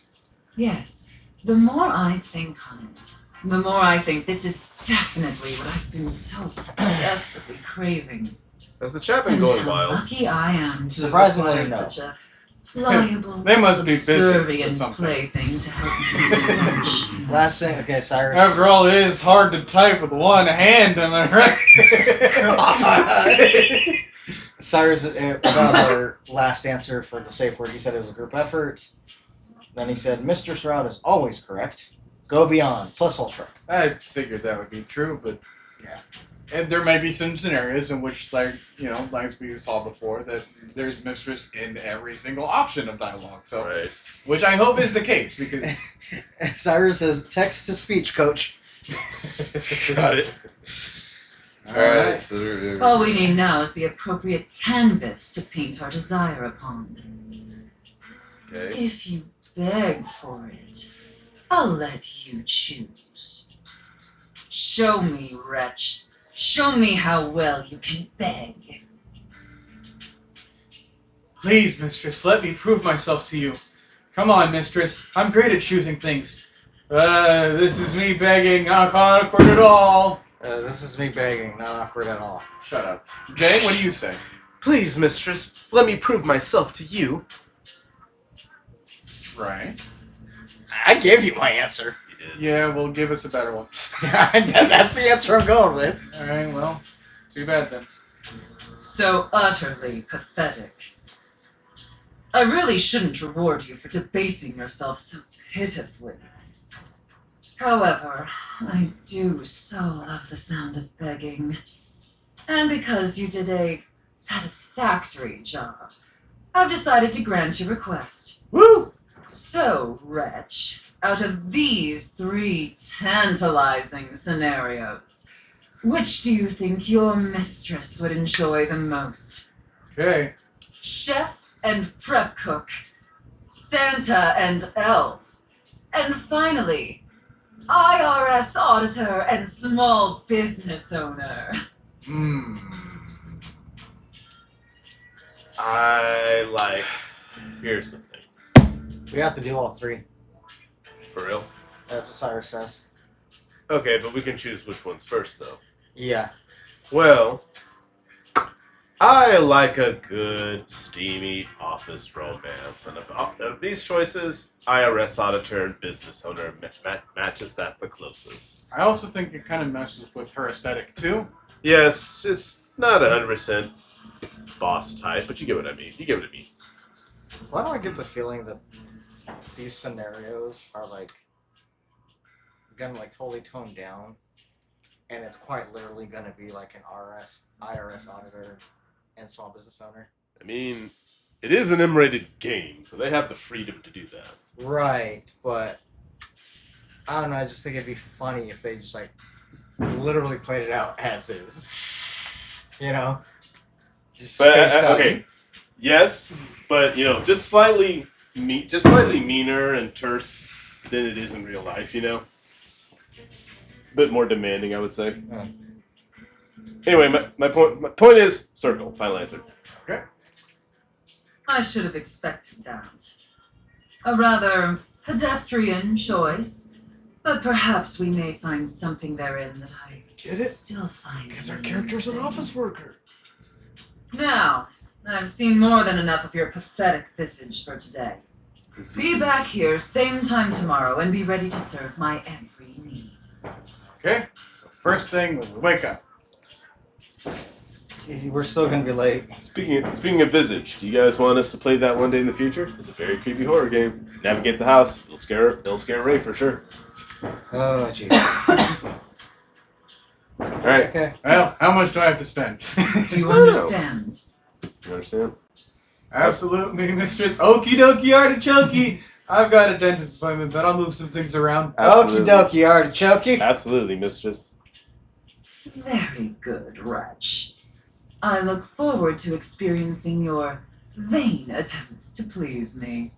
Yes, the more I think on it, the more I think this is definitely what I've been so desperately craving. Has the chat been And going how wild? lucky I am to Surprisingly, have acquired no. such a pliable, They must be busy with subservient something. plaything to help you. Last thing, okay, Cyrus. After all, it is hard to type with one hand, am I right? Cyrus, about our last answer for the safe word, he said it was a group effort. Then he said, Mr. Stroud is always correct. Go beyond, plus ultra. I figured that would be true, but Yeah. And there may be some scenarios in which, like we saw before, that there's mistress in every single option of dialogue. So, Right. which I hope is the case, because Cyrus says, text to speech, coach. Got it. Alright, so All we need now is the appropriate canvas to paint our desire upon. okay. If you beg for it, I'll let you choose. Show me, wretch. Show me how well you can beg. please, mistress, let me prove myself to you. Come on, mistress. I'm great at choosing things. This is me begging, not awkward at all. This is me begging, not awkward at all. Shut up. Jay, what do you say? Please, mistress, let me prove myself to you. Right. I gave you my answer. You did. Yeah, well, give us a better one. That's the answer I'm going with. Alright, well, too bad then. So utterly pathetic. I really shouldn't reward you for debasing yourself so pitifully. However, I do so love the sound of begging. And because you did a satisfactory job, I've decided to grant your request. Woo! So, wretch, out of these 3 tantalizing scenarios, which do you think your mistress would enjoy the most? Okay. Chef and prep cook, Santa and elf, and finally, IRS auditor and small business owner. Here's the thing. We have to do all 3. For real? That's what Cyrus says. Okay, but we can choose which one's first, though. Yeah. Well, I like a good, steamy office romance, and of these choices, IRS auditor and business owner matches that the closest. I also think it kind of messes with her aesthetic, too. Yes, it's not 100% boss type, but you get what I mean. You get what I mean. Why do I get the feeling that these scenarios are gonna totally toned down, and it's quite literally gonna be like an IRS auditor and small business owner? I mean, it is an M-rated game, so they have the freedom to do that. Right, but I don't know. I just think it'd be funny if they just literally played it out as is. You know, just But face value. okay, yes, but just slightly meaner and terse than it is in real life. A bit more demanding, I would say. Anyway, my point is circle. Final answer. I should have expected that. A rather pedestrian choice, but perhaps we may find something therein that I Get it? still find Because our character's an amusing. office worker. Now, I've seen more than enough of your pathetic visage for today. Be back here same time tomorrow and be ready to serve my every need. Okay? So, first thing when we wake up. Easy, we're still gonna be late. Speaking of visage, do you guys want us to play that one day in the future? It's a very creepy horror game. Navigate the house. It'll scare Ray for sure. Oh, jeez. All right. Okay. Well, how much do I have to spend? Do you I don't know. understand? You understand? Absolutely, mistress. Okie dokie artichoke. I've got a dentist appointment, but I'll move some things around. Okie dokie, artichoke. Absolutely, mistress. Very good, wretch. I look forward to experiencing your vain attempts to please me.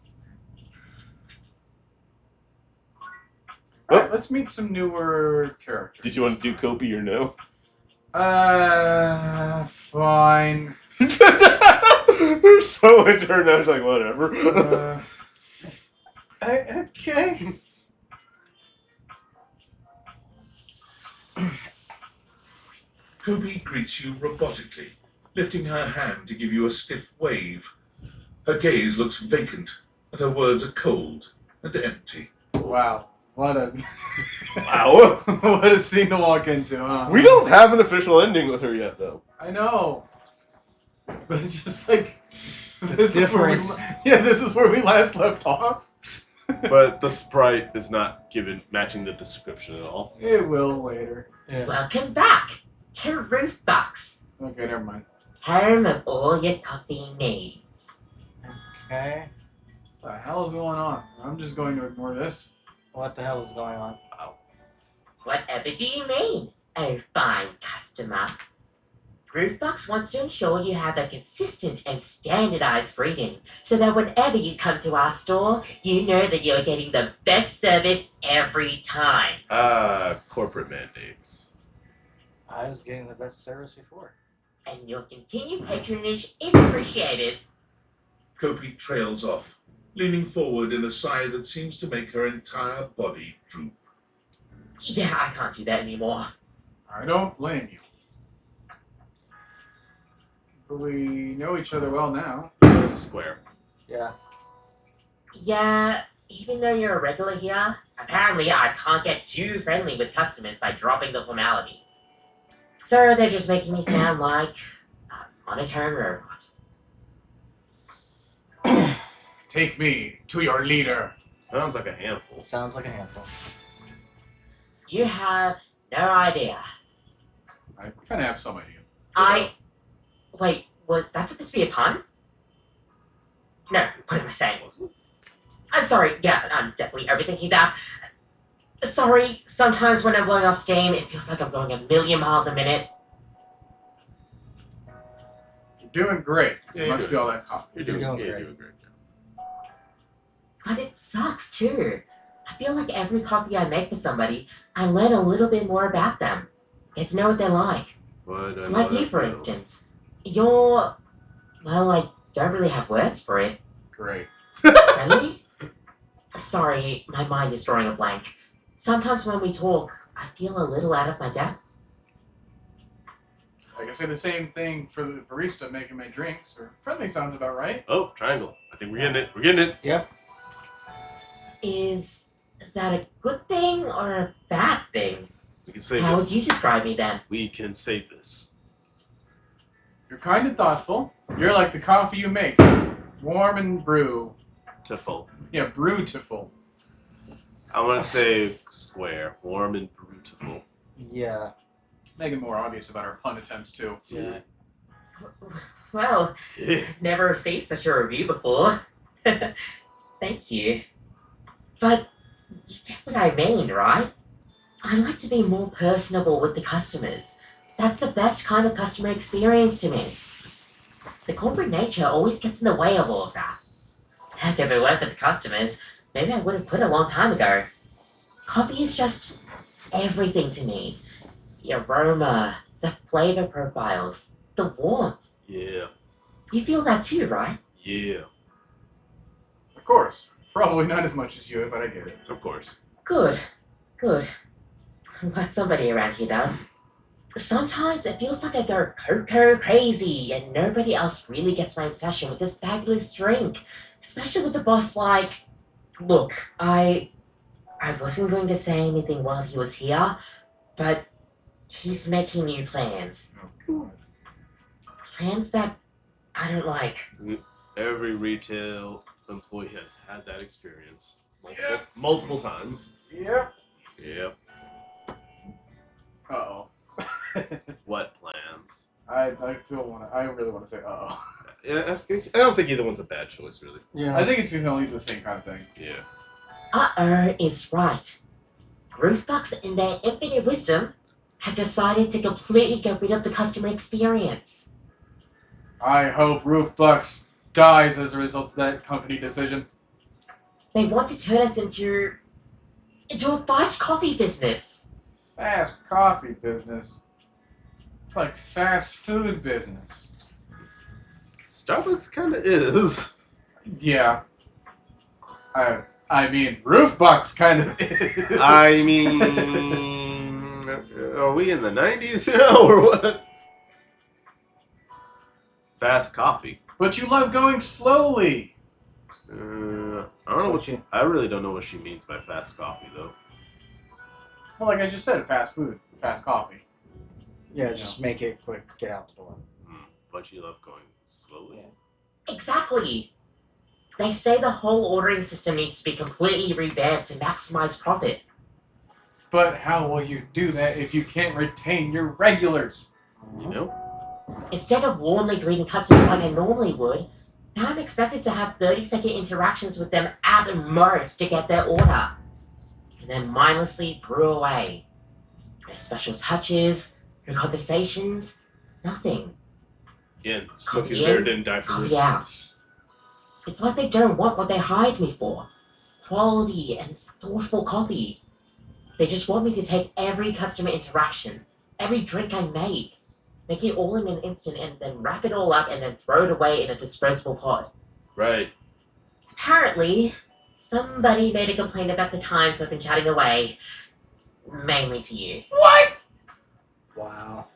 Alright, let's meet some newer characters. Did you want to do Kopi or no? Fine. They're so into her now. She's like, whatever. Okay. Kobe greets you robotically, lifting her hand to give you a stiff wave. Her gaze looks vacant, and her words are cold and empty. Wow. What a Wow. what a scene to walk into, huh? We don't have an official ending with her yet, though. I know. But it's just like this is where we, difference. this is where we last left off. But the sprite is not matching the description at all. It will later. Yeah. Welcome back to Roof Box, Okay, never mind. home of all your coffee needs. Okay. What the hell is going on? I'm just going to ignore this. What the hell is going on? Whatever do you mean, oh fine customer? Roofbox wants to ensure you have a consistent and standardized reading so that whenever you come to our store, you know that you're getting the best service every time. Corporate mandates. I was getting the best service before. And your continued patronage is appreciated. Kopi trails off, leaning forward in a sigh that seems to make her entire body droop. Yeah, I can't do that anymore. I don't blame you. But we know each other well now. Square. Yeah. Yeah, even though you're a regular here, apparently I can't get too friendly with customers by dropping the formalities. So they're just making me sound like a monotone robot. Take me to your leader. Sounds like a handful. Sounds like a handful. You have no idea. I kind of have some idea. Wait, was that supposed to be a pun? No, what am I saying? I'm sorry, yeah, I'm definitely overthinking that. Sorry, sometimes when I'm blowing off steam, it feels like I'm going 1,000,000 miles a minute. You're doing great. Yeah, Must be all that coffee. You're doing doing great. great. You're doing great. But it sucks too. I feel like every coffee I make for somebody, I learn a little bit more about them. Get to know what they're like. But I know Like you, that for feels. instance. You're... well, I don't really have words for it. Great. Really? Sorry, my mind is drawing a blank. Sometimes when we talk, I feel a little out of my depth. I can say the same thing for the barista making my drinks. Or friendly sounds about right. Oh, triangle. I think we're getting it. We're getting it. Yep. Is that a good thing or a bad thing? We can save How this. would you describe me then? We can save this. You're kind and thoughtful. You're like the coffee you make. Warm and brew. Tiful. Yeah, brewtiful. I want to say square. Warm and beautiful. Yeah. Make it more obvious about our pun attempts too. Yeah. Well, Yeah. never received such a review before. Thank you. But you get what I mean, right? I like to be more personable with the customers. That's the best kind of customer experience to me. The corporate nature always gets in the way of all of that. Heck, if it weren't for the customers, maybe I would have quit a long time ago. Coffee is just everything to me. The aroma, the flavor profiles, the warmth. Yeah. You feel that too, right? Yeah. Of course. Probably not as much as you, but I get it. Of course. Good. Good. I'm glad somebody around here does. Sometimes it feels like I go cocoa crazy and nobody else really gets my obsession with this fabulous drink. Especially with the boss like, look, I wasn't going to say anything while he was here, but he's making new plans. Oh, Plans that I don't like. Every retail employee has had that experience. Yeah. Multiple times. Yep. Yep. Uh-oh. What plans? I really want to say uh-oh. Yeah, I don't think either one's a bad choice, really. Yeah. I think it's going to lead to the same kind of thing. Yeah. Uh-oh is right. Roofbox, in their infinite wisdom, have decided to completely get rid of the customer experience. I hope Roofbucks dies as a result of that company decision. They want to turn us into a fast coffee business. Fast coffee business. It's like fast food business. Starbucks kind of is. Yeah. I mean, Roofbox kind of is. I mean, are we in the 90s now or what? Fast coffee. But you love going slowly. I don't know what you. I really don't know what she means by fast coffee, though. Well, like I just said, fast food, fast coffee. Yeah, just make it quick. Get out the door. But you love going slowly. Yeah. Exactly. They say the whole ordering system needs to be completely revamped to maximize profit. But how will you do that if you can't retain your regulars? You know? Instead of warmly greeting customers like I normally would, now I'm expected to have 30-second interactions with them at the most to get their order. And then mindlessly brew away. No special touches, no conversations, nothing. Again, Smokey Yeah. Bear didn't die for this. Yeah. It's like they don't want what they hired me for. Quality and thoughtful coffee. They just want me to take every customer interaction, every drink I make, make it all in an instant and then wrap it all up and then throw it away in a disposable pot. Right. Apparently, somebody made a complaint about the times I've been chatting away. Mainly to you. What? Wow.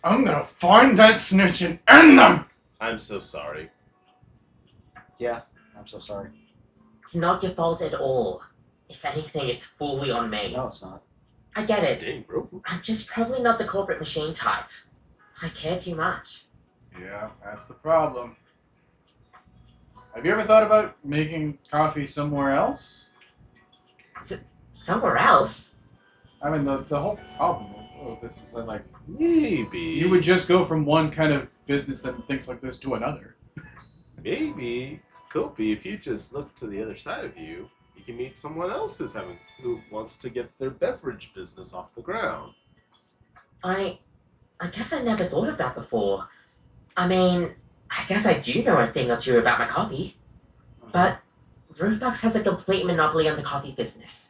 I'm gonna find that snitch and end them! I'm so sorry. Yeah, I'm so sorry. It's not your fault at all. If anything, it's fully on me. No, it's not. I get it. Dang, bro. I'm just probably not the corporate machine type. I care too much. Yeah, that's the problem. Have you ever thought about making coffee somewhere else? Somewhere else? I mean, the whole problem of this is that, like, Maybe. you would just go from one kind of business that thinks like this to another. Maybe, Kopi, if you just look to the other side of you, you can meet someone else who wants to get their beverage business off the ground. I guess I never thought of that before. I mean, I guess I do know a thing or two about my coffee. But Roofbox has a complete monopoly on the coffee business.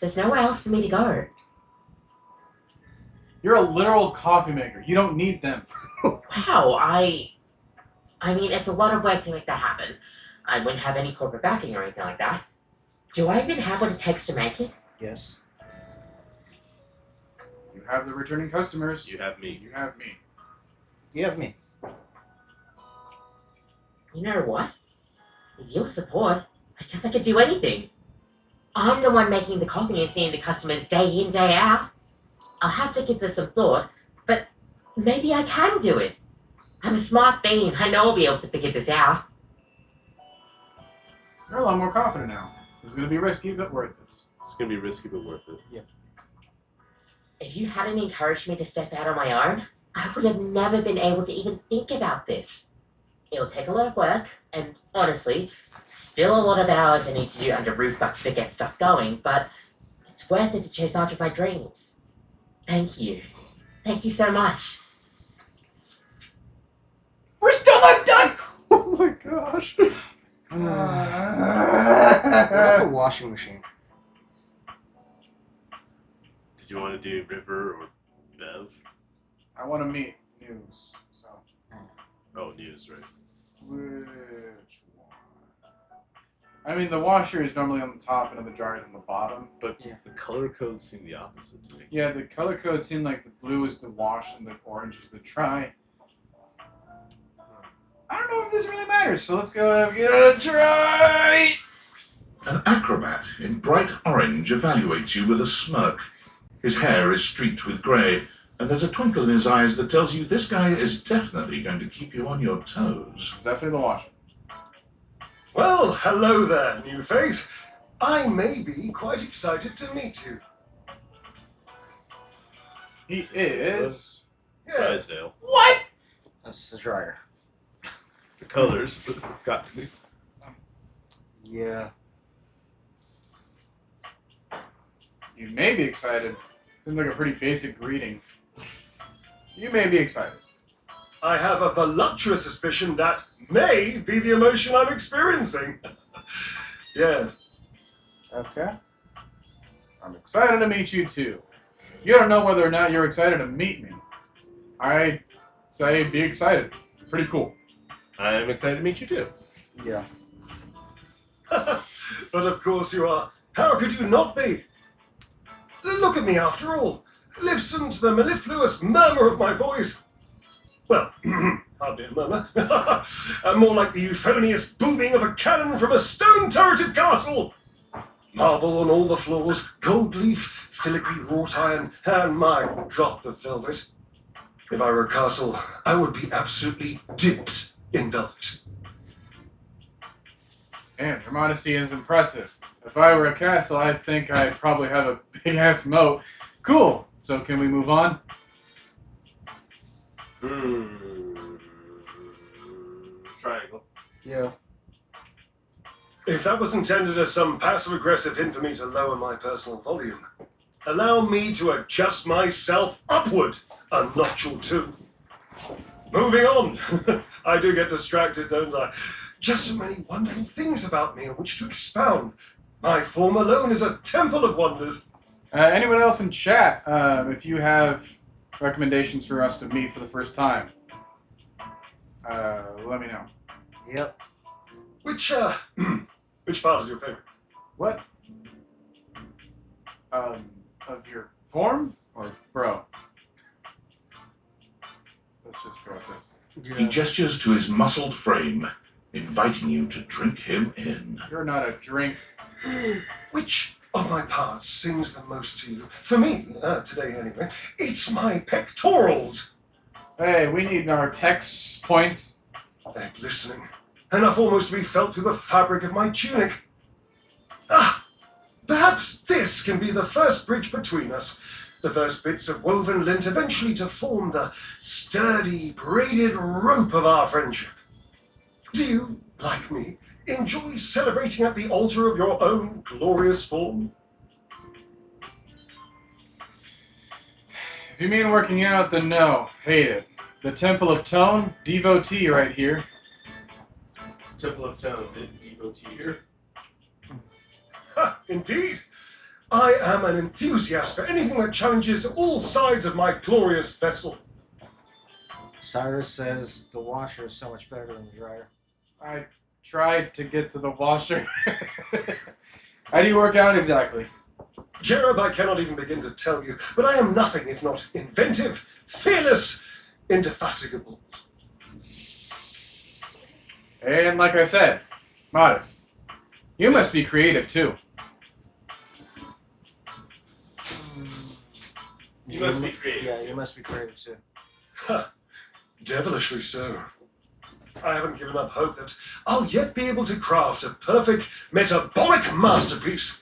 There's nowhere else for me to go. You're a literal coffee maker. You don't need them. Wow, I mean, it's a lot of work to make that happen. I wouldn't have any corporate backing or anything like that. Do I even have what it takes to make it? Yes. You have the returning customers. You have me. You have me. You have me. You know what? With your support, I guess I could do anything. I'm the one making the coffee and seeing the customers day in, day out. I'll have to give this some thought, but maybe I can do it. I'm a smart bean. I know I'll be able to figure this out. You're a lot more confident now. It's gonna be risky, but worth it. It's going to be risky, but worth it. If you hadn't encouraged me to step out on my own, I would have never been able to even think about this. It'll take a lot of work, and honestly, still a lot of hours I need to do under Roofbox to get stuff going, but it's worth it to chase after my dreams. Thank you. Thank you so much. We're still not done! Oh my gosh. What about the washing machine? Did you want to do River or Bev? I want to meet News. So, Oh, News, right. which one? I mean, the washer is normally on the top and the jar is on the bottom. But Yeah. the color codes seem the opposite to me. Yeah, the color code seemed like the blue is the wash and the orange is the dry. I don't know if this really matters, so let's go and give it a try! An acrobat in bright orange evaluates you with a smirk. His hair is streaked with grey, and there's a twinkle in his eyes that tells you this guy is definitely going to keep you on your toes. It's definitely the washer. Well, hello there, new face. I may be quite excited to meet you. He is. Yes. Drysdale. What? That's the dryer. The colors got to me. Yeah. You may be excited. Seems like a pretty basic greeting. You may be excited. I have a voluptuous suspicion that may be the emotion I'm experiencing. Yes. Okay. I'm excited to meet you too. You don't know whether or not you're excited to meet me. I say be excited. Pretty cool. I am excited to meet you too. Yeah. But of course you are. How could you not be? Look at me after all. Listen to the mellifluous murmur of my voice. Well, hardly a murmur. More like the euphonious booming of a cannon from a stone-turreted castle. Marble on all the floors, gold leaf, filigree wrought iron, and my God, the velvet. If I were a castle, I would be absolutely dipped in velvet. Man, your modesty is impressive. If I were a castle, I think I'd probably have a big-ass moat. Cool. So can we move on? Triangle. Yeah. If that was intended as some passive-aggressive hint for me to lower my personal volume, allow me to adjust myself upward a notch or two. Moving on. I do get distracted, don't I? Just so many wonderful things about me on which to expound. My form alone is a temple of wonders. Anyone else in chat, if you have recommendations for us to meet for the first time, let me know. Yep. Which part is your favorite? What? Of your form? Or bro? Let's just go with this. He gestures to his muscled frame, inviting you to drink him in. You're not a drink. Which of my parts sings the most to you? For me, today anyway, it's my pectorals. Hey, we need our pecs points. They're glistening, enough almost to be felt through the fabric of my tunic. Ah, perhaps this can be the first bridge between us. The first bits of woven lint eventually to form the sturdy, braided rope of our friendship. Do you, like me, enjoy celebrating at the altar of your own glorious form? If you mean working out, then no. Hate it. The Temple of Tone, devotee right here. Temple of Tone, devotee here. Ha, indeed. I am an enthusiast for anything that challenges all sides of my glorious vessel. Cyrus says the washer is so much better than the dryer. I tried to get to the washer. How do you work out exactly? Jared, I cannot even begin to tell you, but I am nothing if not inventive, fearless, indefatigable. And like I said, modest. You must be creative too. You must be creative. Yeah, you must be creative too. Ha, devilishly so. I haven't given up hope that I'll yet be able to craft a perfect metabolic masterpiece.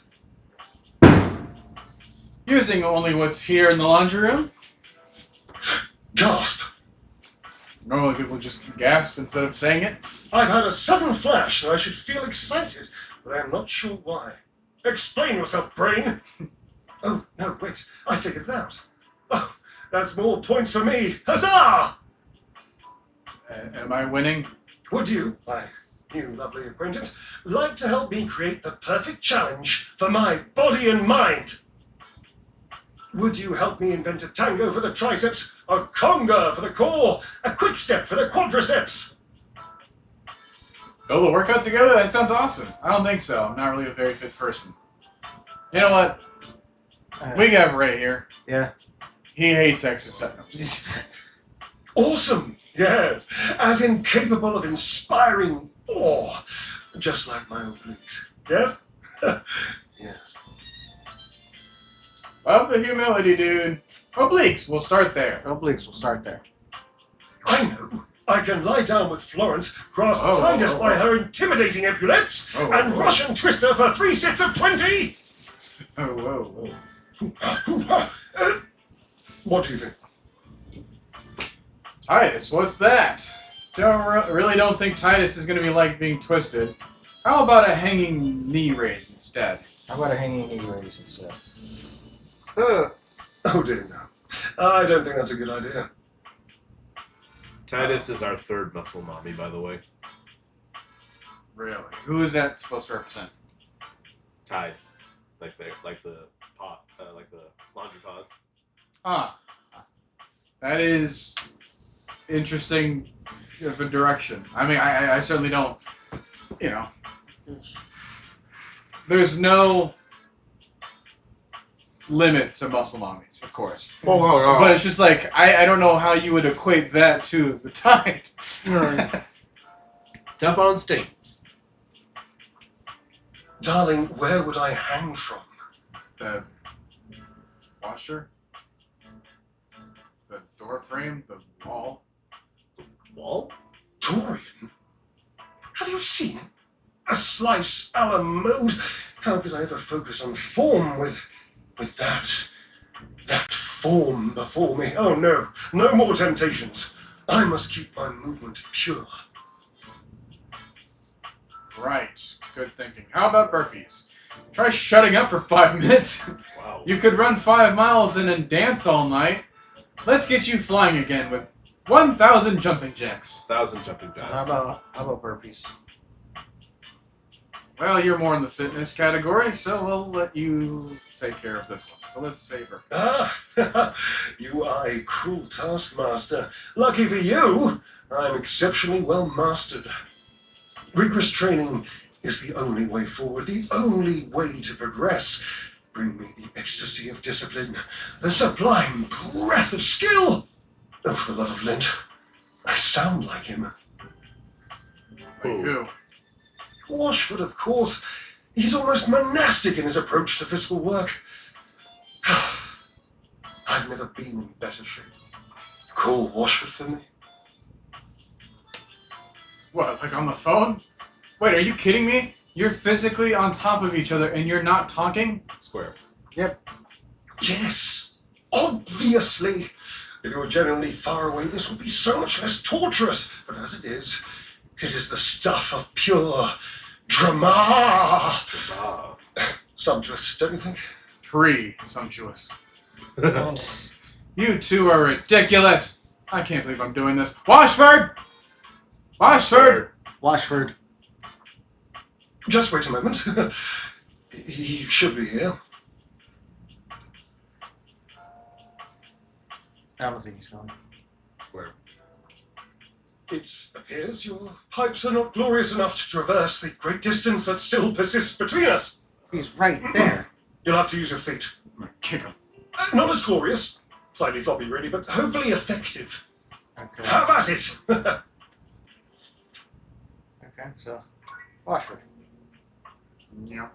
Using only what's here in the laundry room? Gasp! Normally people just gasp instead of saying it. I've had a sudden flash and I should feel excited, but I'm not sure why. Explain yourself, brain! Oh, no, wait, I figured it out. Oh, that's more points for me. Huzzah! Am I winning? Would you, my new lovely acquaintance, like to help me create the perfect challenge for my body and mind? Would you help me invent a tango for the triceps, a conga for the core, a quick step for the quadriceps? Build a workout together? That sounds awesome. I don't think so. I'm not really a very fit person. You know what? We have Ray here. Yeah. He hates exercise. Awesome, yes, as incapable of inspiring awe, just like my obliques. Yes? Yes. Love the humility, dude. Obliques, we'll start there. Obliques will start there. I know. I can lie down with Florence, grasp Oh, Titus oh, by oh. her intimidating epaulets, Oh, and oh. Russian twist her for 3 sets of 20! Oh, whoa, whoa. What do you think? Titus, what's that? Really don't think Titus is going to be like being twisted. How about a hanging knee raise instead? How about a hanging knee raise instead? Oh dear, no. I don't think that's a good idea. Titus is our third muscle mommy, by the way. Really? Who is that supposed to represent? Tide, like the pot, like the laundry pods. Ah, that is interesting of a direction. I mean, I certainly don't, you know. There's no limit to muscle mommies, of course. Oh. But it's just like, I don't know how you would equate that to the tide. Teflon stains. Darling, where would I hang from? The washer? The door frame? The wall? Wall? Dorian? Have you seen it? A slice a la mode? How did I ever focus on form with that form before me? Oh no, no more temptations. I must keep my movement pure. Right. Good thinking. How about burpees? Try shutting up for 5 minutes. Wow. You could run 5 miles and then dance all night. Let's get you flying again with 1,000 jumping jacks. 1,000 jumping jacks. How about burpees? Well, you're more in the fitness category, so we'll let you take care of this one. So let's save her. Ah, you are a cruel taskmaster. Lucky for you, I'm exceptionally well mastered. Rigorous training is the only way forward, the only way to progress. Bring me the ecstasy of discipline, the sublime breath of skill. Oh, for the love of Lint, I sound like him. Like who? Washford, of course. He's almost monastic in his approach to physical work. I've never been in better shape. Call Washford for me. What, like on the phone? Wait, are you kidding me? You're physically on top of each other and you're not talking? Square. Yes, obviously. If you were genuinely far away, this would be so much less torturous. But as it is the stuff of pure drama. Ah. Sumptuous, don't you think? Pre-sumptuous. You two are ridiculous. I can't believe I'm doing this. Washford! Washford! Washford. Just wait a moment. He should be here. I don't think he's going. Square. It appears your pipes are not glorious enough to traverse the great distance that still persists between us. He's right there. You'll have to use your feet. Kick him. Not as glorious, slightly floppy really, but hopefully effective. Okay. How about it? Okay, so Washford. Yeah.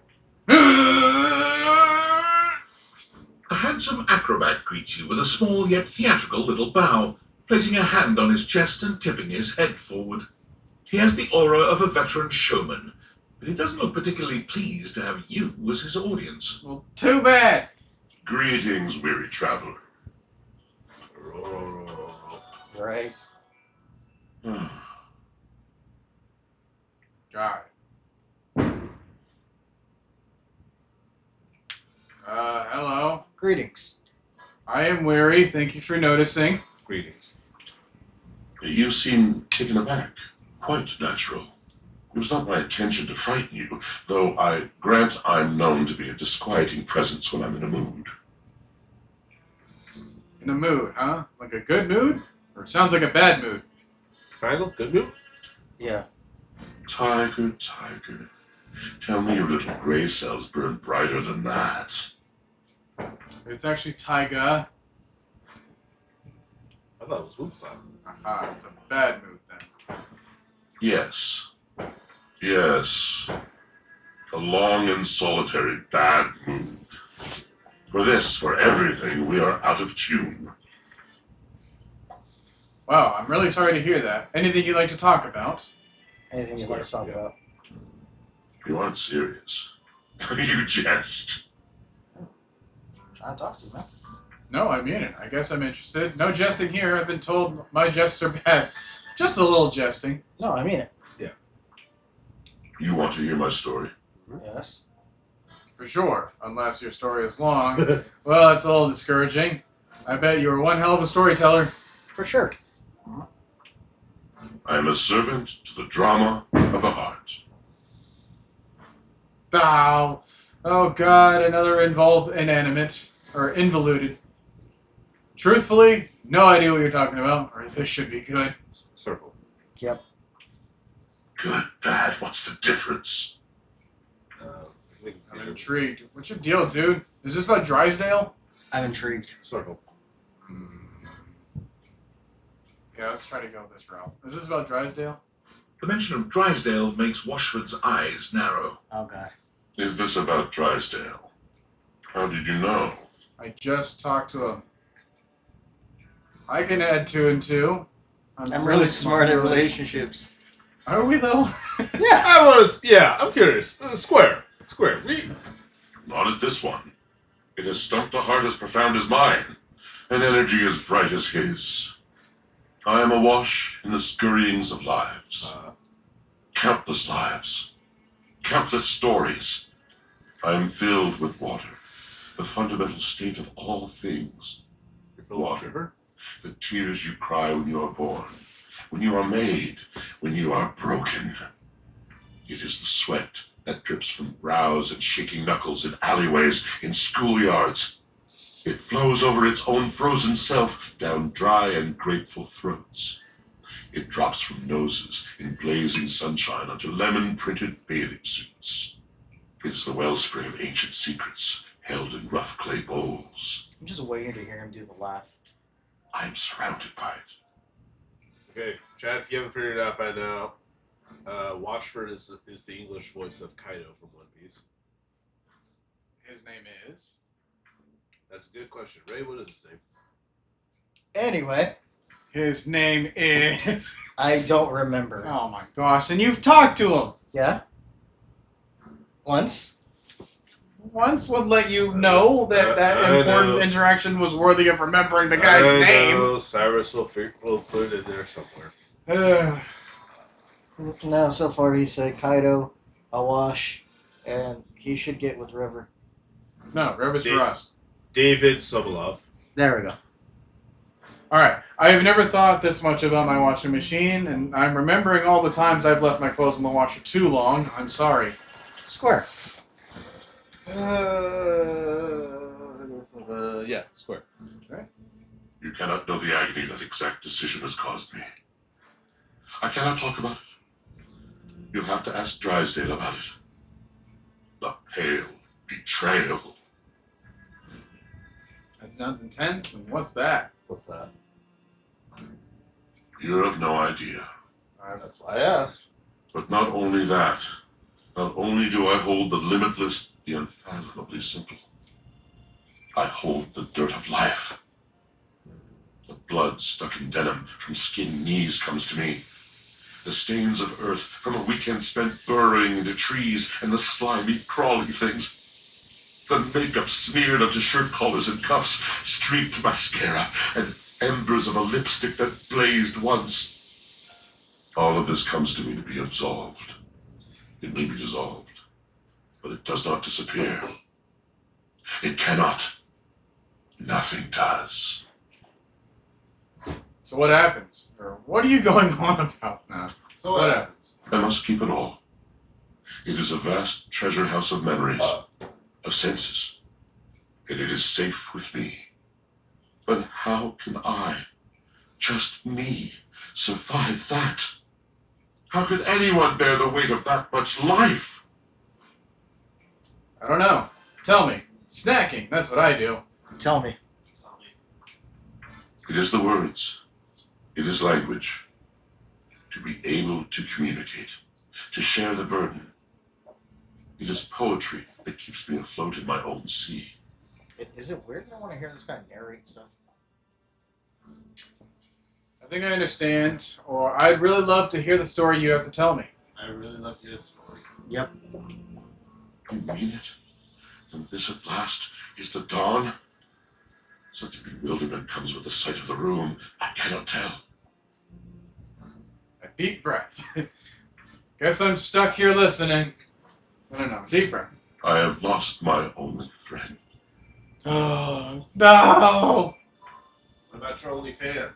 A handsome acrobat greets you with a small yet theatrical little bow, placing a hand on his chest and tipping his head forward. He has the aura of a veteran showman, but he doesn't look particularly pleased to have you as his audience. Well, too bad. Greetings, weary traveler. Right. God. Hello. Greetings. I am weary. Thank you for noticing. Greetings. You seem taken aback. Quite natural. It was not my intention to frighten you, though I grant I'm known to be a disquieting presence when I'm in a mood. In a mood, huh? Like a good mood? Or it sounds like a bad mood. Triangle? Good move? Yeah. Tiger, tiger, tell me your little gray cells burn brighter than that. It's actually Taiga. I thought it was Whoop Slap. Aha, it's a bad mood then. Yes. Yes. A long and solitary bad mood. For this, for everything, we are out of tune. Wow, I'm really sorry to hear that. Anything you'd like to talk about? Anything you'd like to talk about? You aren't serious. You jest. Trying to talk to you, man. No, I mean it. I guess I'm interested. No jesting here. I've been told my jests are bad. Just a little jesting. No, I mean it. You want to hear my story? Yes. For sure. Unless your story is long. Well, it's a little discouraging. I bet you were one hell of a storyteller. For sure. I am a servant to the drama of the heart. Oh, oh God, another involved inanimate. Or involuted. Truthfully, no idea what you're talking about, or this should be good. Circle. Yep. Good, bad, what's the difference? I think I'm intrigued. What's your deal, dude? Is this about Drysdale? I'm intrigued. Circle. Yeah, let's try to go this route. Is this about Drysdale? The mention of Drysdale makes Washford's eyes narrow. Oh god. Is this about Drysdale? How did you know? I just talked to him. I can add 2 and 2. I'm really smart at relationships. Are we though? Yeah. I want to. Yeah, I'm curious. Square. Read. Not at this one. It has stumped a heart as profound as mine, an energy as bright as his. I am awash in the scurryings of lives. Countless lives. Countless stories. I am filled with water, the fundamental state of all things. Water. The tears you cry when you are born, when you are made, when you are broken. It is the sweat that drips from brows and shaking knuckles in alleyways, in schoolyards. It flows over its own frozen self down dry and grateful throats. It drops from noses in blazing sunshine onto lemon-printed bathing suits. It is the wellspring of ancient secrets held in rough clay bowls. I'm just waiting to hear him do the laugh. I'm surrounded by it. Okay, Chad, if you haven't figured it out by now, Washford is the English voice of Kaido from One Piece. His name is. That's a good question. Ray, what is his name? Anyway, His name is. I don't remember. Oh my gosh! And you've talked to him. Yeah? Once? Once would let you know that I important know. interaction was worthy of remembering the guy's I name. know. Cyrus will put it in there somewhere. No, so far he said Kaido, Awash, and he should get with River. No, River's for Dave. us. David Sobolov. There we go. Alright, I have never thought this much about my washing machine, and I'm remembering all the times I've left my clothes in the washer too long. I'm sorry. Square. Yeah, square. You cannot know the agony that exact decision has caused me. I cannot talk about it. You'll have to ask Drysdale about it. The pale betrayal. That sounds intense, and what's that? What's that? You're of no idea. That's why I asked. But not only that, not only do I hold the limitless, the unfathomably simple, I hold the dirt of life. The blood stuck in denim from skinned knees comes to me. The stains of earth from a weekend spent burrowing into trees and the slimy, crawly things. The makeup smeared onto shirt collars and cuffs, streaked mascara, and embers of a lipstick that blazed once. All of this comes to me to be absolved. It may be dissolved, but it does not disappear. It cannot. Nothing does. So what happens? Or what are you going on about now? So what happens? I must keep it all. It is a vast treasure house of memories, of senses, and it is safe with me. But how can I, just me, survive that? How could anyone bear the weight of that much life? I don't know. Tell me. Snacking, that's what I do. Tell me. It is the words. It is language. To be able to communicate, to share the burden. It is poetry that keeps me afloat in my own sea. Is it weird that I want to hear this guy narrate stuff? I think I understand, or I'd really love to hear the story you have to tell me. I really love your story. Yep. You mean it? And this at last is the dawn? Such bewilderment comes with the sight of the room. I cannot tell. A deep breath. Guess I'm stuck here listening. No. Deep breath. I have lost my only friend. Oh, no! What about your only fan?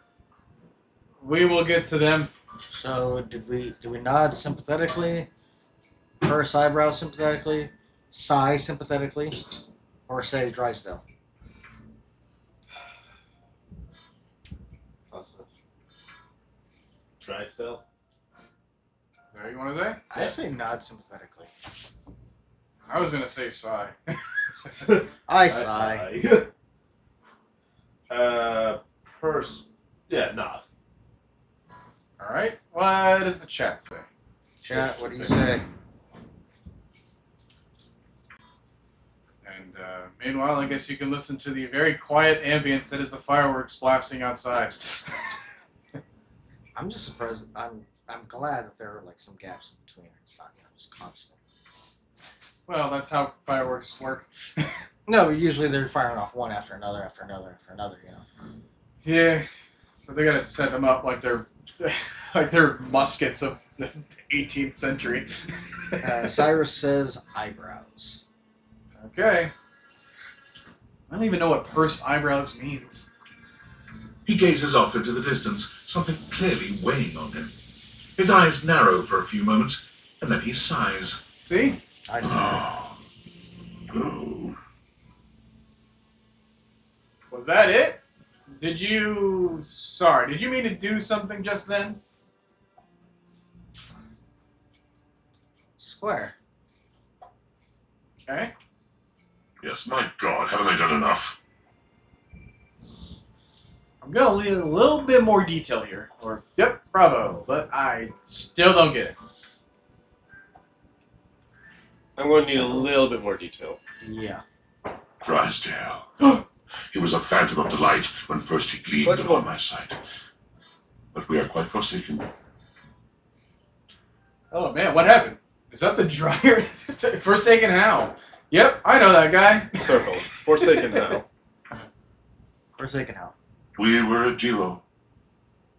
We will get to them. So did we nod sympathetically? Purse eyebrow sympathetically? Sigh sympathetically? Or say Drysdale? Awesome. Drysdale? Is that what you want to say? I say nod sympathetically. I was gonna say sigh. I sigh. Yeah, nod. All right. What does the chat say? Chat, what do you say? And meanwhile, I guess you can listen to the very quiet ambience that is the fireworks blasting outside. I'm just surprised. I'm glad that there are like some gaps in between. It's not just constant. Well, that's how fireworks work. No, usually they're firing off one after another, after another, after another. You know. Yeah, but they gotta set them up like they're muskets of the 18th century. Cyrus says eyebrows. Okay. I don't even know what pursed eyebrows means. He gazes off into the distance, something clearly weighing on him. His eyes narrow for a few moments, and then he sighs. See? I see. Was that it? Did you mean to do something just then? Square. Okay. Yes, my God, haven't I done enough? I'm gonna leave a little bit more detail here. Or, yep, bravo. But I still don't get it. I'm going to need a little bit more detail. Yeah. Drysdale. He was a phantom of delight when first he gleamed Collectible. upon my sight. But we are quite forsaken. Oh man, what happened? Is that the dryer? Forsaken how? Yep, I know that guy. Circle. Forsaken now. Forsaken how? We were a duo.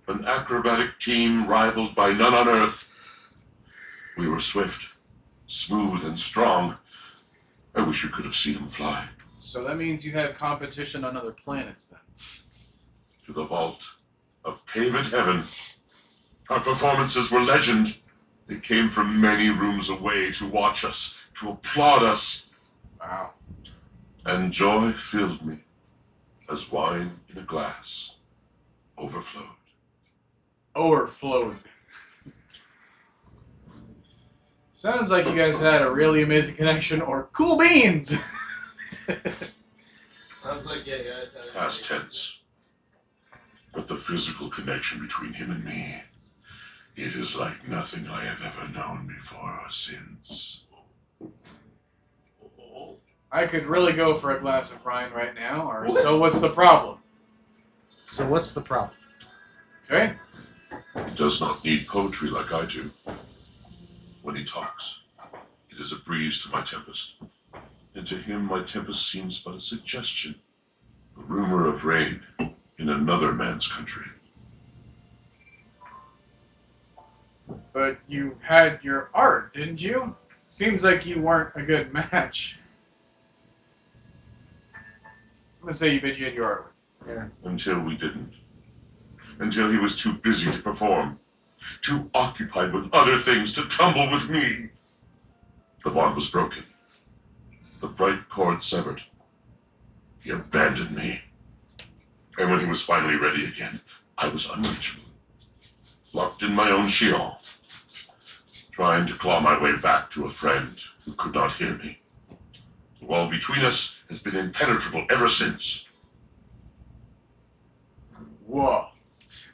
An acrobatic team rivaled by none on earth. We were swift, smooth, and strong. I wish you could have seen him fly. So that means you have competition on other planets then. To the vault of paved heaven. Our performances were legend. They came from many rooms away to watch us, to applaud us. Wow. And joy filled me as wine in a glass overflowed. Overflowed. Sounds like you guys had a really amazing connection or cool beans. Sounds like, yeah, guys. Past tense. But the physical connection between him and me, it is like nothing I have ever known before or since. I could really go for a glass of Rhine right now, or so what's the problem? So what's the problem? Okay? He does not need poetry like I do. When he talks, it is a breeze to my tempest. And to him my tempest seems but a suggestion, a rumor of rain in another man's country. But you had your art, didn't you? Seems like you weren't a good match. I'm gonna say you had your art. Yeah. Until we didn't. Until he was too busy to perform. Too occupied with other things to tumble with me. The bond was broken. The bright cord severed. He abandoned me. And when he was finally ready again, I was unreachable. Locked in my own Sheol. Trying to claw my way back to a friend who could not hear me. The wall between us has been impenetrable ever since. Whoa.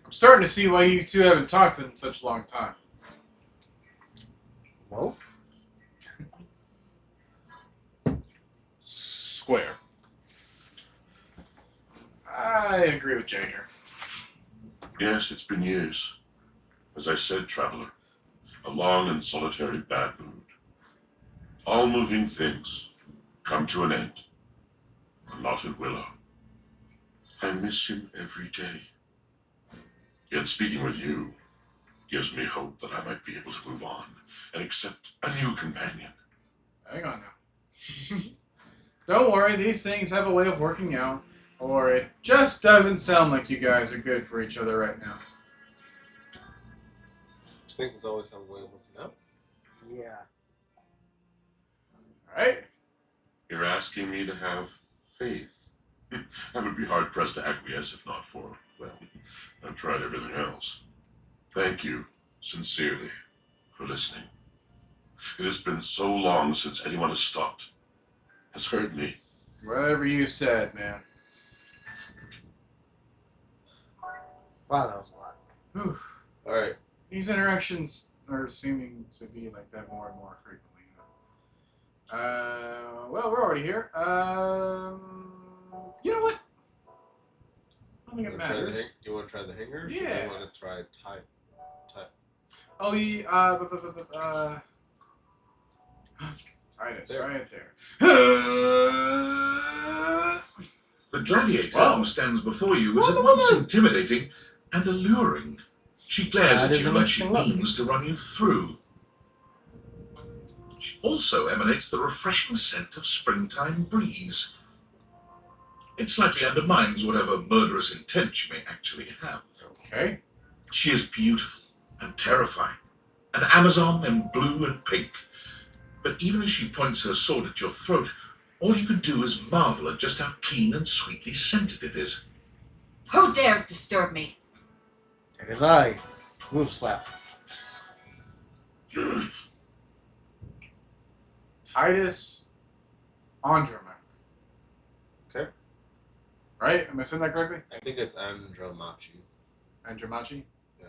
I'm starting to see why you two haven't talked in such a long time. Well, Square. I agree with Jay here. Yes, it's been years. As I said, traveler, a long and solitary bad mood. All moving things come to an end. A knotted willow. I miss him every day. Yet speaking with you gives me hope that I might be able to move on and accept a new companion. Hang on now. Don't worry, these things have a way of working out. Or it just doesn't sound like you guys are good for each other right now. Things always have a way of working out. yeah. Alright? You're asking me to have faith. I would be hard pressed to acquiesce if not for, well, I've tried everything else. Thank you, sincerely, for listening. It has been so long since anyone has stopped, has heard me. Whatever you said, man. Wow, that was a lot. Whew. All right. These interactions are seeming to be like that more and more frequently. Well, we're already here. You know what? I don't think it matters. You want to try the hangers? Yeah. Or you want to try tie? Oh, yeah, Titus, There. right there. The gladiator Whoa. who stands before you is Wonder at once Woman. intimidating and alluring. She glares That at is you an and she interesting look. means to run you through. She also emanates the refreshing scent of springtime breeze. It slightly undermines whatever murderous intent she may actually have. Okay. She is beautiful and terrifying, an Amazon in blue and pink. But even as she points her sword at your throat, all you can do is marvel at just how keen and sweetly scented it is. Who dares disturb me? It is I. Move slap. Titus Andromache. Okay. Right? Am I saying that correctly? I think it's Andromache. Andromache? Yeah.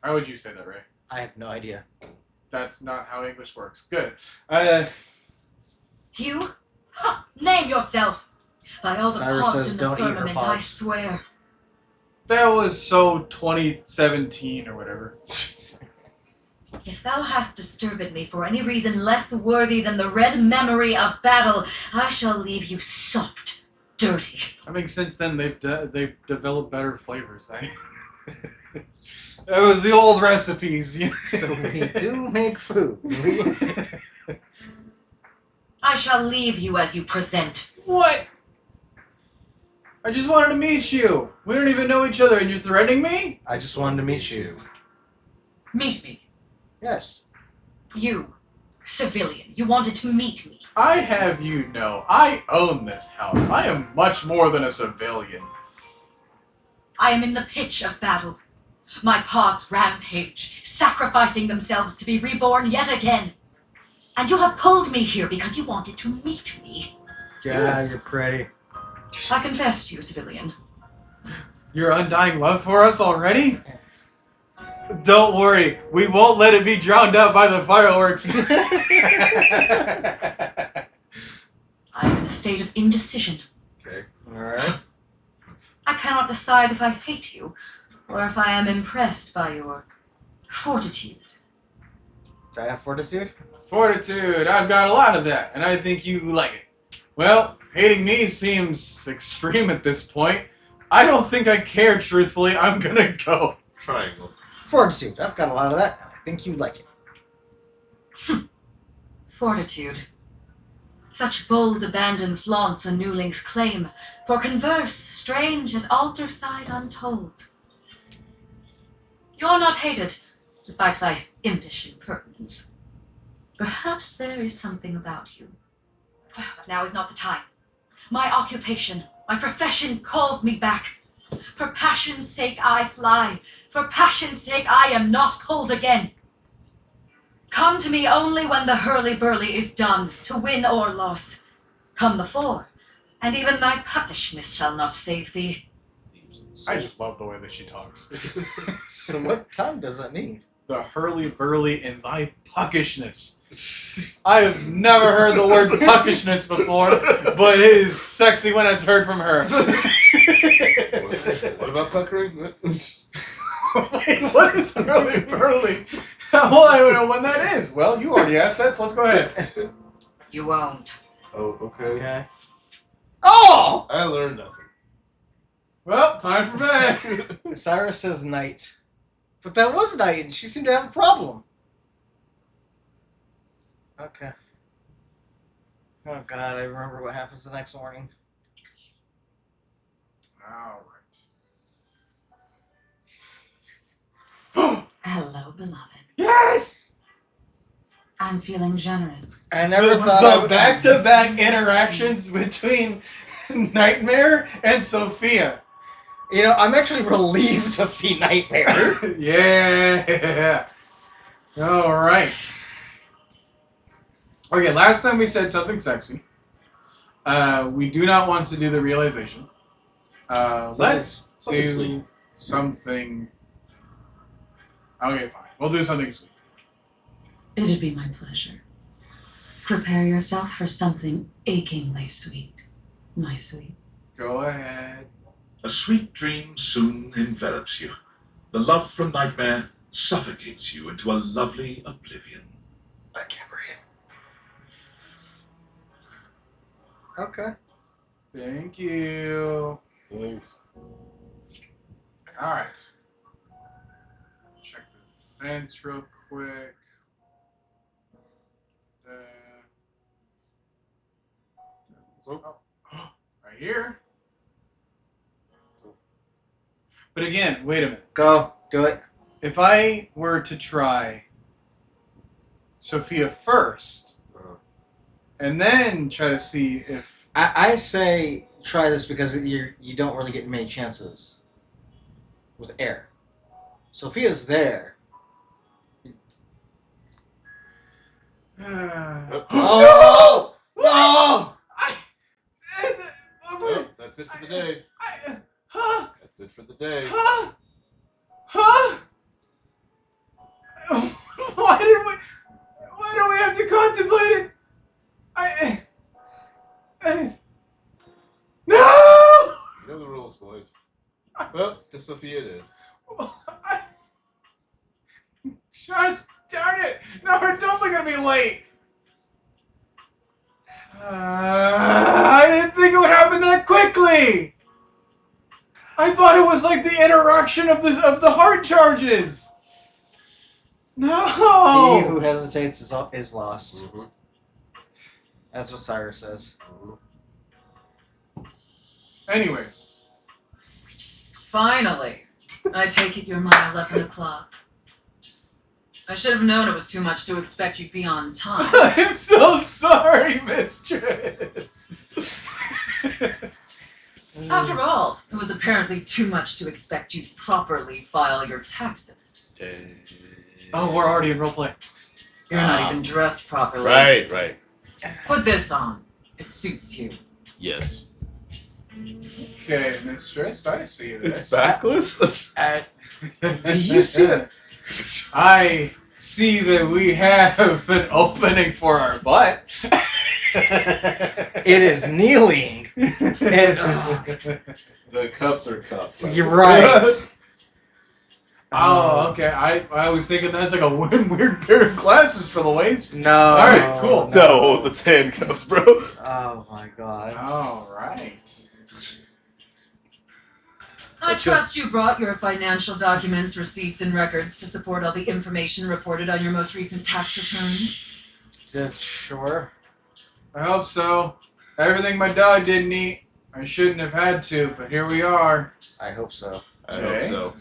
How would you say that, Ray? I have no idea. That's not how English works. Good. You? Ha! Name yourself! By all the Cyrus pods says in the don't eat her firmament, I pods. swear. That was so 2017 or whatever. If thou hast disturbed me for any reason less worthy than the red memory of battle, I shall leave you sopped, dirty. I mean, since then they've developed better flavors. That was the old recipes. You know? So we do make food. I shall leave you as you present. What? I just wanted to meet you. We don't even know each other, and you're threatening me? I just wanted to meet you. Meet me. Yes. You, civilian. You wanted to meet me. I have you know, I own this house. I am much more than a civilian. I am in the pitch of battle. My pods rampage, sacrificing themselves to be reborn yet again. And you have pulled me here because you wanted to meet me. Yeah, Yes. you're pretty. I confess to you, civilian. Your undying love for us already? Don't worry, we won't let it be drowned out by the fireworks. I am in a state of indecision. Okay. Alright. I cannot decide if I hate you, or if I am impressed by your fortitude. Do I have fortitude? Fortitude, I've got a lot of that, and I think you like it. Well, hating me seems extreme at this point. I don't think I care, truthfully. I'm gonna go. Triangle. Fortitude. I've got a lot of that, and I think you like it. Fortitude. Such bold abandon flaunts a newling's claim, for converse strange at altar side untold. You're not hated, despite thy impish impertinence. Perhaps there is something about you. But now is not the time. My occupation, my profession calls me back. For passion's sake I fly. For passion's sake I am not pulled again. Come to me only when the hurly-burly is done, to win or loss. Come before, and even thy puckishness shall not save thee. I just love the way that she talks. So what time does that need? The hurly-burly in thy puckishness. I have never heard the word puckishness before, but it is sexy when it's heard from her. What about puckering? Wait, what is hurly-burly? Well, I don't know when that is. Well, you already asked that, so let's go ahead. You won't. Oh, okay. Okay. Oh! I learned nothing. Well, time for bed. Cyrus says night. But that was night, and she seemed to have a problem. Okay. Oh god, I remember what happens the next morning. All Hello, beloved. Yes! I'm feeling generous. I never thought I the would back-to-back interactions between Nightmare and Sophia. You know, I'm actually relieved to see Nightmare. Yeah. All right. Okay, last time we said something sexy. We do not want to do the realization. Let's something do sweet. something. Okay, fine. We'll do something sweet. It'd be my pleasure. Prepare yourself for something achingly sweet, my sweet. Go ahead. A sweet dream soon envelops you. The love from nightmare suffocates you into a lovely oblivion. I can't breathe. Okay. Thank you. Thanks. Alright. Check the fence real quick. Oh. Right here. But again, wait a minute. Go. Do it. If I were to try Sophia first, and then try to see if I say try this because you don't really get many chances with air. Sophia's there. Oh! No! Well, that's it for the day. That's it for the day. Why do we have to contemplate it? No! You know the rules, boys. Well, to Sophia it is. Gosh darn it! No, we're definitely gonna be late. I didn't think it would happen that quickly. I thought it was like the interaction of the heart charges. No. He who hesitates is lost. Mm-hmm. That's what Cyrus says. Anyways. Finally. I take it you're my 11 o'clock. I should have known it was too much to expect you'd be on time. I'm so sorry, mistress. After all, it was apparently too much to expect you'd properly file your taxes. Oh, we're already in roleplay. You're not even dressed properly. Right. Put this on. It suits you. Yes. Okay, mistress, I see this. It's backless? Do you see the... I see that we have an opening for our butt. It is kneeling. The cuffs are cuffed. You're right. Oh, okay. I was thinking that's like a weird pair of glasses for the waist. No. All right, cool. No, the tan cuffs, bro. Oh my god. All right. I trust you brought your financial documents, receipts, and records to support all the information reported on your most recent tax return. Sure. I hope so. Everything my dog didn't eat. I shouldn't have had to, but here we are. I hope so. I hope Jay? so.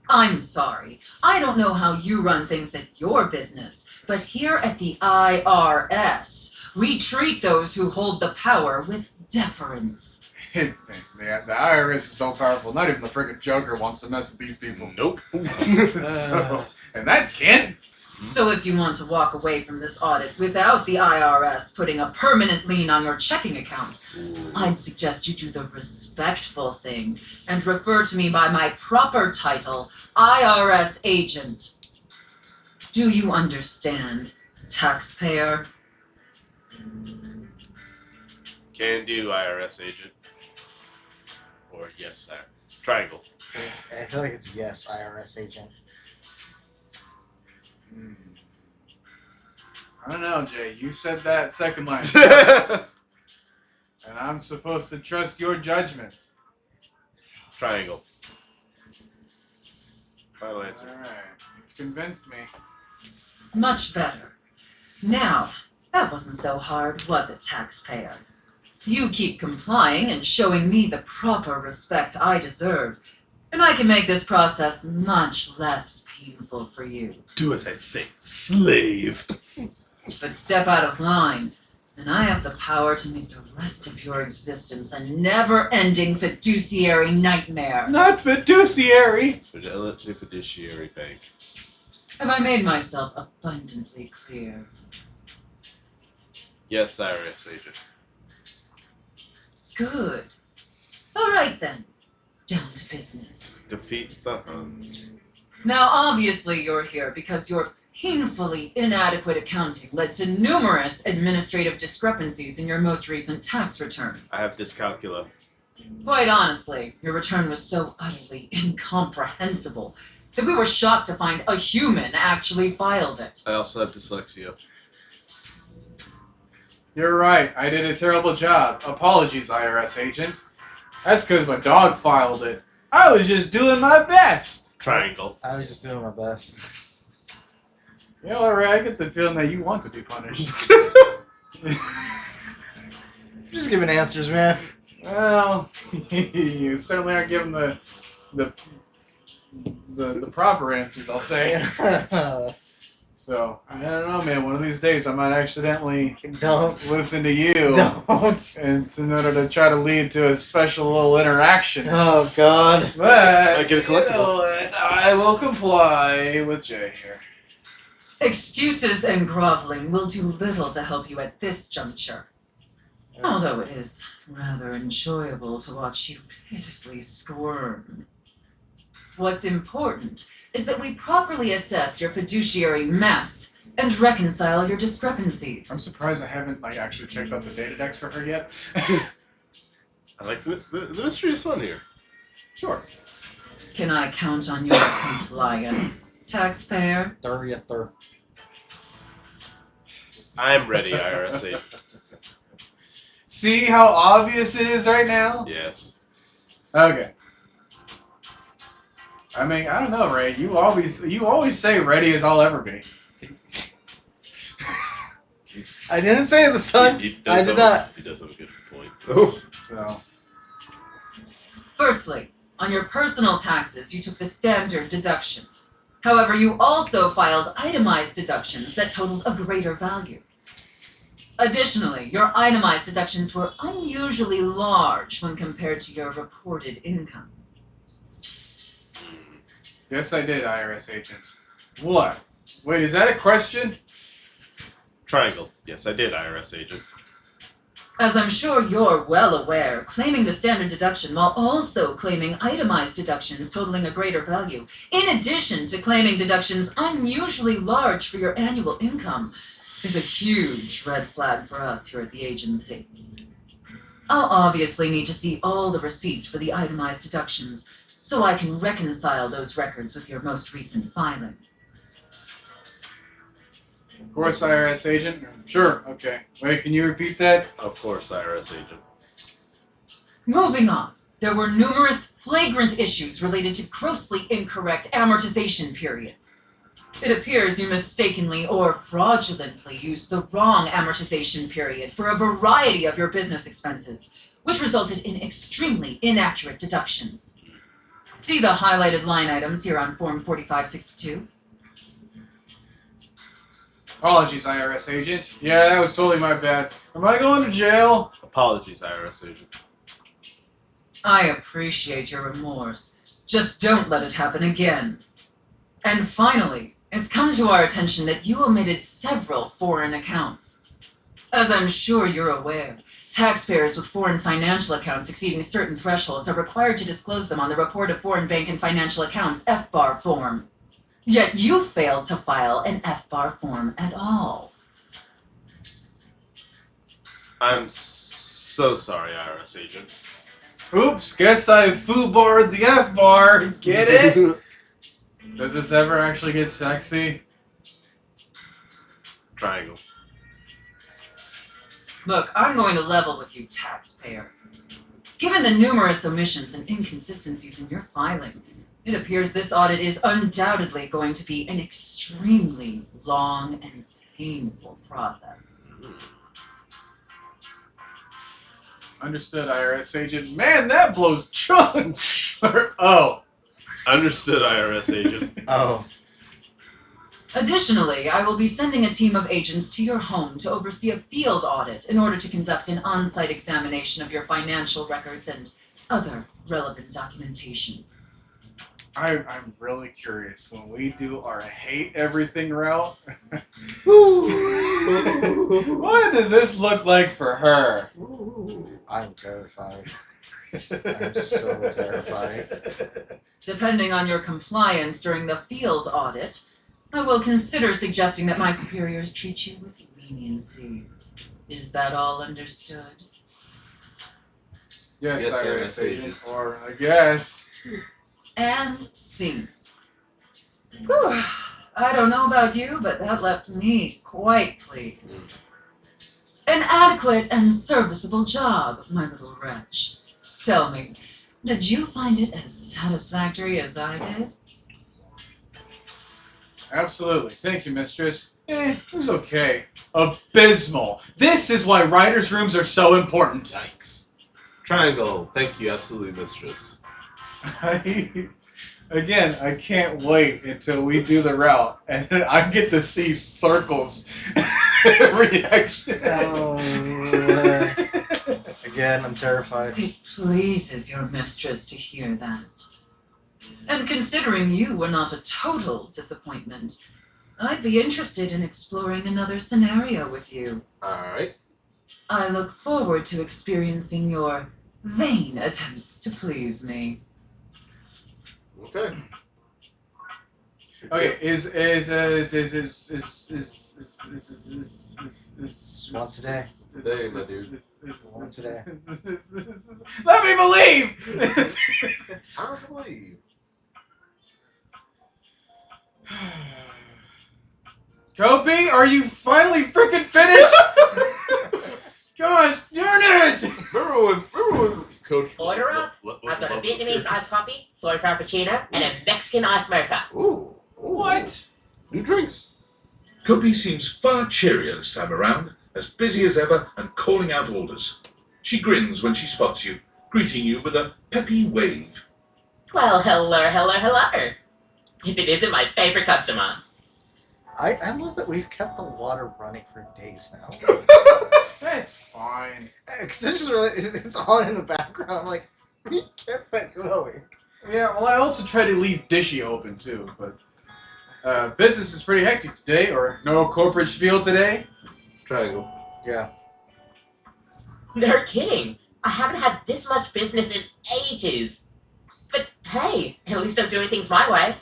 I'm sorry. I don't know how you run things at your business, but here at the IRS, we treat those who hold the power with deference. The IRS is so powerful. Not even the friggin' Joker wants to mess with these people. Nope. And that's canon. So if you want to walk away from this audit without the IRS putting a permanent lien on your checking account, I'd suggest you do the respectful thing and refer to me by my proper title, IRS agent. Do you understand, taxpayer? Can do, IRS agent. Or yes, sir. Triangle. I feel like it's yes, IRS agent. I don't know, Jay. You said that second line first. And I'm supposed to trust your judgment. Triangle. Final answer. Alright. You've convinced me. Much better. Now, that wasn't so hard, was it, taxpayer? You keep complying and showing me the proper respect I deserve, and I can make this process much less painful for you. Do as I say, slave. But step out of line, and I have the power to make the rest of your existence a never-ending fiduciary nightmare. Not fiduciary! Fidelity Fiduciary Bank. Have I made myself abundantly clear? Yes, IRS agent. Good. All right then. Down to business. Defeat the Huns. Now, obviously, you're here because your painfully inadequate accounting led to numerous administrative discrepancies in your most recent tax return. I have dyscalculia. Quite honestly, your return was so utterly incomprehensible that we were shocked to find a human actually filed it. I also have dyslexia. You're right. I did a terrible job. Apologies, IRS agent. That's because my dog filed it. I was just doing my best. Triangle. I was just doing my best. You know, Ray, I get the feeling that you want to be punished. Just giving answers, man. Well, you certainly aren't giving the proper answers, I'll say. So, I don't know, man. One of these days I might accidentally Don't. listen to you. Don't. And in order to try to lead to a special little interaction. Oh, God. But, I get a collectible. you know, I will comply with Jay here. Excuses and groveling will do little to help you at this juncture. Although it is rather enjoyable to watch you pitifully squirm. What's important is that we properly assess your fiduciary mess and reconcile your discrepancies. I'm surprised I haven't actually checked out the data decks for her yet. I like the mystery is fun here. Sure. Can I count on your compliance, taxpayer? 30th. I'm ready, IRS agent. See how obvious it is right now? Yes. Okay. I mean, I don't know, Ray. You always say ready as I'll ever be. I didn't say it this time. He I does did have not. He does have a good point. So, Firstly, on your personal taxes, you took the standard deduction. However, you also filed itemized deductions that totaled a greater value. Additionally, your itemized deductions were unusually large when compared to your reported income. yes, I did, IRS agent. What? Wait, is that a question? Triangle. Yes, I did, IRS agent. As I'm sure you're well aware, claiming the standard deduction while also claiming itemized deductions totaling a greater value, in addition to claiming deductions unusually large for your annual income, is a huge red flag for us here at the agency. I'll obviously need to see all the receipts for the itemized deductions, so I can reconcile those records with your most recent filing. Of course, IRS agent. Sure, okay. Wait, can you repeat that? Of course, IRS agent. Moving on, there were numerous flagrant issues related to grossly incorrect amortization periods. It appears you mistakenly or fraudulently used the wrong amortization period for a variety of your business expenses, which resulted in extremely inaccurate deductions. See the highlighted line items here on Form 4562. Apologies, IRS agent. Yeah, that was totally my bad. Am I going to jail? Apologies, IRS agent. I appreciate your remorse. Just don't let it happen again. And finally, it's come to our attention that you omitted several foreign accounts. As I'm sure you're aware, taxpayers with foreign financial accounts exceeding certain thresholds are required to disclose them on the Report of Foreign Bank and Financial Accounts FBAR form. Yet you failed to file an FBAR form at all. I'm so sorry, IRS agent. Oops, guess I foo-barred the F-bar. Get it? Does this ever actually get sexy? Triangle. Look, I'm going to level with you, taxpayer. Given the numerous omissions and inconsistencies in your filing, it appears this audit is undoubtedly going to be an extremely long and painful process. Understood, IRS agent. Man, that blows chunks! Oh. Understood, IRS agent. Oh. Additionally, I will be sending a team of agents to your home to oversee a field audit in order to conduct an on-site examination of your financial records and other relevant documentation. I'm really curious when we do our hate everything route. What does this look like for her? I'm terrified. I'm so terrified. Depending on your compliance during the field audit, I will consider suggesting that my superiors treat you with leniency. Is that all understood? Yes, Yes, sir, Iris Agent. Agent. Or I guess. And scene. Whew. I don't know about you, but that left me quite pleased. An adequate and serviceable job, my little wretch. Tell me, did you find it as satisfactory as I did? Absolutely. Thank you, mistress. It was okay. Abysmal. This is why writers' rooms are so important. Yikes. Triangle. Thank you, absolutely, mistress. Again, I can't wait until we do the route and I get to see Circle's reaction. Again, I'm terrified. It pleases your mistress to hear that. And considering you were not a total disappointment, I'd be interested in exploring another scenario with you. Alright. I look forward to experiencing your vain attempts to please me. Okay. Okay, is Once a day. Today, my dude. Once a day. Let me believe! I don't believe. Kopi, are you finally freaking finished? Gosh darn it! Remember when Coach... Order up. What's I've got a the bubble Vietnamese skirt? iced coffee, soy frappuccino, and a Mexican iced mocha. Ooh. What? New drinks. Kopi seems far cheerier this time around, as busy as ever and calling out orders. She grins when she spots you, greeting you with a peppy wave. Well, hello. If it isn't my favorite customer. I love that we've kept the water running for days now. That's fine. Because it's on in the background. Like, we kept that going. Yeah, well, I also try to leave Dishy open too, but business is pretty hectic today, or no corporate spiel today. Triangle. Yeah. No kidding. I haven't had this much business in ages. But hey, at least I'm doing things my way.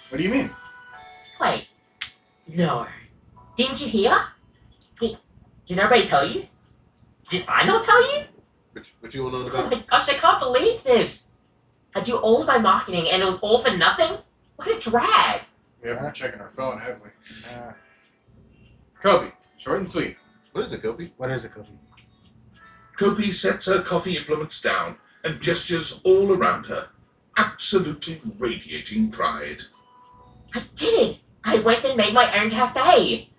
What do you mean? Wait. No. Didn't you hear? Did nobody tell you? Did I not tell you? What you want to know Oh about? my gosh, I can't believe this. I do all of my marketing and it was all for nothing? What a drag. We haven't been checking our phone, have we? Uh, Kopi, short and sweet. What is it, Kopi? what is it, Kopi? Kopi sets her coffee implements down and gestures all around her, absolutely radiating pride. I did it. I went and made my own cafe.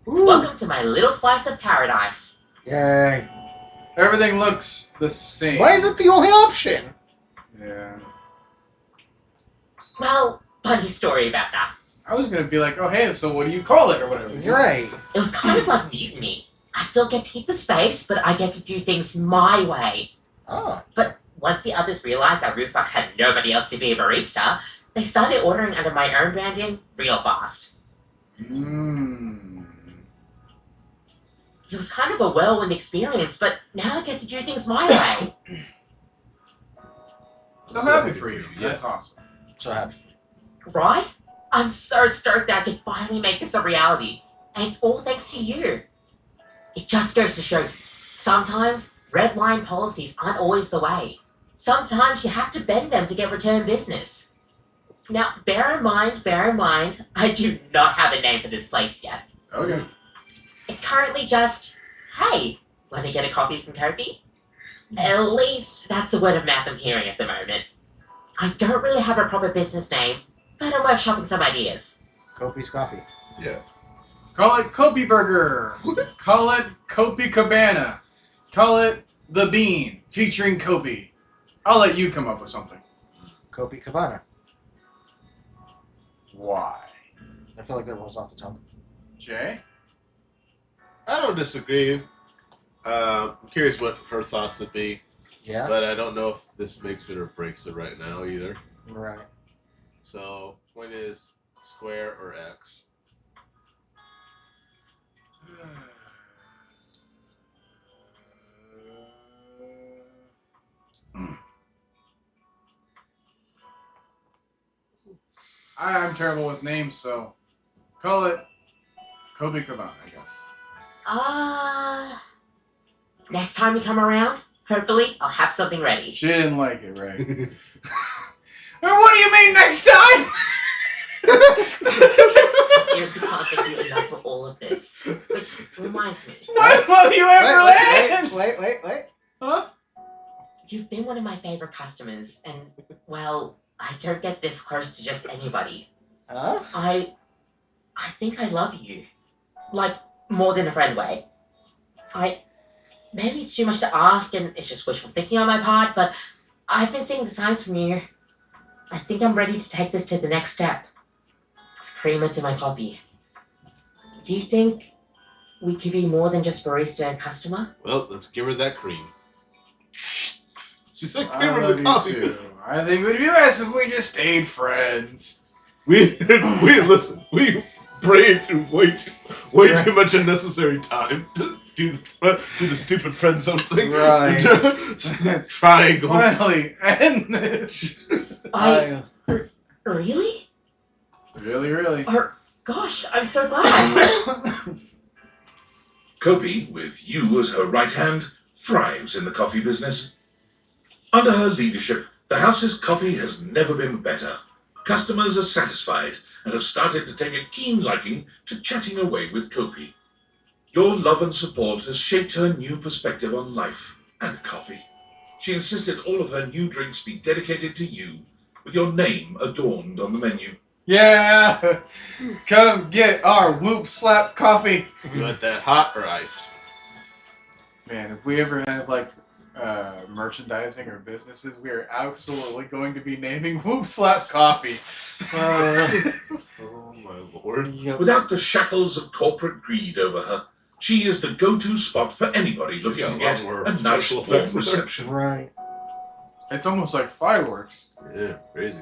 Ooh. Welcome to my little slice of paradise. Yay. Everything looks the same. Why is it the only option? Yeah. Well, funny story about that. I was gonna be like, oh hey, so what do you call it or whatever. You're right. It was kind of like mutiny. I still get to keep the space, but I get to do things my way. Oh. But once the others realized that Roofbox had nobody else to be a barista, they started ordering under my own branding real fast. Mmm. It was kind of a whirlwind experience, but now I get to do things my way. So happy for you. That's awesome. So happy for you. Right? I'm so stoked that I can finally make this a reality. And it's all thanks to you. It just goes to show, sometimes red line policies aren't always the way. Sometimes you have to bend them to get return business. Now, bear in mind, I do not have a name for this place yet. Okay. It's currently just, hey, want to get a copy from Kopi? At least that's the word of mouth I'm hearing at the moment. I don't really have a proper business name, but I'm workshopping some ideas. Kopi's coffee. Yeah. Call it Kopi Burger. Call it Kopi Cabana. Call it The Bean, featuring Kopi. I'll let you come up with something. Kopi Cabana. Why? I feel like that rolls off the tongue. Jay? I don't disagree. I'm curious what her thoughts would be. Yeah. But I don't know if this makes it or breaks it right now either. Right. So, point is square or X. I'm terrible with names, so call it Kobe Kavan, I guess. Next time you come around, hopefully I'll have something ready. She didn't like it, right? What do you mean next time? Seriously can't thank you enough for all of this. Which reminds me, When will you ever land? Wait. Huh? you've been one of my favorite customers, and, well, I don't get this close to just anybody. Huh? I think I love you. Like, more than a friend way. Maybe it's too much to ask, and it's just wishful thinking on my part, but I've been seeing the signs from you. I think I'm ready to take this to the next step. Cream into my coffee. Do you think we could be more than just barista and customer? Well, let's give her that cream. She said I cream to love the you coffee. too. I think it would be best if we just stayed friends. We listen. We braved through way too much unnecessary time to do the stupid friend zone thing. Right. Triangle. Finally, end this. Really? Really. Gosh, I'm so glad. Kobe, with you as her right hand, thrives in the coffee business. Under her leadership, the house's coffee has never been better. Customers are satisfied and have started to take a keen liking to chatting away with Kobe. Your love and support has shaped her new perspective on life and coffee. She insisted all of her new drinks be dedicated to you, with your name adorned on the menu. Yeah! Come get our Whoop Slap coffee. You want that hot or iced? Man, if we ever have like merchandising or businesses, we are absolutely going to be naming Whoop Slap Coffee. Oh my lord. Without the shackles of corporate greed over her, she is the go-to spot for anybody She's looking got to a get lot more a nice special warm effects in there. reception. Right. It's almost like fireworks. Yeah, crazy.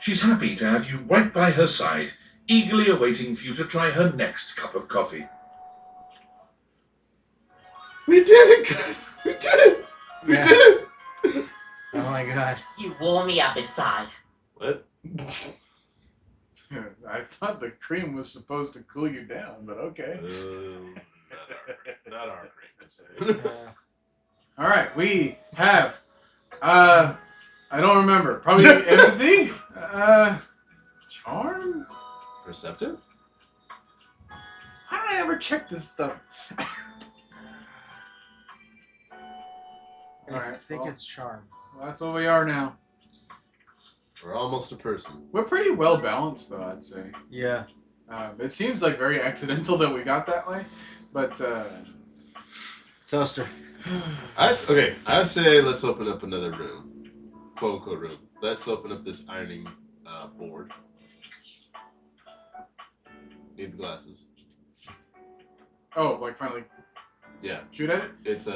She's happy to have you right by her side, eagerly awaiting for you to try her next cup of coffee. We did it, guys! We did it! We Yeah. did it! Oh my god. You wore me up inside. What? I thought the cream was supposed to cool you down, but okay. Not our cream. All right, we have. I don't remember. Probably empathy. Charm. Perceptive? How did I ever check this stuff? All I right, think well, it's charm. that's what we are now. We're almost a person. We're pretty well balanced, though. I'd say. Yeah. It seems like very accidental that we got that way, but. Toaster. I say let's open up another room. Quote unquote room. Let's open up this ironing board. Need the glasses. Oh, like finally Yeah. shoot at it? It's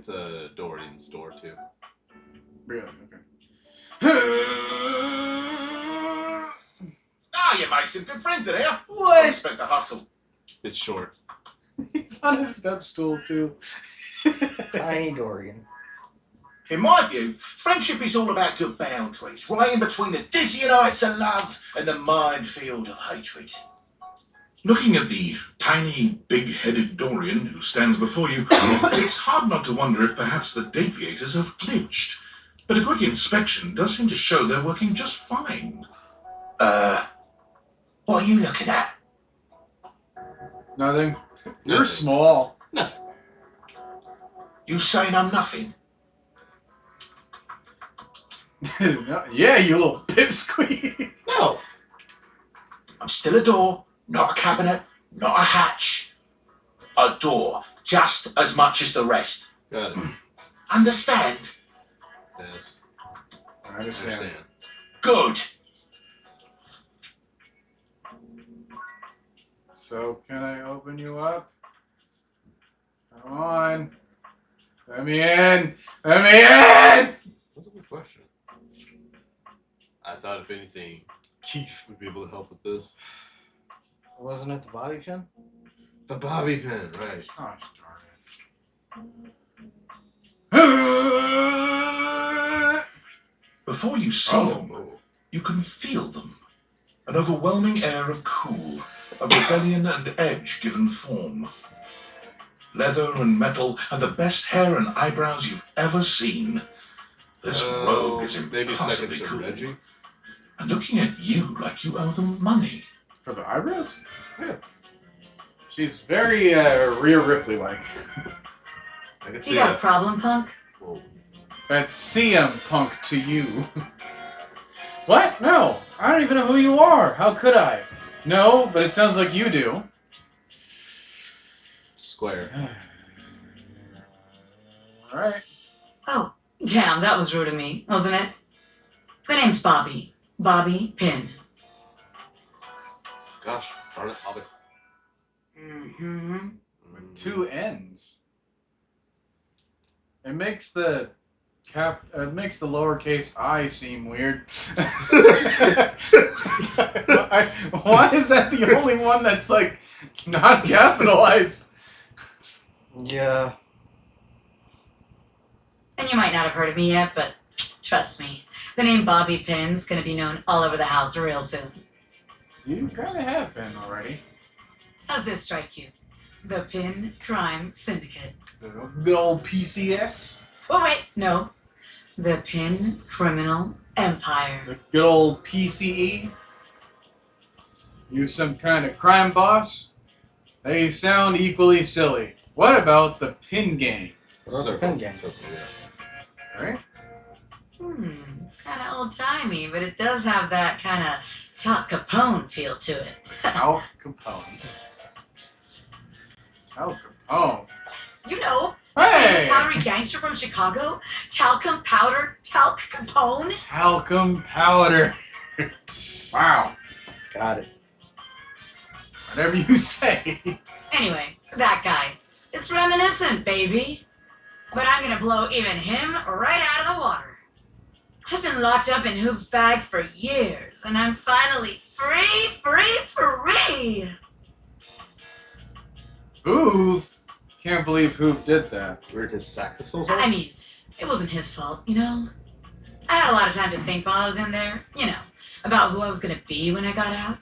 a door in store too. Really? Okay. You made some good friends in here. I What? respect the hustle. It's short. He's on his step stool too. Tiny Dorian. In my view, friendship is all about good boundaries, right in between the dizzying heights of love and the minefield of hatred. Looking at the tiny, big-headed Dorian who stands before you, it's hard not to wonder if perhaps the deviators have glitched. But a quick inspection does seem to show they're working just fine. What are you looking at? Nothing. You're Nothing. small. Nothing. You saying I'm nothing? Yeah, you little pipsqueak. No. I'm still a door, not a cabinet, not a hatch. A door, just as much as the rest. Got it. Understand? Yes. I understand. Good. So, can I open you up? Come on. Let me in! Let me in! That's a good question. I thought, if anything, Keith. would be able to help with this. Wasn't it the bobby pin? The bobby pin, right. Gosh darn it. Before you see them, you can feel them. An overwhelming air of cool, of rebellion and edge given form. Leather and metal and the best hair and eyebrows you've ever seen. This rogue is maybe second impossibly to cool. Reggie. And looking at you like you owe them money. For the eyebrows? Yeah. She's very Rhea Ripley-like. I can see You got a that. problem, punk? Whoa. That's CM Punk to you. What? No. I don't even know who you are. How could I? No, but it sounds like you do. Square. Alright. Oh, damn, that was rude of me, wasn't it? The name's Bobby. Bobby Pin. Gosh, darn it, Bobby. Mm-hmm. With two N's. It makes the lowercase I seem weird. Why is that the only one that's like not capitalized? Yeah. And you might not have heard of me yet, but trust me, the name Bobby Pin's gonna be known all over the house real soon. You kind of have been already. How's this strike you? The Pin Crime Syndicate. The good old PCS. Oh wait, no. The Pin Criminal Empire. The good old PCE. You some kind of crime boss? They sound equally silly. What about the Pin Gang? What about the pin gang? Circle, yeah. Right? It's kind of old-timey, but it does have that kind of Top Capone feel to it. Al Capone. Al Capone. You know, Hey! famous powdery gangster from Chicago? Talcum powder, Talc Capone? Talcum powder. Wow. Got it. Whatever you say. Anyway, that guy. It's reminiscent, baby. But I'm gonna blow even him right out of the water. I've been locked up in Hoop's bag for years, and I'm finally free! Hoove? Can't believe Hoove did that. We're in his sack this whole time? I mean, it wasn't his fault, you know? I had a lot of time to think while I was in there, you know, about who I was gonna be when I got out.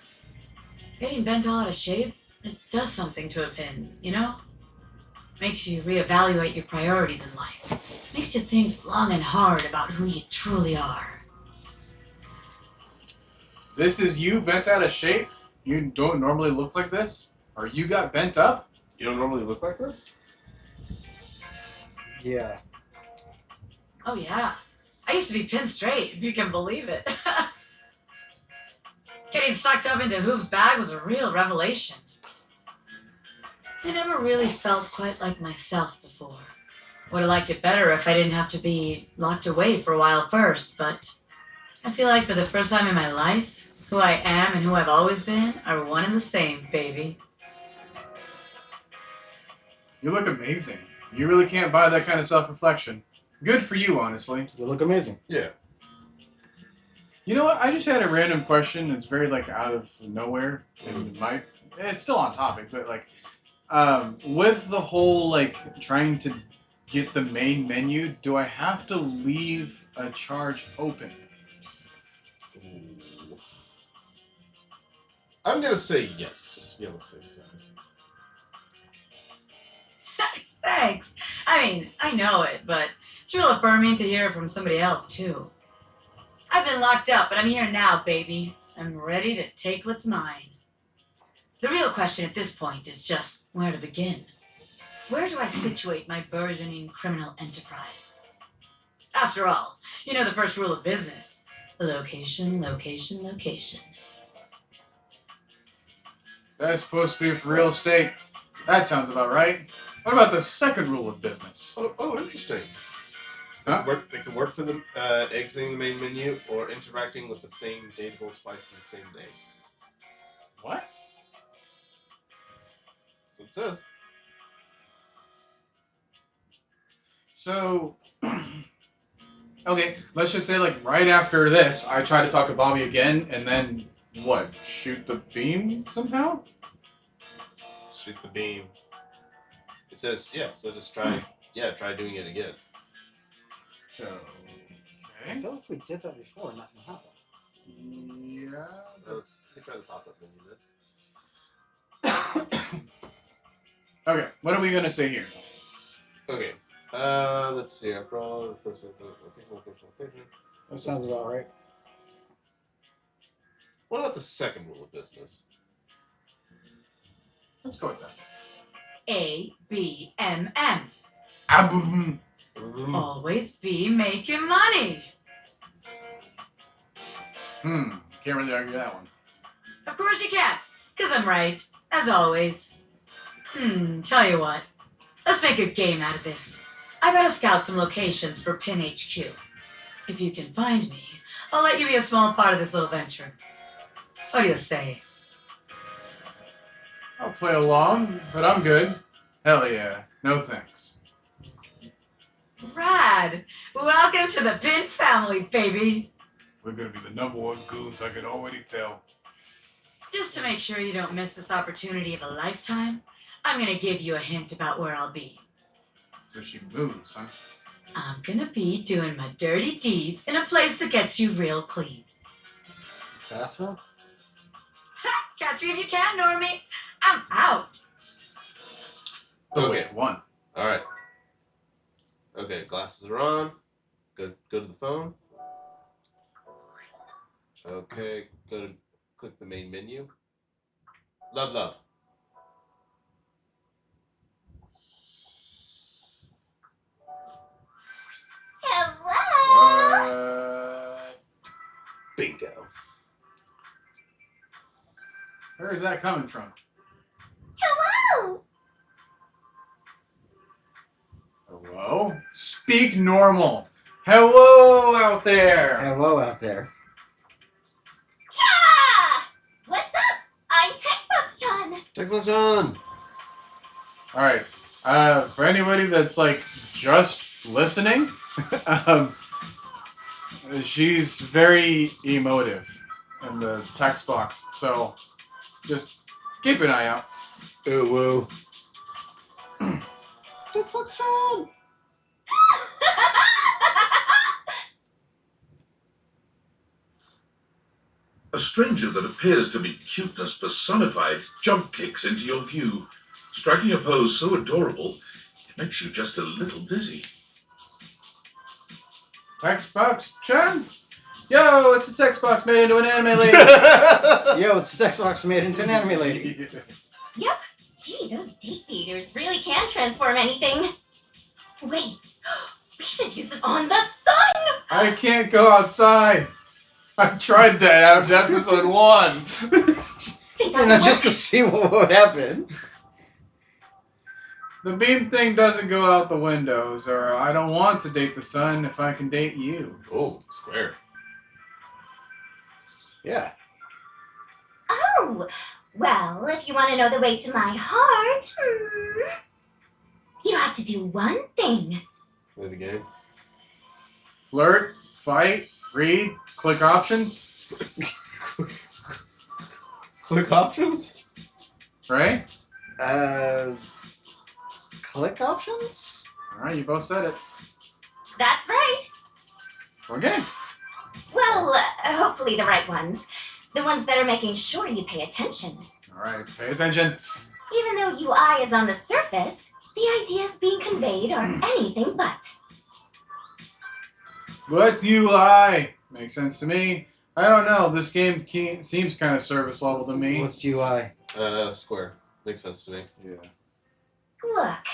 Getting bent all out of shape, it does something to a pin, you know? Makes you reevaluate your priorities in life. Makes you think long and hard about who you truly are. This is you bent out of shape? You don't normally look like this? Or you got bent up? You don't normally look like this? Yeah. Oh yeah, I used to be pinned straight, if you can believe it. Getting sucked up into Hoop's bag was a real revelation. I never really felt quite like myself before. Would have liked it better if I didn't have to be locked away for a while first, but I feel like for the first time in my life, who I am and who I've always been are one and the same, baby. You look amazing. You really can't buy that kind of self-reflection. Good for you, honestly. You look amazing. Yeah. You know what? I just had a random question that's very, like, out of nowhere. And it's still on topic, but, like, with the whole, like, trying to get the main menu, do I have to leave a charge open? Ooh. I'm gonna say yes, just to be on the safe side. Thanks. I mean, I know it, but it's real affirming to hear it from somebody else, too. I've been locked up, but I'm here now, baby. I'm ready to take what's mine. The real question at this point is just where to begin. Where do I situate my burgeoning criminal enterprise? After all, you know the first rule of business. Location, location, location. That's supposed to be for real estate. That sounds about right. What about the second rule of business? Oh, interesting. Huh? They can work for the exiting the main menu or interacting with the same datable twice in the same day. What? That's what it says. So, okay, let's just say like right after this, I try to talk to Bobby again, and then what? Shoot the beam somehow? Shoot the beam. It says, yeah, so just try doing it again. I Okay. feel like we did that before and nothing happened. Yeah. Let me try the pop-up menu then. Okay, what are we gonna say here? Okay. Let's see. That sounds about right. What about the second rule of business? Let's go with that. ABMM. Aboom. Always be making money. Can't really argue that one. Of course you can, because I'm right, as always. Tell you what. Let's make a game out of this. I gotta scout some locations for Pin HQ. If you can find me, I'll let you be a small part of this little venture. What do you say? I'll play along, but I'm good. Hell yeah. No thanks. Rad! Welcome to the Pin family, baby! We're gonna be the #1 goons, I can already tell. Just to make sure you don't miss this opportunity of a lifetime, I'm gonna give you a hint about where I'll be. So she moves, huh? I'm gonna be doing my dirty deeds in a place that gets you real clean. Bathroom? Catch me if you can, Normie! I'm out! But Okay. which one? All right. Okay, glasses are on. Go to the phone. Okay, click the main menu. Love. What? Bingo. Where is that coming from? Hello! Hello? Speak normal. Hello out there. Hello out there. Yeah! What's up? I'm Textbox John. Textbox John. All right. For anybody that's like just listening, she's very emotive in the text box, so just keep an eye out. Oh, whoa. Textbox John. A stranger that appears to be cuteness personified jump kicks into your view, striking a pose so adorable it makes you just a little dizzy. Text box, Chen? Yo, it's a text box made into an anime lady. Yo, it's a text box made into an anime lady. Yep. Gee, those date feeders really can transform anything. Wait, we should use it on the sun! I can't go outside. I tried that after episode 1. Think You know, just to see what would happen. The beam thing doesn't go out the windows, or I don't want to date the sun if I can date you. Oh, square. Yeah. Oh, well, if you want to know the way to my heart, you have to do one thing. Play the game. Flirt, fight, read, click options, Click options? right? Click options? Alright, you both said it. That's right. Okay. Well, hopefully the right ones. The ones that are making sure you pay attention. Alright, pay attention. Even though UI is on the surface, the ideas being conveyed are anything but. What's UI? Makes sense to me. I don't know, this game seems kind of service level to me. What's UI? Square. Makes sense to me. Yeah. Look,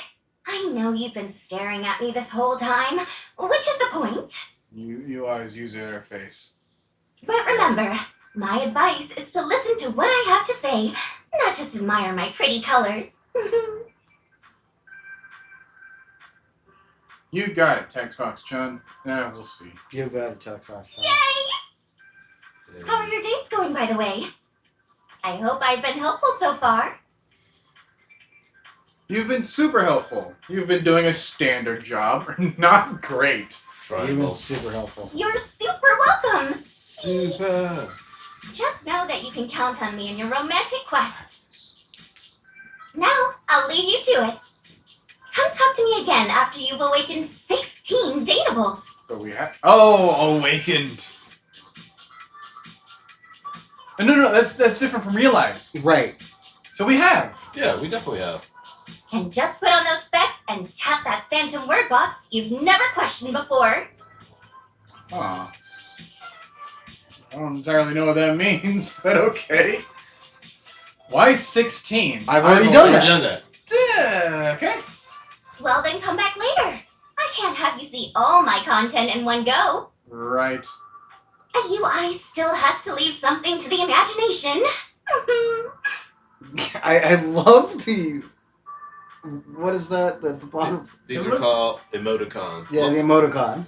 I know you've been staring at me this whole time, which is the point. UI is user interface. But remember, my advice is to listen to what I have to say, not just admire my pretty colors. You got it, text box, Chun. Yeah, we'll see. You got a text box. Yay! How are your dates going, by the way? I hope I've been helpful so far. You've been super helpful. You've been doing a standard job. Not great. You've been super helpful. You're super welcome. Super. Just know that you can count on me in your romantic quests. Now, I'll leave you to it. Come talk to me again after you've awakened 16 dateables. But we have. Oh, awakened. No, that's different from realize. Right. So we have. Yeah, we definitely have. And just put on those specs and tap that phantom word box you've never questioned before. Aw. I don't entirely know what that means, but okay. Why 16? I've already done that. Done that. Okay. Well, then come back later. I can't have you see all my content in one go. Right. A UI still has to leave something to the imagination. I love the. What is that? The bottom. These are called emoticons. Yeah, the emoticon.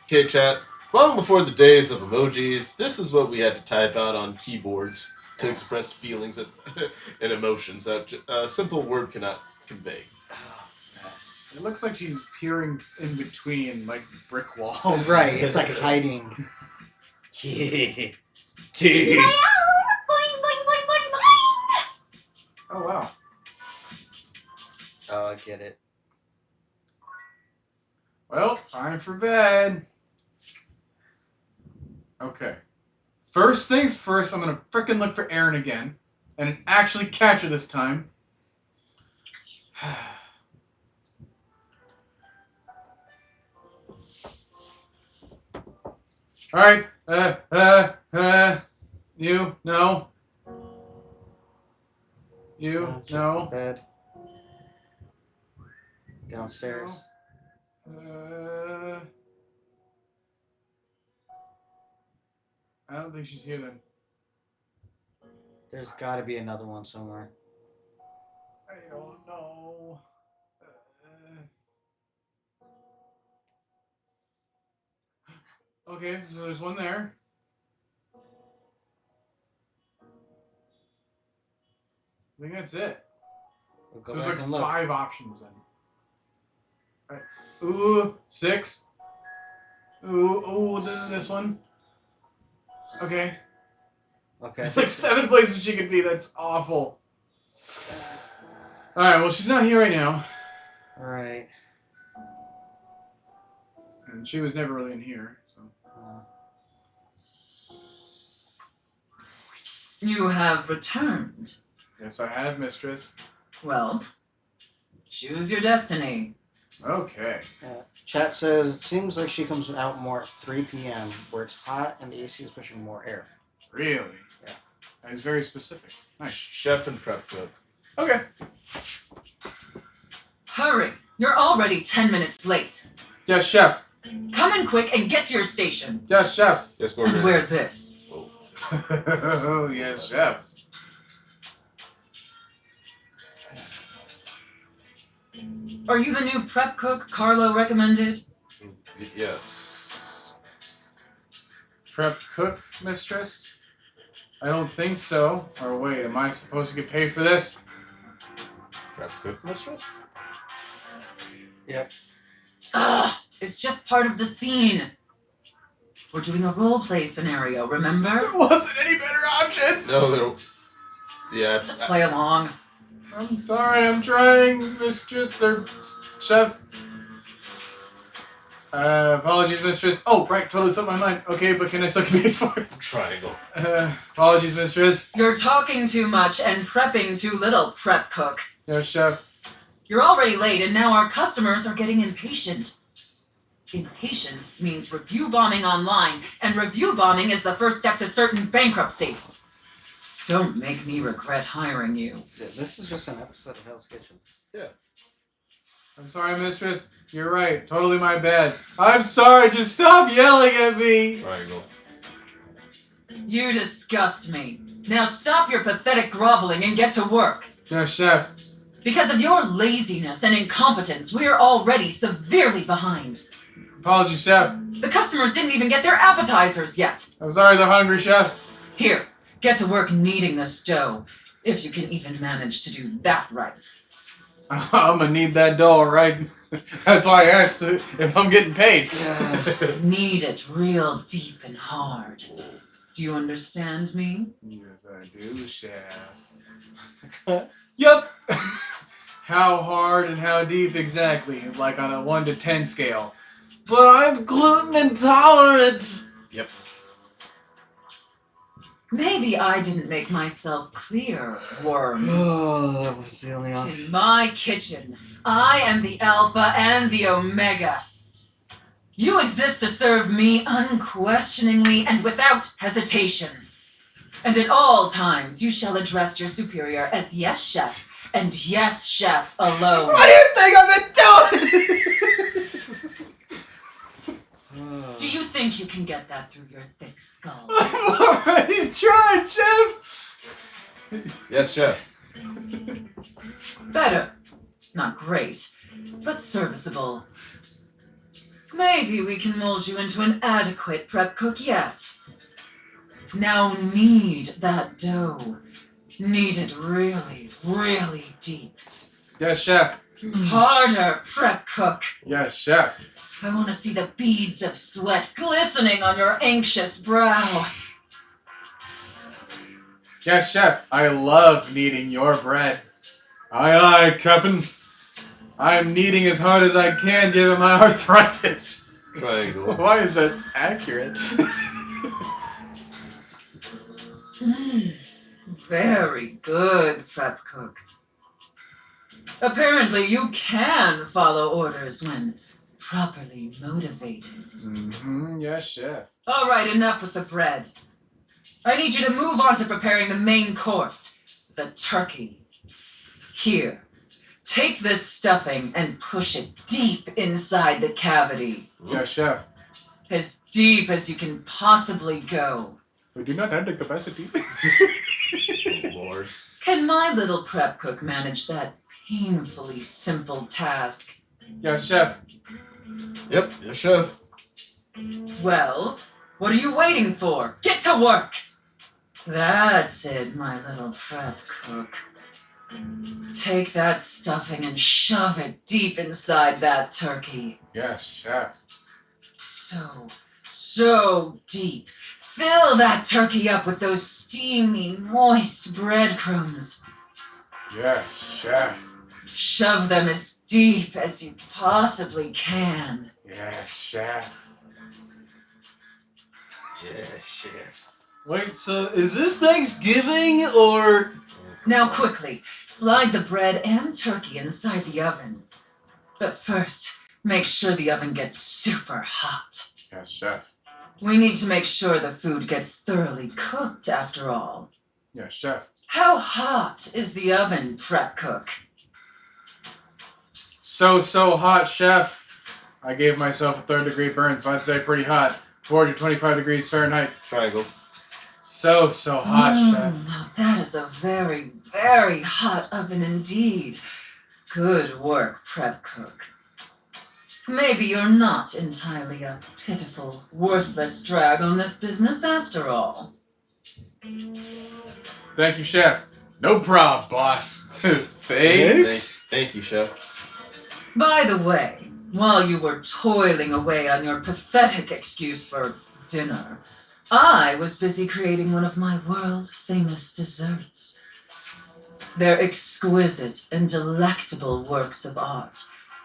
Okay, chat. Long before the days of emojis, this is what we had to type out on keyboards to express feelings and emotions that a simple word cannot convey. It looks like she's peering in between, like, brick walls. Right, it's like hiding. Yeah. Boing, boing, boing, boing, boing. Oh, wow. Oh, I get it. Well, time for bed. Okay. First things first, I'm gonna frickin' look for Erin again. And actually catch her this time. Alright, you, no. You, no. Bed. Downstairs. I don't think she's here then. There's got to be another one somewhere. I don't know. Okay, so there's one there. I think that's it. We'll go So there's back like and look. 5 options then. Alright. Ooh, 6. Ooh, this one. Okay. Okay. It's like 7 places she could be. That's awful. Alright, well, she's not here right now. Right. And she was never really in here, so. You have returned. Yes, I have, mistress. Well, choose your destiny. Okay. Chat says it seems like she comes out more at 3 p.m. where it's hot and the AC is pushing more air. Really? Yeah. That is very specific. Nice. Chef and prep cook. Okay. Hurry! You're already 10 minutes late. Yes, chef. Come in quick and get to your station. Yes, chef. Yes, And Gordon. wear this. Oh, yes, chef. Are you the new prep cook Carlo recommended? Yes. Prep cook, mistress? I don't think so. Or wait, am I supposed to get paid for this? Prep cook mistress? Yep. Ugh! It's just part of the scene. We're doing a role play scenario, remember? There wasn't any better options! No, there. Yeah. Just play along. I'm sorry, I'm trying, mistress, or chef. Apologies, mistress. Oh, right, totally slipped my mind. Okay, but can I still get paid for it? Triangle. Apologies, mistress. You're talking too much and prepping too little, prep cook. Yes, chef. You're already late and now our customers are getting impatient. Impatience means review bombing online, and review bombing is the first step to certain bankruptcy. Don't make me regret hiring you. Yeah, this is just an episode of Hell's Kitchen. I'm sorry, mistress. You're right. Totally my bad. I'm sorry. Just stop yelling at me. Triangle. You disgust me. Now stop your pathetic groveling and get to work. Yes, chef. Because of your laziness and incompetence, we're already severely behind. Apologies, chef. The customers didn't even get their appetizers yet. I'm sorry they're hungry, chef. Here, get to work kneading this dough, if you can even manage to do that right. I'm gonna need that dough, right? That's why I asked if I'm getting paid. Need it real deep and hard. Do you understand me? Yes, I do, Chef. Yup. How hard and how deep exactly? Like on a 1 to 10 scale. But I'm gluten intolerant. Yep. Maybe I didn't make myself clear, worm. Oh, that was the only option. In my kitchen, I am the Alpha and the Omega. You exist to serve me unquestioningly and without hesitation. And at all times, you shall address your superior as yes, chef, and yes, chef alone. What do you think I've been doing? Do you think you can get that through your thick skull? I've already tried, Chef. Yes, chef. Better. Not great, but serviceable. Maybe we can mold you into an adequate prep cook yet. Now knead that dough. Knead it really, really deep. Yes, Chef. Harder, prep cook. Yes, Chef. I want to see the beads of sweat glistening on your anxious brow. Yes, Chef. I love kneading your bread. Aye, aye, Captain. I'm kneading as hard as I can given my arthritis. Triangle. Why is that accurate? Very good, prep cook. Apparently you can follow orders when properly motivated. Mm-hmm. Yes, Chef. All right, enough with the bread. I need you to move on to preparing the main course, the turkey. Here, take this stuffing and push it deep inside the cavity. Yes, Chef. As deep as you can possibly go. We do not have the capacity. Lord. Can my little prep cook manage that painfully simple task? Yes, Chef. Yep, yes, chef. Well, what are you waiting for? Get to work! That's it, my little prep cook. Take that stuffing and shove it deep inside that turkey. Yes, Chef. So deep. Fill that turkey up with those steamy, moist breadcrumbs. Yes, Chef. Shove them as deep as you possibly can. Yes, Chef. Yes, chef. Wait, so is this Thanksgiving or... Now quickly, slide the bread and turkey inside the oven. But first, make sure the oven gets super hot. Yes, Chef. We need to make sure the food gets thoroughly cooked after all. Yes, Chef. How hot is the oven, prep cook? So hot, Chef. I gave myself a 3rd degree burn, so I'd say pretty hot. 425 degrees Fahrenheit. Triangle. So hot, Chef. Now that is a very, very hot oven indeed. Good work, prep cook. Maybe you're not entirely a pitiful, worthless drag on this business after all. Thank you, Chef. No problem, boss. Thanks. Thank you, chef. By the way, while you were toiling away on your pathetic excuse for dinner, I was busy creating one of my world-famous desserts. They're exquisite and delectable works of art,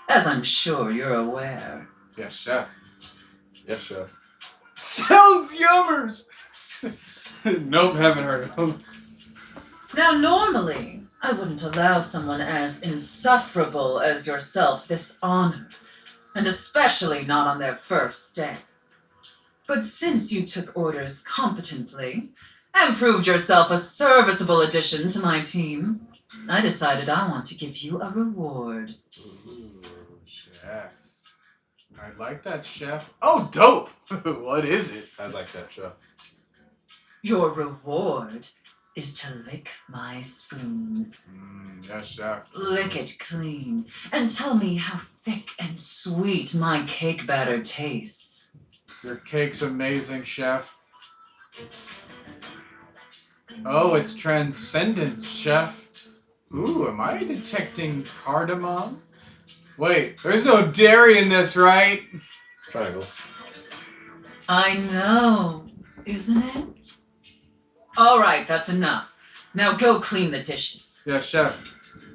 as I'm sure you're aware. Yes, Chef. Yes, chef. Sounds yummers! Nope, haven't heard of them. Now, normally, I wouldn't allow someone as insufferable as yourself this honor, and especially not on their first day. But since you took orders competently and proved yourself a serviceable addition to my team, I decided I want to give you a reward. Ooh, Chef. I like that, Chef. Oh, dope! What is it? I like that, chef. Your reward is to lick my spoon. Yes, Chef. Lick it clean and tell me how thick and sweet my cake batter tastes. Your cake's amazing, Chef. Oh, it's transcendent, Chef. Ooh, am I detecting cardamom? Wait, there's no dairy in this, right? Triangle. I know, isn't it? All right, that's enough. Now go clean the dishes. Yes, chef.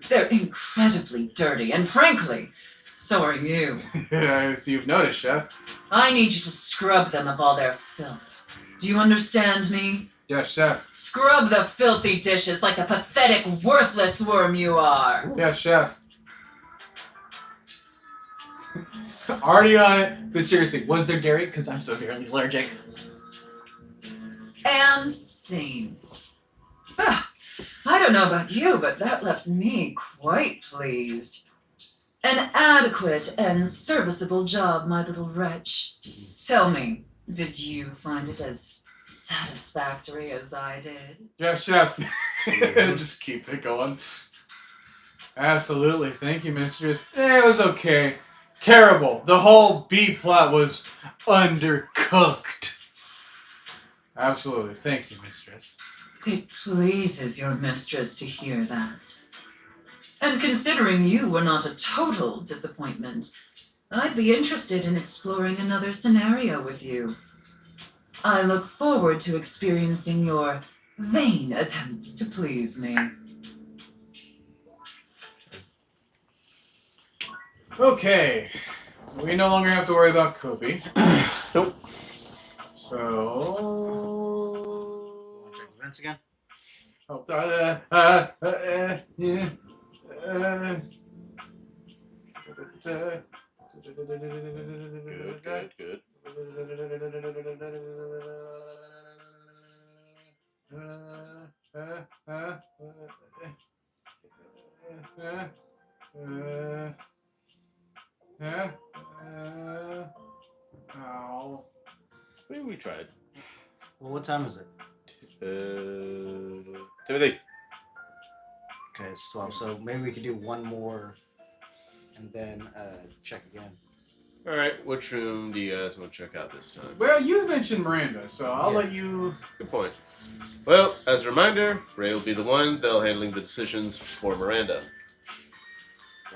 They're incredibly dirty, and frankly, so are you. I see you've noticed, chef. I need you to scrub them of all their filth. Do you understand me? Yes, chef. Scrub the filthy dishes like the pathetic, worthless worm you are. Yes, chef. Already on it. But seriously, was there dairy? Because I'm severely allergic. And scene. Ah, I don't know about you, but that left me quite pleased. An adequate and serviceable job, my little wretch. Tell me, did you find it as satisfactory as I did? Yes, chef. Just keep it going. Absolutely. Thank you, mistress. It was okay. Terrible. The whole B plot was undercooked. Absolutely. Thank you, mistress. It pleases your mistress to hear that. And considering you were not a total disappointment, I'd be interested in exploring another scenario with you. I look forward to experiencing your vain attempts to please me. Okay. We no longer have to worry about Kobe. Nope. So. Want to check the vents again? Oh, yeah. Good, good, good. Ow. Maybe we tried. Well, what time is it? Timothy. Okay, it's 12. So maybe we could do one more and then check again. All right, which room do you guys want to check out this time? Well, you mentioned Miranda, so I'll Yeah. let you. Good point. Well, as a reminder, Ray will be the one that'll handling the decisions for Miranda.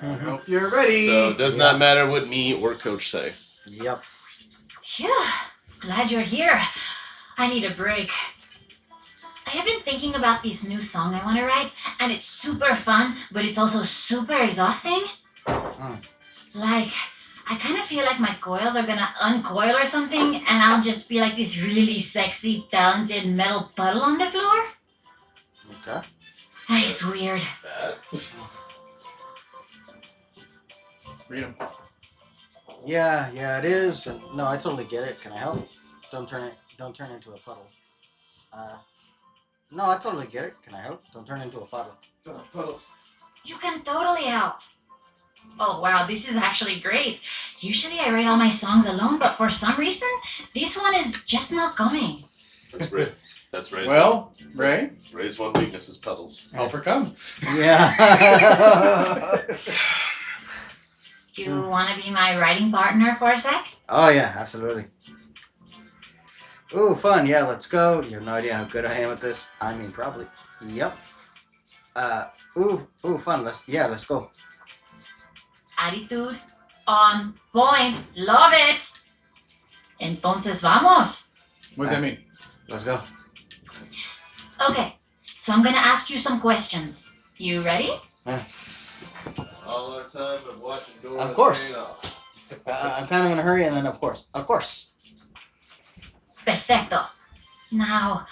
I hope you're ready. So it does not matter what me or Coach say. Yep. Phew. Glad you're here. I need a break. I have been thinking about this new song I want to write, and it's super fun, but it's also super exhausting. Like, I kind of feel like my coils are gonna uncoil or something, and I'll just be like this really sexy, talented metal puddle on the floor. Okay. It's weird. Bad. Read them. Yeah, it is. And no, I totally get it. Can I help? Don't turn into a puddle. No, I totally get it. Can I help? Don't turn into a puddle. Puddles. You can totally help. Oh wow, this is actually great. Usually I write all my songs alone, but for some reason, this one is just not coming. That's Ray. That's Ray's Well, Ray, Ray's one weakness is puddles. help her come. Yeah. Do you want to be my writing partner for a sec? Oh yeah, absolutely. Ooh, fun. Yeah, let's go. You have no idea how good I am at this. I mean, probably. Yep. Ooh, fun. Let's go. Attitude on point. Love it. Entonces vamos. What does that mean? Let's go. Okay, so I'm gonna ask you some questions. You ready? All our time of watching Dora. Of course. paying off. I'm kind of in a hurry, and then of course. Perfecto. Now,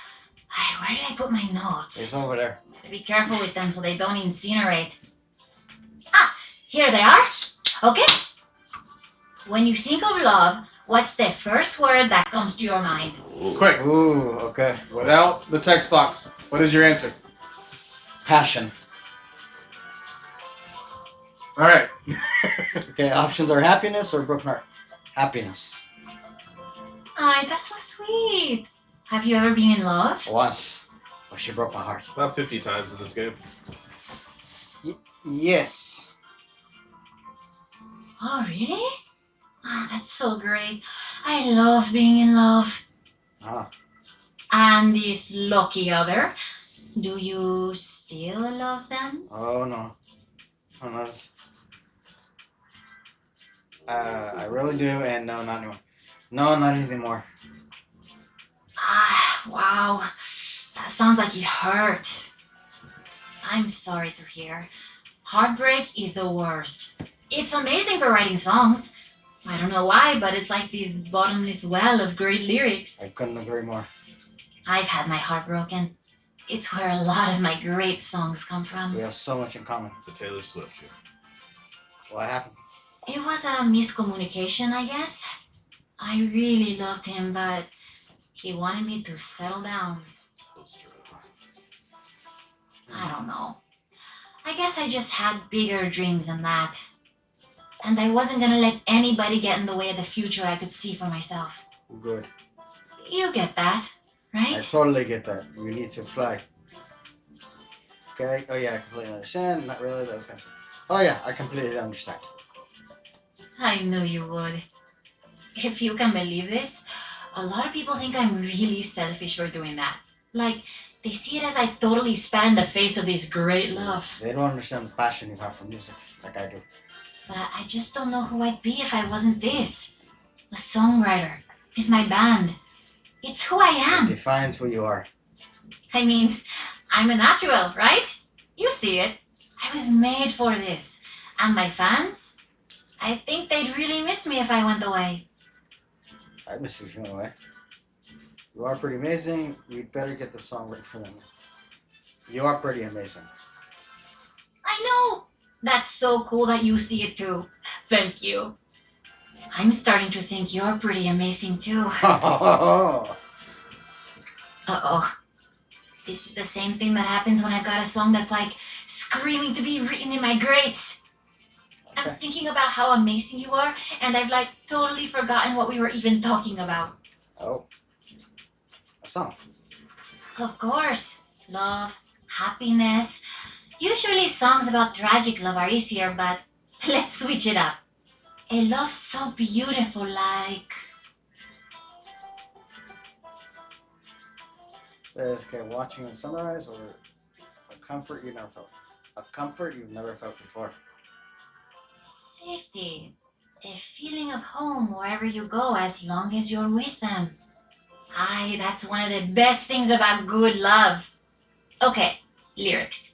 where did I put my It's notes? over there. Be careful with them so they don't incinerate. Ah, here they are. Okay. When you think of love, what's the first word that comes to your mind? Quick, Ooh, okay. without the text box. What is your answer? Passion. All right. Okay, options are happiness or broken heart. Happiness. Ay, that's so sweet. Have you ever been in love? Once. Oh, she broke my heart. About 50 times in this game. Yes. Oh, really? Oh, that's so great. I love being in love. Ah. And this lucky other, Do you still love them? Oh no. I really do, and no, not anymore. No, not anything more. Ah, wow. That sounds like it hurt. I'm sorry to hear. Heartbreak is the worst. It's amazing for writing songs. I don't know why, but it's like this bottomless well of great lyrics. I couldn't agree more. I've had my heart broken. It's where a lot of my great songs come from. We have so much in common. The Taylor Swift here. What happened? It was a miscommunication, I guess. I really loved him, but he wanted me to settle down. Toaster. I don't know. I guess I just had bigger dreams than that. And I wasn't gonna let anybody get in the way of the future I could see for myself. Good. You get that, I right? totally get that. We need to fly. Okay. Oh yeah, I completely understand. Not really. That was kind of. Oh yeah, I completely understand. I knew you would. If you can believe this, a lot of people think I'm really selfish for doing that. Like, they see it as I totally spat in the face of this great love. They don't understand the passion you have for music, like I do. But I just don't know who I'd be if I wasn't this. A songwriter, with my band. It's who I It am. defines who you are. I mean, I'm a natural, right? You see it. I was made for this. And my fans? I think they'd really miss me if I went away. I miss you if you went away. You are pretty amazing. We'd better get the song written for them. You are pretty amazing. I know! That's so cool that you see it too. Thank you. I'm starting to think you're pretty amazing too. Uh-oh. This is the same thing that happens when I've got a song that's like screaming to be written in my greats. I'm thinking about how amazing you are, and I've like totally forgotten what we were even talking about. Oh. A song. Of course. Love, happiness. Usually songs about tragic love are easier, but let's switch it up. A love so beautiful like... Okay, watching the sunrise or a comfort you never felt. A comfort you've never felt before. Safety. A feeling of home wherever you go as long as you're with them. Aye, that's one of the best things about good love. Okay, lyrics.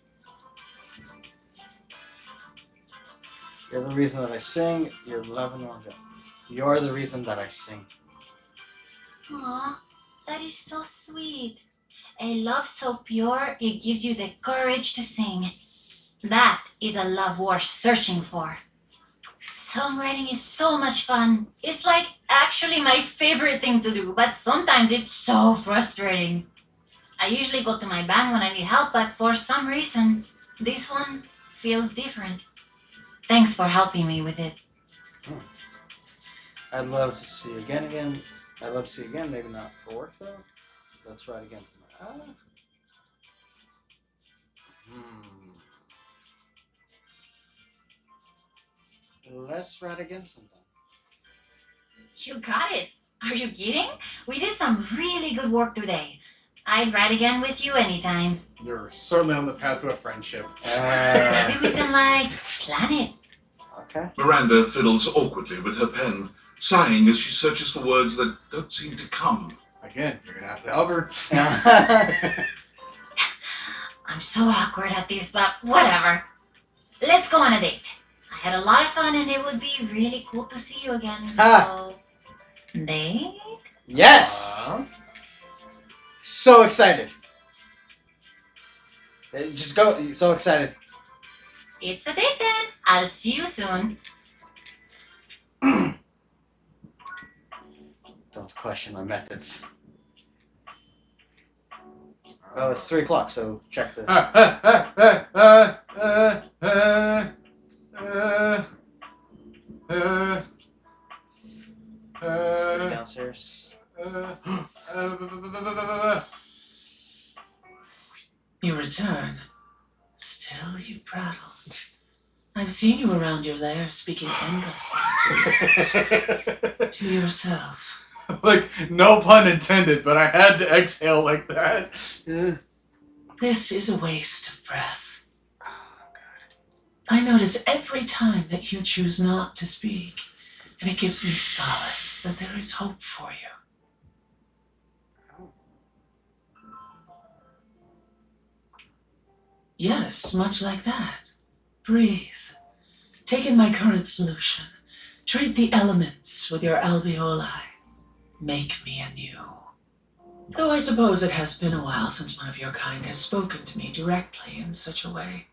You're the reason that I sing. You're loving all of it. You're the reason that I sing. Aw, that is so sweet. A love so pure, it gives you the courage to sing. That is a love worth searching for. Songwriting is so much fun. It's like actually my favorite thing to do, but sometimes it's so frustrating. I usually go to my band when I need help, but for some reason, this one feels different. Thanks for helping me with it. I'd love to see you again. I'd love to see you again, maybe not for work though. Let's write again tonight. Let's write again sometime. You got it. Are you kidding? We did some really good work today. I'd write again with you anytime. You're certainly on the path to a friendship. Maybe we can, like, plan it. Okay. Miranda fiddles awkwardly with her pen, sighing as she searches for words that don't seem to come. Again, you're gonna have to help her. I'm so awkward at this, but whatever. Let's go on a date. I had a lot of fun and it would be really cool to see you again, so... Date? Yes! So excited. Just go. So excited. It's a date then. I'll see you soon. Don't question my methods. Oh, it's 3 o'clock, so check the... Stay downstairs. You return. Still you prattle. I've seen you around your lair speaking endlessly to yourself. Like, no pun intended, but I had to exhale like that. This is a waste of breath. I notice every time that you choose not to speak, and it gives me solace that there is hope for you. Yes, much like that. Breathe. Take in my current solution. Treat the elements with your alveoli. Make me anew. Though I suppose it has been a while since one of your kind has spoken to me directly in such a way.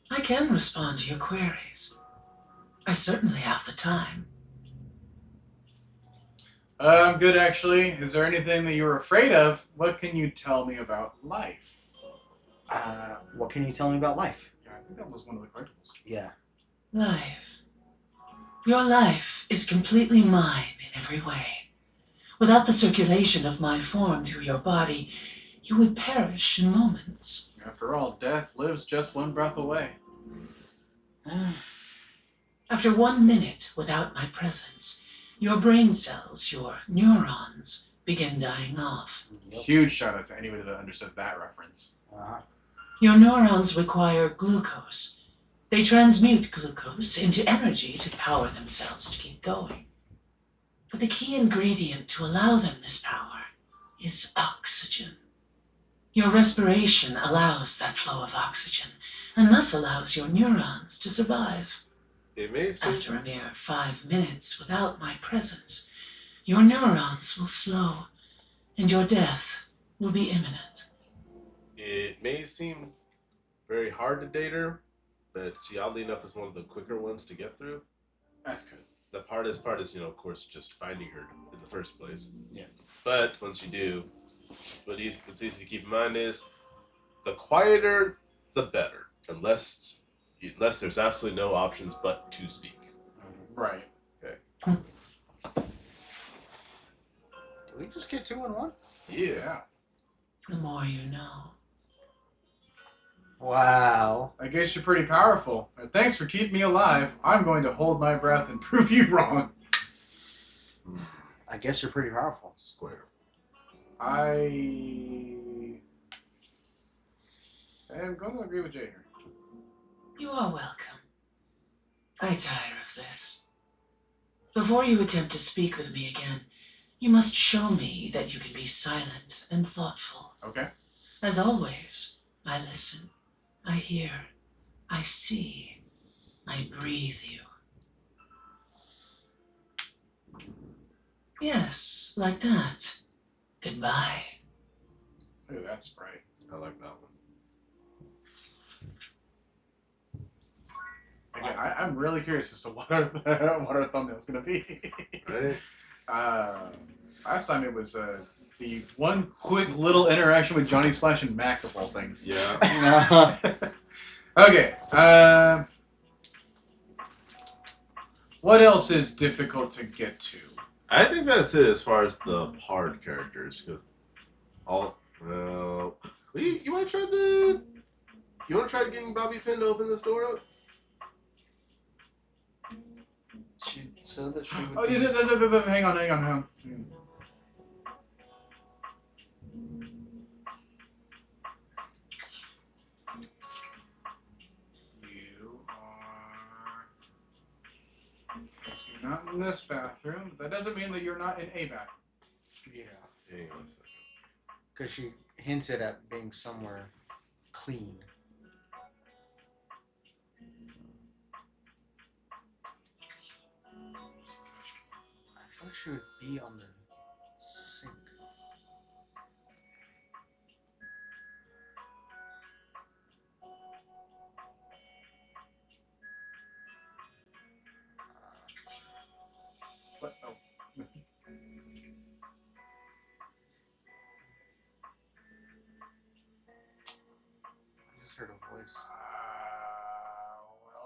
I can respond to your queries. I certainly have the time. I'm good, actually. Is there anything that you're afraid of? What can you tell me about life? What can you tell me about life? Yeah, I think that was one of the collectibles. Yeah. Life. Your life is completely mine in every way. Without the circulation of my form through your body, you would perish in moments. After all, death lives just one breath away. After 1 minute without my presence, your brain cells, your neurons, begin dying off. Huge shout out to anybody that understood that reference. Your neurons require glucose. They transmute glucose into energy to power themselves to keep going. But the key ingredient to allow them this power is oxygen. Your respiration allows that flow of oxygen, and thus allows your neurons to survive. It may seem After a mere 5 minutes without my presence, your neurons will slow, and your death will be imminent. It may seem very hard to date her, but she oddly enough is one of the quicker ones to get through. That's good. The hardest part is, of course, just finding her in the first place. Yeah. But once you do, what's easy to keep in mind is the quieter, the better. Unless there's absolutely no options but to speak. Right. Okay. Did we just get 2 in 1? Yeah. The more you know. Wow. I guess you're pretty powerful. And thanks for keeping me alive. I'm going to hold my breath and prove you wrong. I guess you're pretty powerful. Square. I am going to agree with Jay here. You are welcome. I tire of this. Before you attempt to speak with me again, you must show me that you can be silent and thoughtful. Okay. As always, I listen, I hear, I see, I breathe you. Yes, like that. Goodbye. Look at that sprite. I like that one. Again, I'm really curious as to what our thumbnail's going to be. Right? Last time it was the one quick little interaction with Johnny Splash and Mac of all things. Yeah. Okay. What else is difficult to get to? I think that's it as far as the hard characters, because all. You want to try the? You want to try getting Bobby Pin to open this door up? She said that she would. Oh, yeah, hang on. You're not in this bathroom. That doesn't mean that you're not in a bathroom. Yeah. Hang on a second. Because she hinted at being somewhere clean. I feel like she would be on the sink. What? Oh. I just heard a voice.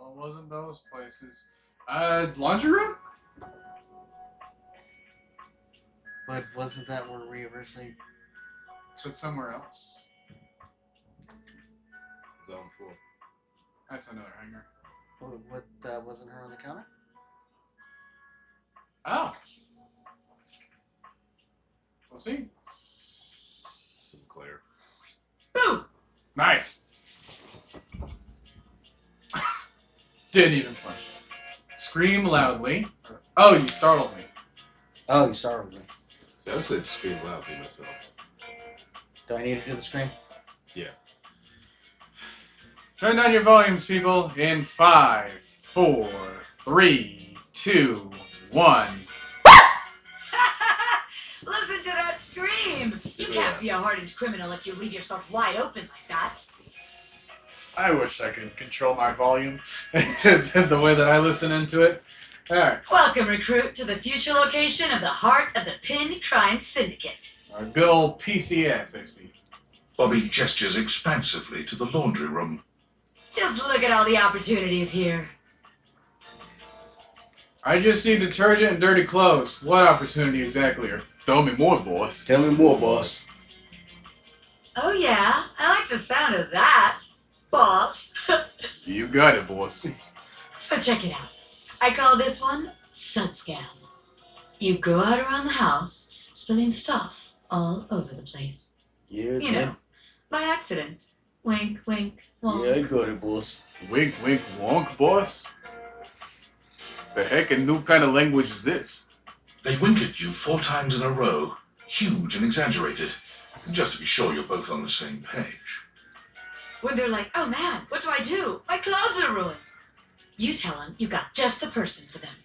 Well, it wasn't those places. Laundry room? But wasn't that where we originally? But somewhere else. It's on the floor. That's another hanger. What wasn't her on the counter? Oh. We'll see. Sinclair. Boo! Nice. Didn't even punch. Scream loudly. Oh, you startled me. Oh, you startled me. See, I would say scream loudly myself. Do I need to do the scream? Yeah. Turn down your volumes, people. In 5, 4, 3, 2, 1. Listen to that scream! You can't be a hardened criminal if you leave yourself wide open like that. I wish I could control my volume the way that I listen into it. Alright. Welcome, recruit, to the future location of the heart of the Pin Crime Syndicate. A good old PCS, I see. Bobby gestures expansively to the laundry room. Just look at all the opportunities here. I just see detergent and dirty clothes. What opportunity exactly? Or tell me more, boss. Tell me more, boss. Oh yeah, I like the sound of that, boss. You got it, boss. So check it out. I call this one Sud Scam. You go out around the house, spilling stuff all over the place. Yeah, You know, by accident. Wink, wink, wonk. Yeah, I got it, boss. Wink, wink, wonk, boss. The heck and new kind of language is this? They wink at you 4 times in a row, huge and exaggerated, just to be sure you're both on the same page. When they're like, oh man, what do I do? My clothes are ruined. You tell them you got just the person for them.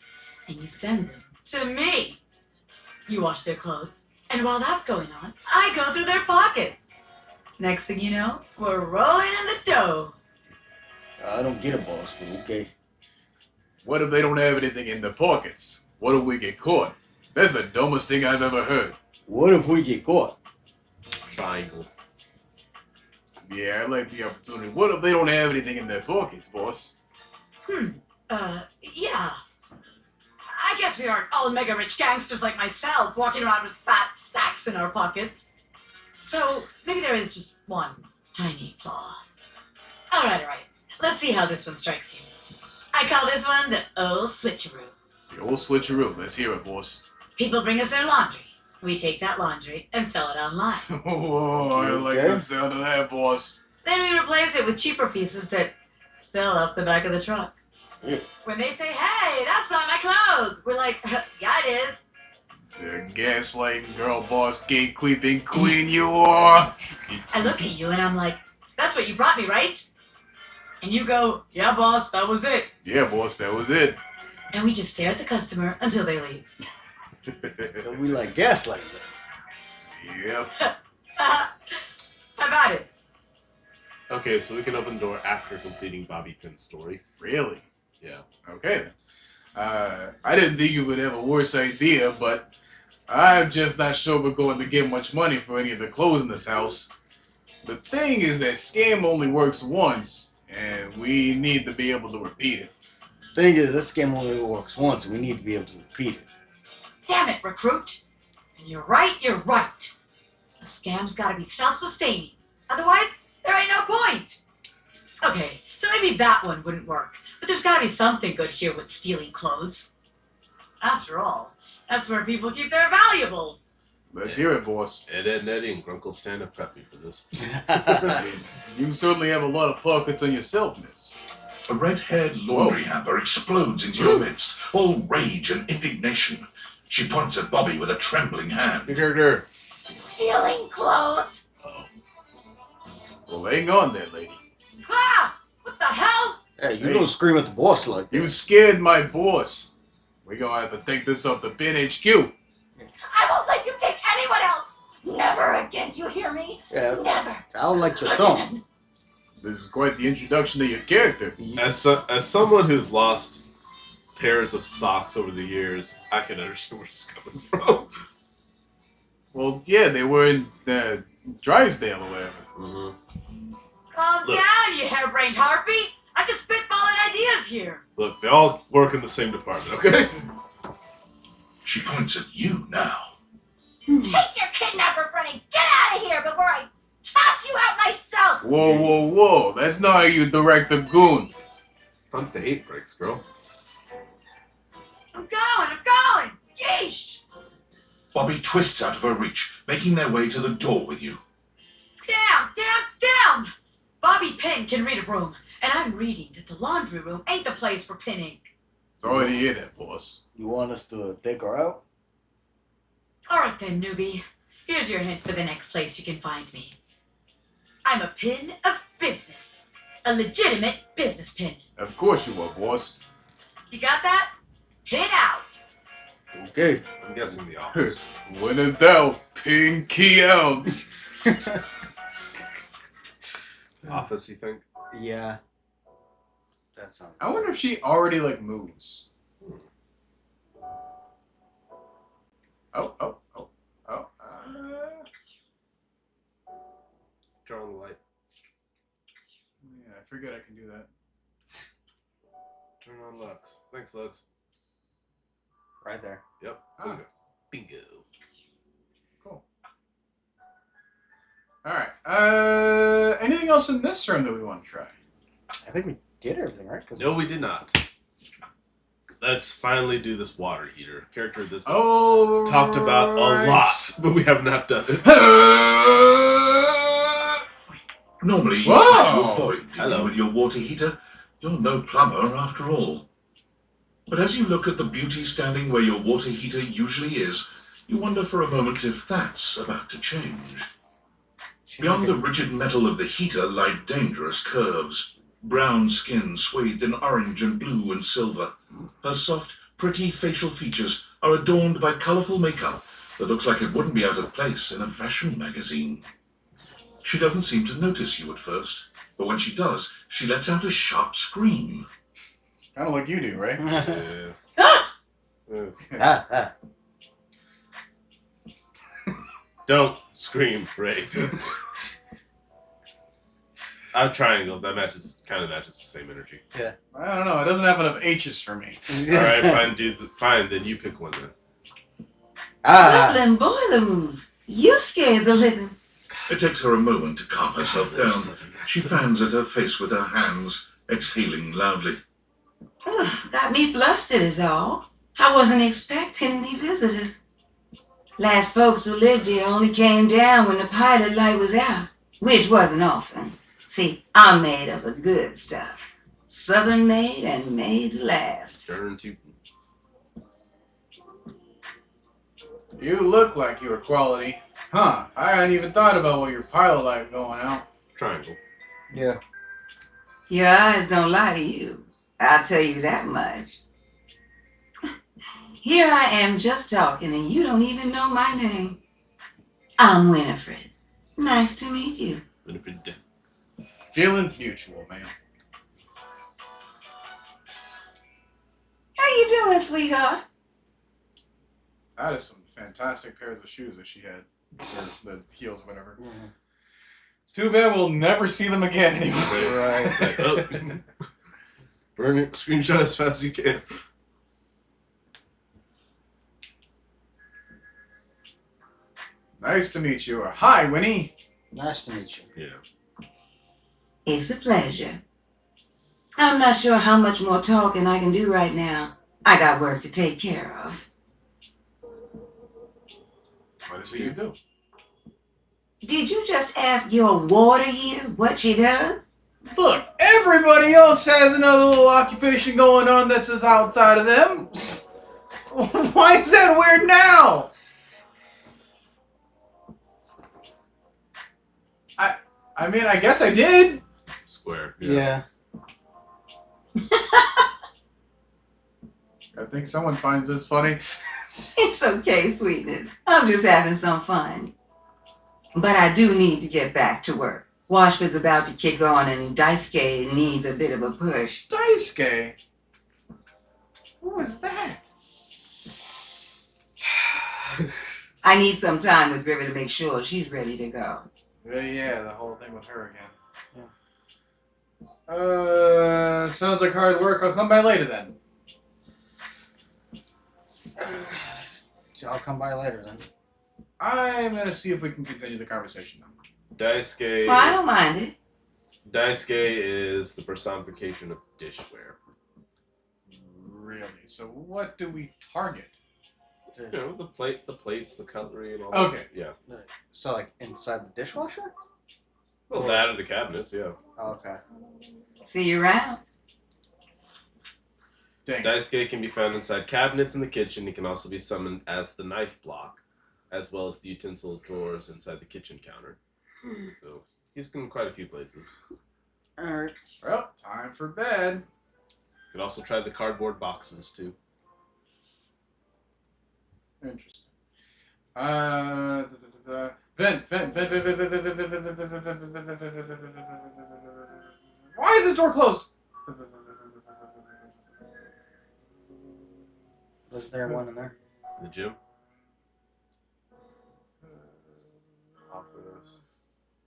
And you send them to me. You wash their clothes. And while that's going on, I go through their pockets. Next thing you know, we're rolling in the dough. I don't get it, boss, but okay. What if they don't have anything in their pockets? What if we get caught? That's the dumbest thing I've ever heard. What if we get caught? Triangle. Yeah, I like the opportunity. What if they don't have anything in their pockets, boss? Yeah. I guess we aren't all mega rich gangsters like myself walking around with fat stacks in our pockets. So maybe there is just one tiny flaw. Alright. Let's see how this one strikes you. I call this one the old switcheroo. The old switcheroo. Let's hear it, boss. People bring us their laundry. We take that laundry and sell it online. Whoa, I like the sound of that, boss. Then we replace it with cheaper pieces that fill up the back of the truck. Yeah. When they say, hey, that's on my clothes, we're like, yeah, it is. The gaslighting girl boss, gatekeeping queen you are. I look at you and I'm like, that's what you brought me, right? And you go, yeah, boss, that was it. Yeah, boss, that was it. And we just stare at the customer until they leave. So we like gaslighting them. Yep. How about it? Okay, so we can open the door after completing Bobby Pin's story. Really? Yeah. Okay then. I didn't think you would have a worse idea, but I'm just not sure we're going to get much money for any of the clothes in this house. The thing is that scam only works once, and we need to be able to repeat it. Thing is, this game only works once, and we need to be able to repeat it. Damn it, recruit. And you're right. The scam's gotta be self-sustaining. Otherwise, there ain't no point. Okay, so maybe that one wouldn't work. But there's gotta be something good here with stealing clothes. After all, that's where people keep their valuables. Let's hear it, boss. Ed, Eddie, and Grunkle Stan have prepped me for this. You certainly have a lot of pockets on yourself, miss. A red-haired laundry hamper explodes into your midst, all rage and indignation. She points at Bobby with a trembling hand. Your character. Stealing clothes? Well, hang on there, lady. Ah! What the hell? Hey, you don't scream at the boss like that. You scared my boss. We're gonna have to take this up to Pin HQ. I won't let you take anyone else! Never again, you hear me? Yeah, Never. I don't like your tone. This is quite the introduction to your character. As someone who's lost pairs of socks over the years, I can understand where it's coming from. Well, yeah, they were in Drysdale or whatever. Mm-hmm. Calm down, you harebrained harpy. I'm just spitballing ideas here. Look, they all work in the same department, okay? She points at you now. Take your kidnapper friend and get out of here before I toss you out myself! Whoa. That's not how you direct a goon. Pump the hate brakes, girl. I'm going. Yeesh. Bobby twists out of her reach, making their way to the door with you. Damn. Bobby Pin can read a room, and I'm reading that the laundry room ain't the place for pinning. Sorry to hear that, boss. You want us to take her out? Alright then, newbie. Here's your hint for the next place you can find me. I'm a pin of business. A legitimate business pin. Of course you are, boss. You got that? Pin out. Okay. I'm guessing the office. When in doubt, pinky out. Office, you think? Yeah. That sounds. I wonder if she already like moves. Oh. Turn on the light. Yeah, I forget I can do that. Turn on Lux. Thanks, Lux. Right there. Yep. Ah. Bingo. Cool. All right. Anything else in this room that we want to try? I think we did everything, right? No, we did not. Let's finally do this water heater. Character of this Oh. talked about a lot, but we have not done it. Normally, you Whoa! try to avoid dealing Hello. with your water heater. You're no plumber, after all. But as you look at the beauty standing where your water heater usually is, you wonder for a moment if that's about to change. Beyond the rigid metal of the heater lie dangerous curves. Brown skin swathed in orange and blue and silver. Her soft, pretty facial features are adorned by colorful makeup that looks like it wouldn't be out of place in a fashion magazine. She doesn't seem to notice you at first, but when she does, she lets out a sharp scream. Kind of like you do, right? Yeah. Don't scream, Ray. Triangle. That kind of matches the same energy. Yeah. I don't know. It doesn't have enough H's for me. All right, fine, dude. Fine, then you pick one then. Dublin boiler moves. You scared the living. It takes her a moment to calm herself down. She fans at her face with her hands, exhaling loudly. Ugh, got me flustered is all. I wasn't expecting any visitors. Last folks who lived here only came down when the pilot light was out, which wasn't often. See, I'm made of the good stuff. Southern made and made to last. Turn to. You look like you were quality. Huh. I hadn't even thought about what your pilot light going out. Triangle. Yeah. Your eyes don't lie to you. I'll tell you that much. Here I am just talking and you don't even know my name. I'm Winifred. Nice to meet you. Winifred. Feelings mutual, man. How you doing, sweetheart? That is some fantastic pairs of shoes that she had. Or the heels, whatever. Mm-hmm. It's too bad we'll never see them again anymore. Right. Oh. Burn it. Screenshot as fast as you can. Nice to meet you. Hi, Winnie. Nice to meet you. Yeah. It's a pleasure. I'm not sure how much more talking I can do right now. I got work to take care of. What is it you do? Did you just ask your water heater what she does? Look, everybody else has another little occupation going on that's outside of them. Why is that weird now? I mean, I guess I did. Square. Yeah. I think someone finds this funny. It's okay, sweetness. I'm just having some fun. But I do need to get back to work. Washford's about to kick on and Daisuke needs a bit of a push. Daisuke? Who was that? I need some time with River to make sure she's ready to go. Yeah, the whole thing with her again. Sounds like hard work. I'll come by later then. I'll come by later then. I'm gonna see if we can continue the conversation now. Daisuke. Well, I don't mind it. Daisuke is the personification of dishware. Really? So what do we target? You know, the plates, the cutlery, and all Okay. that. Yeah. So, like, inside the dishwasher? Well, that or the cabinets, yeah. Okay. See you around. Dang. Dice gate can be found inside cabinets in the kitchen. It can also be summoned as the knife block, as well as the utensil drawers inside the kitchen counter. So he's been quite a few places. Alright. Well, time for bed. You could also try the cardboard boxes too. Interesting. Vent. Why is this door closed? Was there one in there? The gym. Office.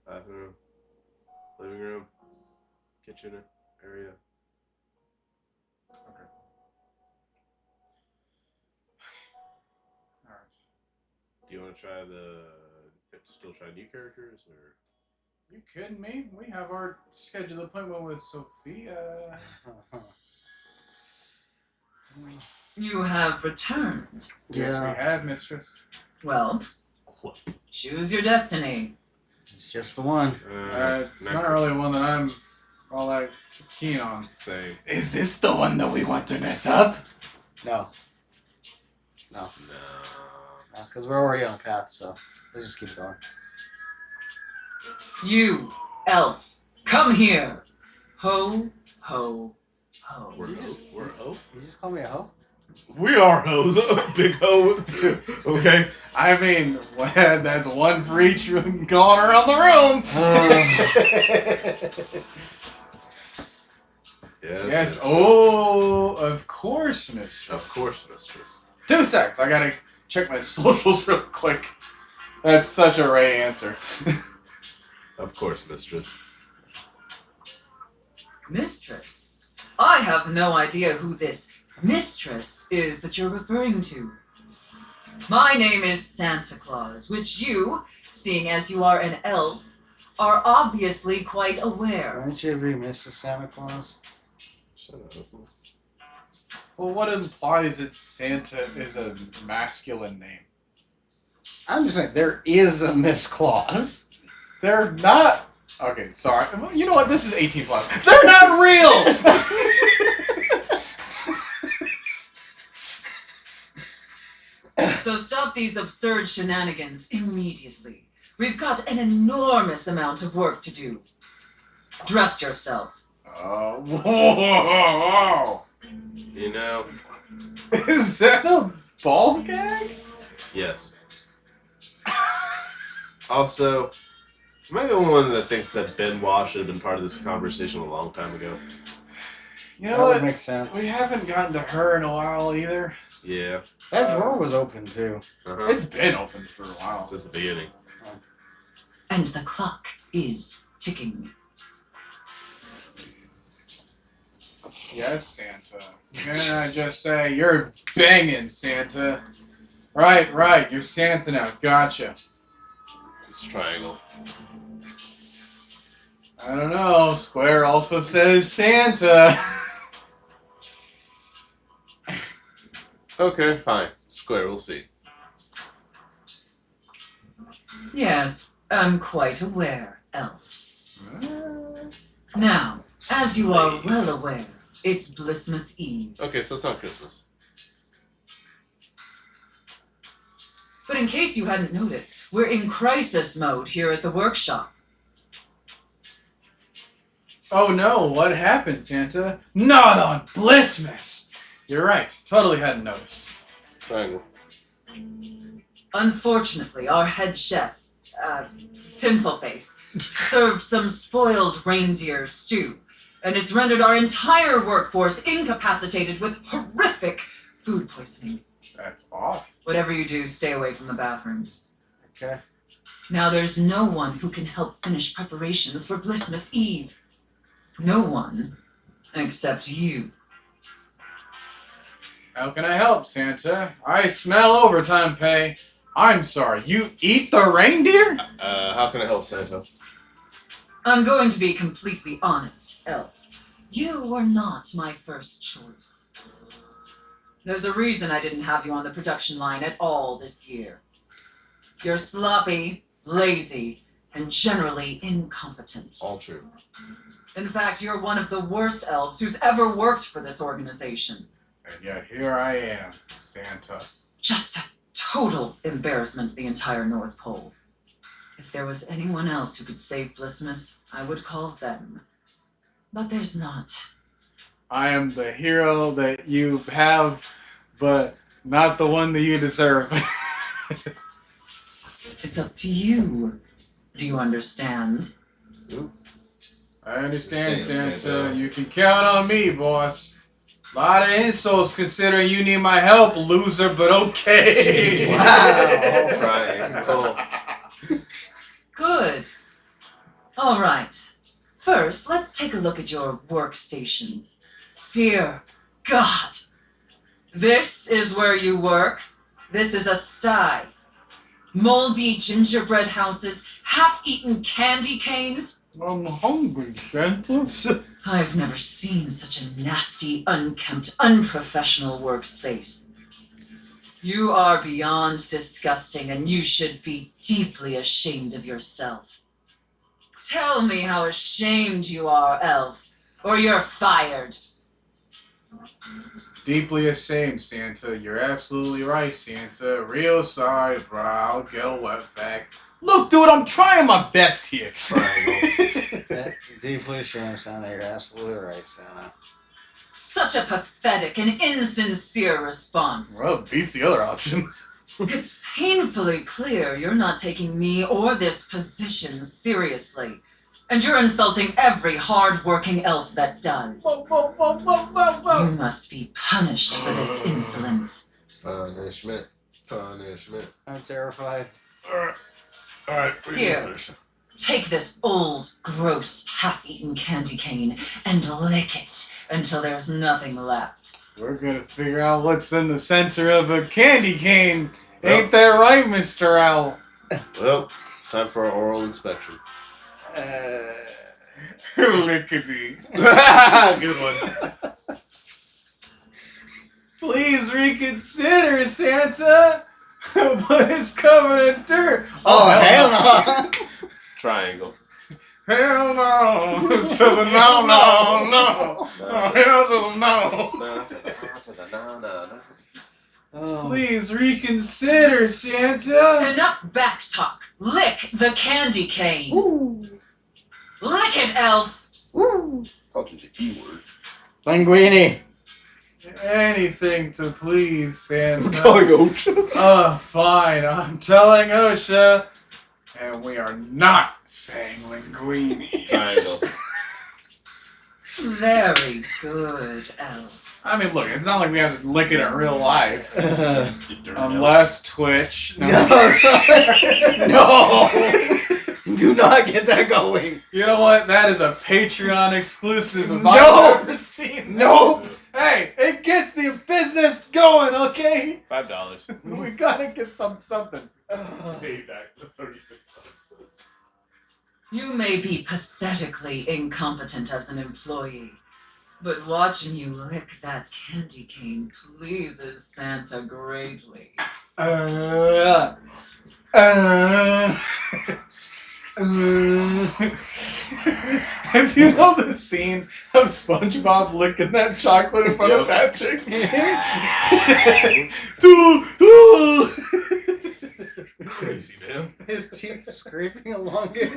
Bathroom. Living room. Kitchen area. Okay. Alright. Do you want to still try new characters, or? You kidding me? We have our scheduled appointment with Sophia. You have returned. Yes, we have, mistress. Well, choose your destiny. It's just the one. It's not really one that I'm all that keen on. Say, is this the one that we want to mess up? No. no. Because we're already on a path, so let's just keep going. You, elf, come here. Ho, ho, ho. We're ho. You just call me a hoe? We are hoes. Big ho. Okay. I mean, that's one for each going around the room. Yes. Yes. Mistress. Oh, of course, mistress. Of course, mistress. 2 seconds. I gotta check my socials real quick. That's such a Ray answer. Of course, mistress. Mistress? I have no idea who this mistress is that you're referring to. My name is Santa Claus, which you, seeing as you are an elf, are obviously quite aware. Aren't you ever Mrs. Santa Claus? Shut up. Well, what implies that Santa is a masculine name? I'm just saying, there is a Miss Claus. They're not. Okay, sorry. Well, you know what? This is 18 plus. They're not real. So stop these absurd shenanigans immediately. We've got an enormous amount of work to do. Dress yourself. Whoa. You know. Is that a ball gag? Yes. Also, am I the only one that thinks that Benoit should have been part of this conversation a long time ago? You That know would what? make sense. We haven't gotten to her in a while either. Yeah. That drawer was open too. Uh-huh. It's been open for a while. Since the beginning. And the clock is ticking. Yes, Santa. Can I just say, you're banging, Santa. Right. You're Santa now. Gotcha. It's triangle. I don't know. Square also says Santa. Okay, fine. Square, we'll see. Yes, I'm quite aware, elf. Now, as you are well aware, it's Blissmas Eve. Okay, so it's not Christmas. But in case you hadn't noticed, we're in crisis mode here at the workshop. Oh no, what happened, Santa? Not on Blissmas! You're right. Totally hadn't noticed. Triangle. Unfortunately, our head chef, Tinselface, served some spoiled reindeer stew, and it's rendered our entire workforce incapacitated with horrific food poisoning. That's off. Whatever you do, stay away from the bathrooms. Okay. Now there's no one who can help finish preparations for Blissmas Eve. No one except you. How can I help, Santa? I smell overtime pay. I'm sorry, you eat the reindeer? How can I help, Santa? I'm going to be completely honest, Elf. You were not my first choice. There's a reason I didn't have you on the production line at all this year. You're sloppy, lazy, and generally incompetent. All true. In fact, you're one of the worst elves who's ever worked for this organization. And yet here I am, Santa. Just a total embarrassment to the entire North Pole. If there was anyone else who could save Blissmas, I would call them. But there's not. I am the hero that you have, but not the one that you deserve. It's up to you. Do you understand? I understand, Understand, Santa. Santa. You can count on me, boss. A lot of insults considering you need my help, loser, but okay. Wow. Triangle. Good. All right. First, let's take a look at your workstation. Dear God. This is where you work. This is a sty. Moldy gingerbread houses, half-eaten candy canes. I'm hungry, Santa. I've never seen such a nasty, unkempt, unprofessional workspace. You are beyond disgusting, and you should be deeply ashamed of yourself. Tell me how ashamed you are, Elf, or you're fired. Deeply ashamed, Santa. You're absolutely right, Santa. Real sorry, bro. I'll get a wet vac. Look, dude, I'm trying my best here. Deeply ashamed, Santa. You're absolutely right, Santa. Such a pathetic and insincere response. Well, beats the other options. It's painfully clear you're not taking me or this position seriously. And you're insulting every hard-working elf that does. You must be punished for this insolence. Punishment. Punishment. I'm terrified. Alright, Here, take this old, gross, half-eaten candy cane and lick it until there's nothing left. We're gonna figure out what's in the center of a candy cane. Ain't that right, Mr. Owl? Well, it's time for our oral inspection. Lickety. Good one. Please reconsider, Santa. But it's covered in dirt. Oh, hell no. Triangle. Hell no. To the no, no, no. Oh, hell to the no. No, to the no, no, no. Oh. Please reconsider, Santa. Enough backtalk. Lick the candy cane. Lick it, Elf. Called you the E word. Linguini. Anything to please, Santa. OSHA. Fine. I'm telling OSHA. And we are not saying linguini. Triangle. Very good, Elf. I mean, look, it's not like we have to lick it in real life. You dirty Unless Twitch. No. No. Do not get that going. You know what? That is a Patreon exclusive if No. I've ever seen. Nope. Hey, it gets the business going, okay? $5. We gotta get something. Payback to 36. You may be pathetically incompetent as an employee, but watching you lick that candy cane pleases Santa greatly. If you know the scene of SpongeBob licking that chocolate in front of Patrick. Crazy, man. His teeth scraping along it.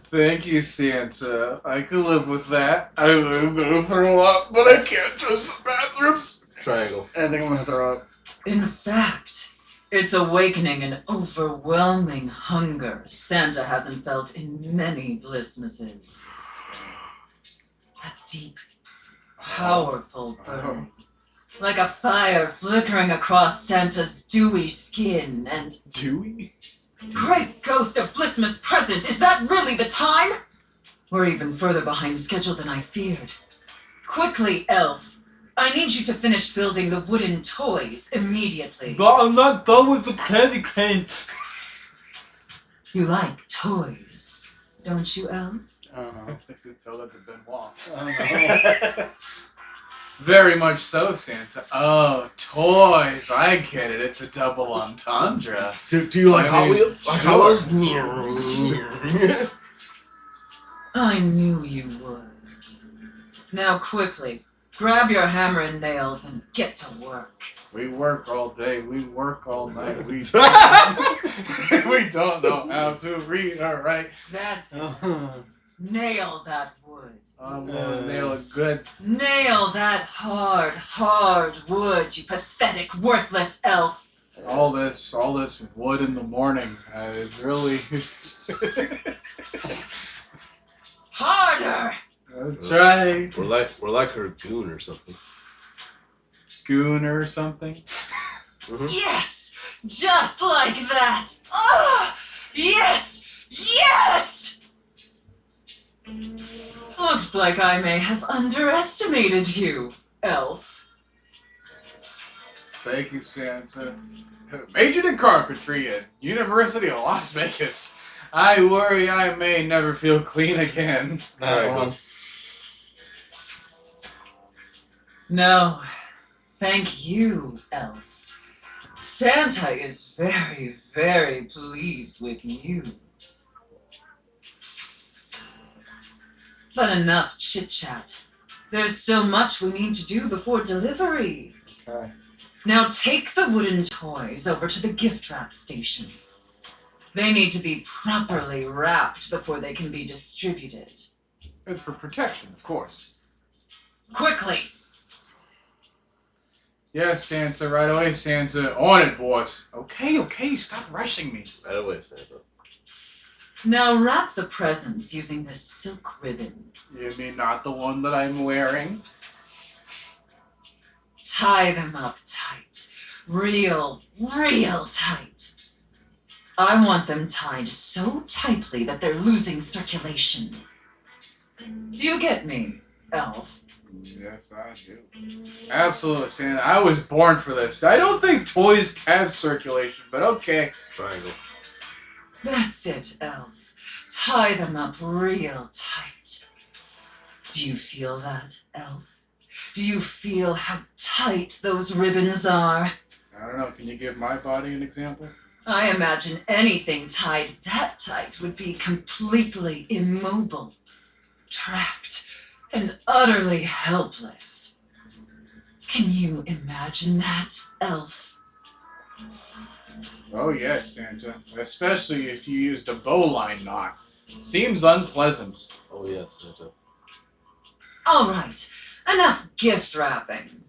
Thank you, Santa. I could live with that. I'm gonna throw up, but I can't trust the bathrooms. Triangle. I think I'm gonna throw up. In fact, it's awakening an overwhelming hunger Santa hasn't felt in many Blissmases. A deep, powerful burn. Like a fire flickering across Santa's dewy skin and... Dewy? Great ghost of Blissmas present! Is that really the time? We're even further behind schedule than I feared. Quickly, Elf. I need you to finish building the wooden toys immediately. But I'm not done with the candy cane. You like toys, don't you, Elf? I don't know. Tell that to Benoit. I don't know. Very much so, Santa. Oh, toys. I get it. It's a double entendre. Do you like I Hot mean, Wheels? Like sure. Hot Wheels? I knew you would. Now quickly, grab your hammer and nails and get to work. We work all day. We work all night. We we don't know how to read or write. That's it. Nail that wood. I'm gonna nail it good. Nail that hard, hard wood, you pathetic, worthless elf. All this wood in the morning is really. Harder! That's right. We're like her goon or something. Goon or something. Yes! Just like that! Ah! Yes! Yes! Looks like I may have underestimated you, elf. Thank you, Santa. Majored in carpentry at University of Las Vegas. I worry I may never feel clean again. That one. No, thank you, elf. Santa is very, very pleased with you. But enough chit-chat. There's still much we need to do before delivery. Okay. Now take the wooden toys over to the gift wrap station. They need to be properly wrapped before they can be distributed. It's for protection, of course. Quickly! Yes, Santa. Right away, Santa. On it, boss. Okay. Stop rushing me. Right away, Santa. Now wrap the presents using this silk ribbon. You mean not the one that I'm wearing? Tie them up tight. Real tight. I want them tied so tightly that they're losing circulation. Do you get me, elf? Yes, I do. Absolutely, Santa. I was born for this. I don't think toys have circulation, but okay. Triangle. That's it, elf. Tie them up real tight. Do you feel that, elf? Do you feel how tight those ribbons are? I don't know. Can you give my body an example? I imagine anything tied that tight would be completely immobile, trapped, and utterly helpless. Can you imagine that, elf? Oh, yes, Santa. Especially if you used a bowline knot. Seems unpleasant. Oh yes, Santa. All right, enough gift wrapping.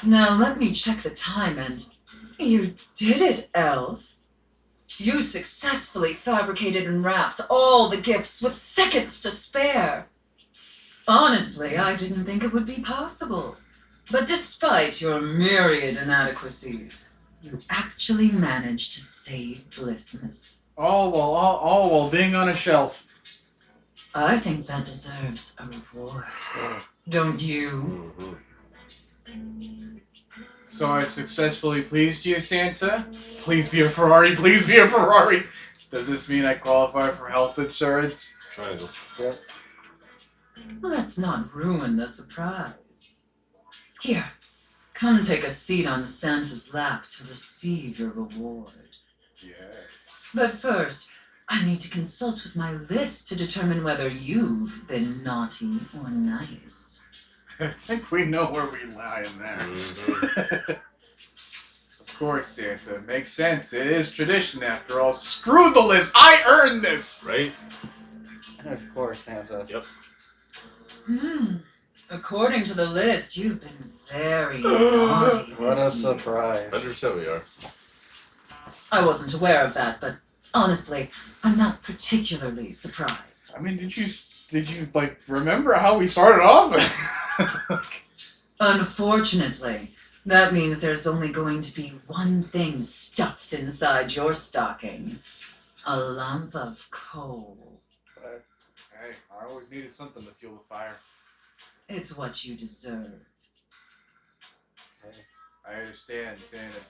Now let me check the time and... You did it, elf. You successfully fabricated and wrapped all the gifts with seconds to spare. Honestly, I didn't think it would be possible. But despite your myriad inadequacies, you actually managed to save Blissmas. All while being on a shelf. I think that deserves a reward. Don't you? So I successfully pleased you, Santa? Please be a Ferrari, please be a Ferrari! Does this mean I qualify for health insurance? Triangle. Yep. Let's not ruin the surprise. Here, come take a seat on Santa's lap to receive your reward. Yeah. But first, I need to consult with my list to determine whether you've been naughty or nice. I think we know where we lie in there. Of course, Santa. Makes sense. It is tradition after all. Screw the list! I earned this! Right? Of course, Santa. Yep. According to the list, you've been very naughty. What a this year. surprise. 100% we are. I wasn't aware of that, but honestly, I'm not particularly surprised. I mean, did you like remember how we started off? Unfortunately, that means there's only going to be one thing stuffed inside your stocking. A lump of coal. But hey, I always needed something to fuel the fire. It's what you deserve. Okay. I understand, Santa.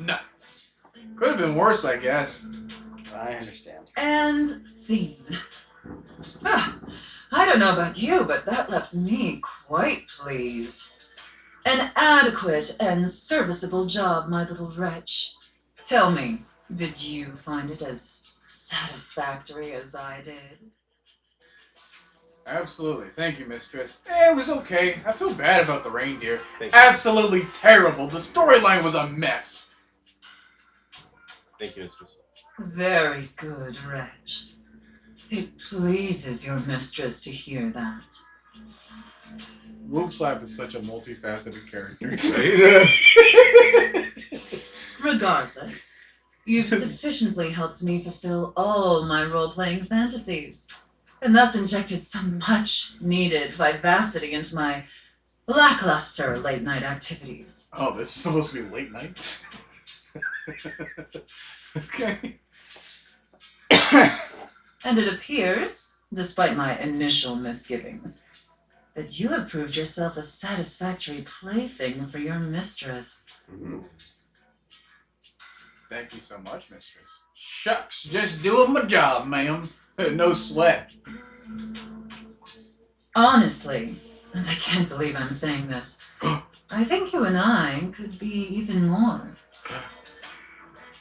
Nuts. Could have been worse, I guess. I understand. And scene. I don't know about you, but that left me quite pleased. An adequate and serviceable job, my little wretch. Tell me, did you find it as satisfactory as I did? Absolutely. Thank you, mistress. It was okay. I feel bad about the reindeer. Thank you. Absolutely terrible. The storyline was a mess. Thank you, mistress. Very good, wretch. It pleases your mistress to hear that. Whoopslap is such a multifaceted character. Regardless, you've sufficiently helped me fulfill all my role-playing fantasies, and thus injected some much-needed vivacity into my lackluster late-night activities. Oh, this is supposed to be late night? Okay. And it appears, despite my initial misgivings, that you have proved yourself a satisfactory plaything for your mistress. Thank you so much, mistress. Shucks, just doing my job, ma'am. No sweat. Honestly, and I can't believe I'm saying this, I think you and I could be even more.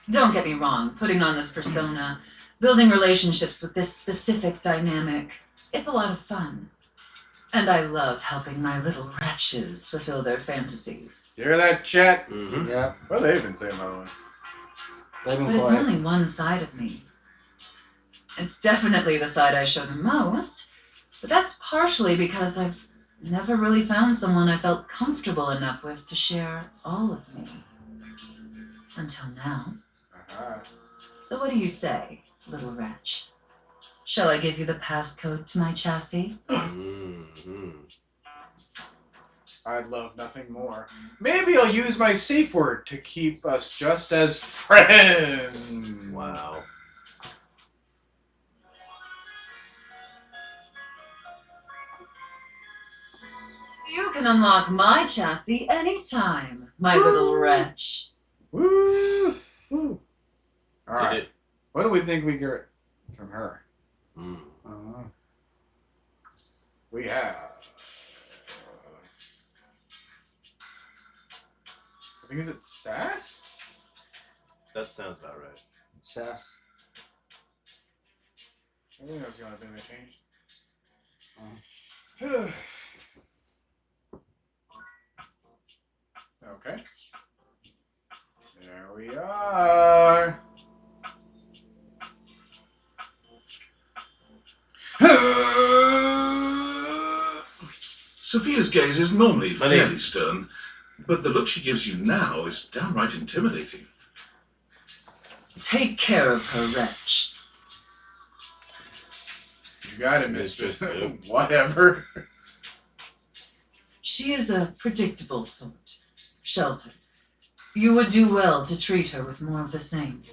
Don't get me wrong, putting on this persona, building relationships with this specific dynamic, it's a lot of fun. And I love helping my little wretches fulfill their fantasies. You hear that, chat? Mm-hmm. Yeah, What have they been saying, by the way? they've been But it's quiet. only one side of me. It's definitely the side I show the most, but that's partially because I've never really found someone I felt comfortable enough with to share all of me. Until now. Uh-huh. So what do you say, little wretch? Shall I give you the passcode to my chassis? Mm-hmm. I'd love nothing more. Maybe I'll use my safe word to keep us just as friends. Wow. You can unlock my chassis anytime, my little wretch. Woo! Woo! All Did right. it? What do we think we get from her? Mm. We have. I think is it sass? That sounds about right. Sass. I think that was the only thing that changed. Okay. There we are. Sophia's gaze is normally My name. fairly stern, but the look she gives you now is downright intimidating. Take care of her, wretch. You got it, mistress. Mistress, Whatever. She is a predictable sort. Sheltered. You would do well to treat her with more of the same.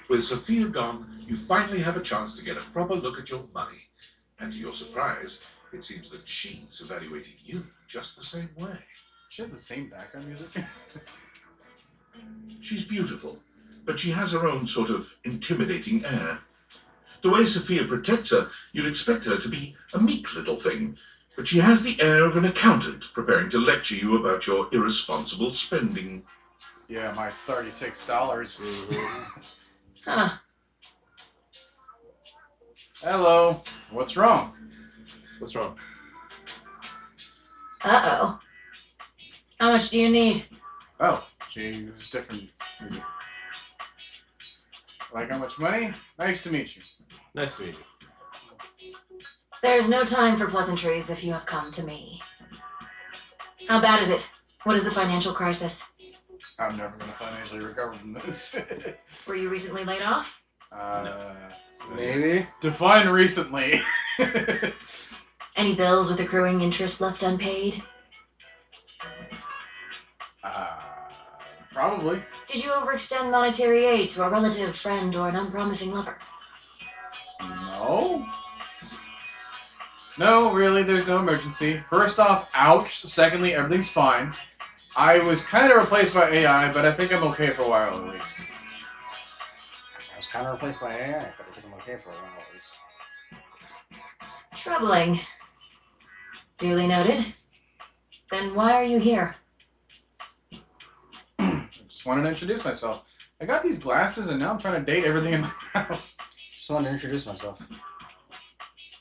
With Sophia gone, you finally have a chance to get a proper look at your money. And to your surprise, it seems that she's evaluating you just the same way. She has the same background music. She's beautiful, but she has her own sort of intimidating air. The way Sophia protects her, you'd expect her to be a meek little thing, but she has the air of an accountant preparing to lecture you about your irresponsible spending. Yeah, my $36. dollars Huh. Hello. What's wrong? What's wrong? Uh-oh. How much do you need? Oh, geez, this is different music. Like how much money? Nice to meet you. Nice to meet you. There's no time for pleasantries if you have come to me. How bad is it? What is the financial crisis? I'm never gonna financially recover from this. Were you recently laid off? Maybe. Define recently. Any bills with accruing interest left unpaid? Probably. Did you overextend monetary aid to a relative, friend, or an unpromising lover? No. No, really, there's no emergency. First off, ouch. Secondly, everything's fine. I was kind of replaced by AI, but I think I'm okay for a while at least. I was kind of replaced by AI, but I think I'm okay for a while at least. Troubling. Duly noted. Then why are you here? Just wanted to introduce myself. I got these glasses and now I'm trying to date everything in my house. Just wanted to introduce myself.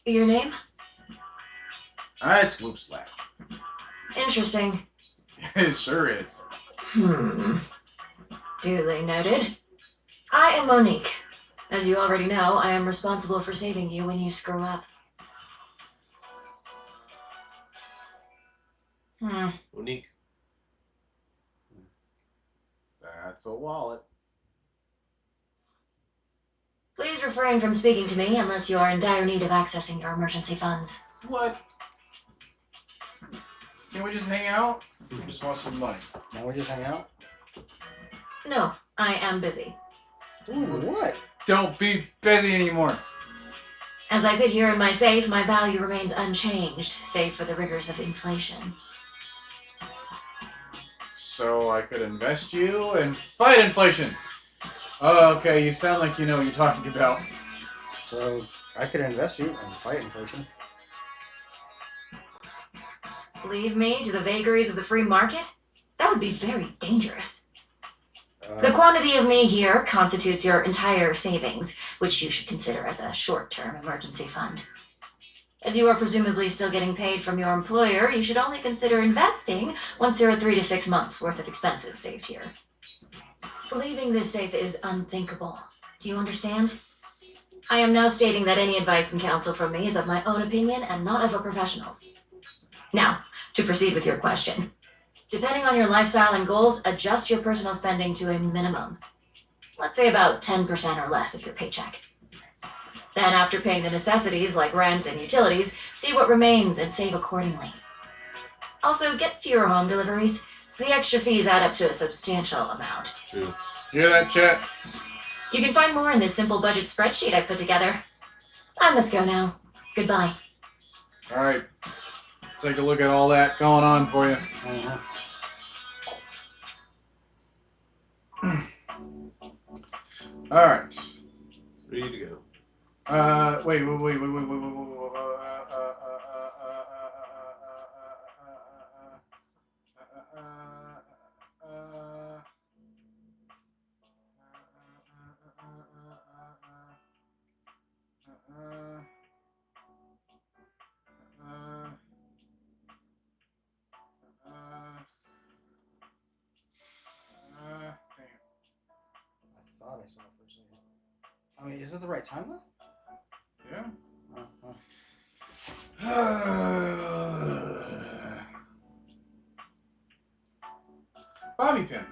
Your name? It's Whoop Slap. Interesting. It sure is. Duly noted. I am Monique. As you already know, I am responsible for saving you when you screw up. Monique. That's a wallet. Please refrain from speaking to me unless you are in dire need of accessing your emergency funds. What? Can we just hang out? I just want some money. Can we just hang out? No, I am busy. Ooh, what? Don't be busy anymore. As I sit here in my safe, my value remains unchanged, save for the rigors of inflation. So I could invest you and fight inflation. Oh, okay, you sound like you know what you're talking about. So I could invest you and fight inflation. Leave me to the vagaries of the free market? That would be very dangerous. The quantity of me here constitutes your entire savings, which you should consider as a short-term emergency fund. As you are presumably still getting paid from your employer, you should only consider investing once there are 3 to 6 months worth of expenses saved here. Leaving this safe is unthinkable. Do you understand? I am now stating that any advice and counsel from me is of my own opinion and not of a professional's. Now, to proceed with your question. Depending on your lifestyle and goals, adjust your personal spending to a minimum. Let's say about 10% or less of your paycheck. Then, after paying the necessities like rent and utilities, see what remains and save accordingly. Also, get fewer home deliveries. The extra fees add up to a substantial amount. True. Hear that, chat? You can find more in this simple budget spreadsheet I put together. I must go now. Goodbye. Alright. Take a look at all that going on for you. Alright. 3 to go. Wait. I thought I saw it for a second. I mean, is it the right time though? Yeah. Bobby pin.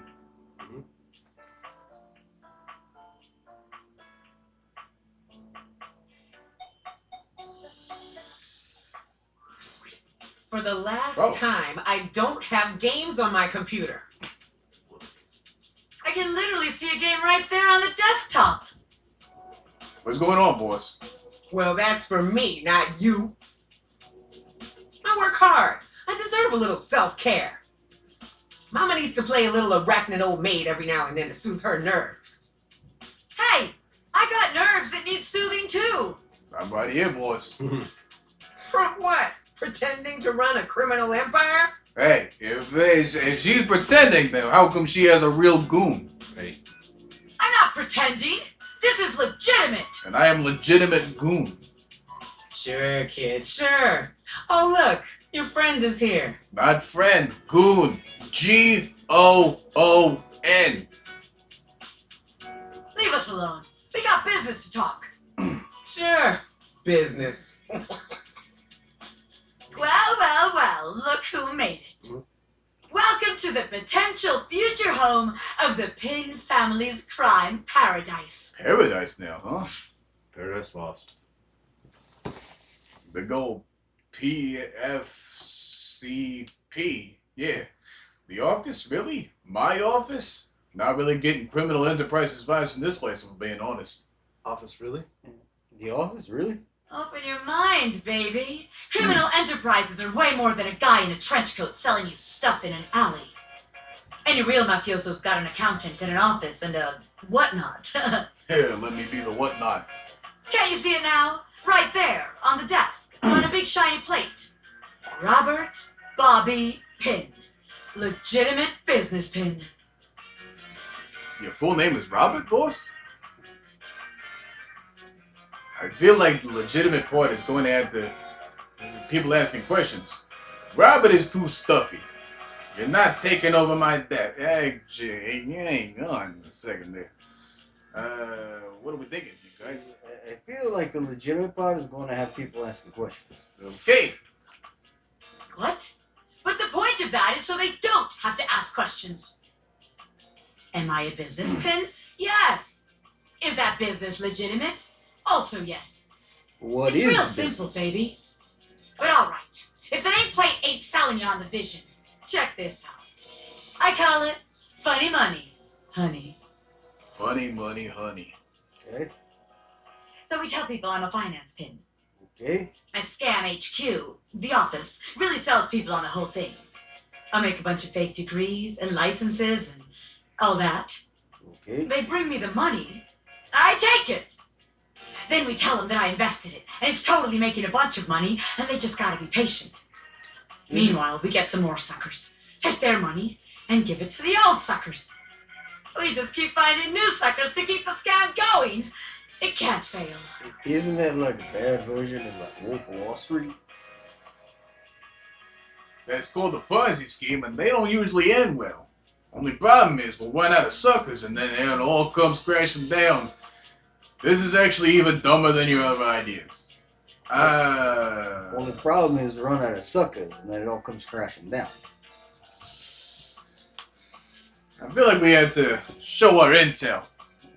For the last Oh. time, I don't have games on my computer. I can literally see a game right there on the desktop. What's going on, boss? Well, that's for me, not you. I work hard. I deserve a little self-care. Mama needs to play a little arachnid old maid every now and then to soothe her nerves. Hey, I got nerves that need soothing too. I'm right here, boss. From what? Pretending to run a criminal empire? Hey, if she's pretending, then how come she has a real goon? Hey. I'm not pretending. This is legitimate. And I am legitimate goon. Sure, kid, sure. Oh, look, your friend is here. Not friend, goon. Goon. Leave us alone. We got business to talk. Sure, business. Well, look who made it. Welcome to the potential future home of the Pin family's crime paradise. Paradise now, huh? Paradise Lost. The gold PFCP. Yeah. The office? Really? My office? Not really getting criminal enterprise advice in this place, if I'm being honest. Office, really? The office? Really? Open your mind, baby. Criminal enterprises are way more than a guy in a trench coat selling you stuff in an alley. Any real mafioso's got an accountant and an office and a whatnot. Here, let me be the whatnot. Can't you see it now? Right there, on the desk, on a big shiny plate. Robert Bobby Pin. Legitimate business pin. Your full name is Robert, boss? I feel like the legitimate part is going to have the people asking questions. Robert is too stuffy. You're not taking over my dad. Actually, hang on a second there. What are we thinking, you guys? I feel like the legitimate part is going to have people asking questions. Okay. What? But the point of that is so they don't have to ask questions. Am I a business pin? Yes. Is that business legitimate? Also yes. What it's is real the simple, business? baby. But alright. If the nameplate ain't selling you on the vision, check this out. I call it funny money, honey. Funny money, honey. Okay. So we tell people I'm a finance pin. Okay. My scam HQ, the office, really sells people on the whole thing. I make a bunch of fake degrees and licenses and all that. Okay. They bring me the money. I take it. Then we tell them that I invested it, and it's totally making a bunch of money, and they just gotta be patient. Meanwhile, we get some more suckers, take their money, and give it to the old suckers. We just keep finding new suckers to keep the scam going. It can't fail. Isn't that like a bad version of like Wolf of Wall Street? That's called the Ponzi scheme, and they don't usually end well. Only problem is we'll run out of suckers, and then it all comes crashing down. This is actually even dumber than your other ideas. Well, the problem is run out of suckers, and then it all comes crashing down. I feel like we have to show our intel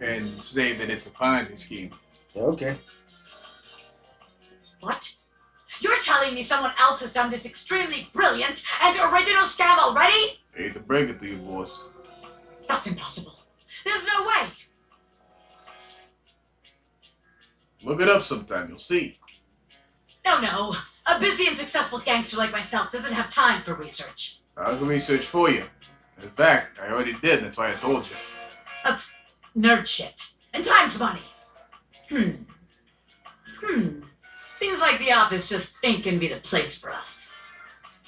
and say that it's a Ponzi scheme. Okay. What? You're telling me someone else has done this extremely brilliant and original scam already? I hate to break it to you, boss. That's impossible. There's no way. Look it up sometime, you'll see. No. A busy and successful gangster like myself doesn't have time for research. I'll go research for you. In fact, I already did, that's why I told you. That's nerd shit. And time's money. Seems like the office just ain't gonna be the place for us.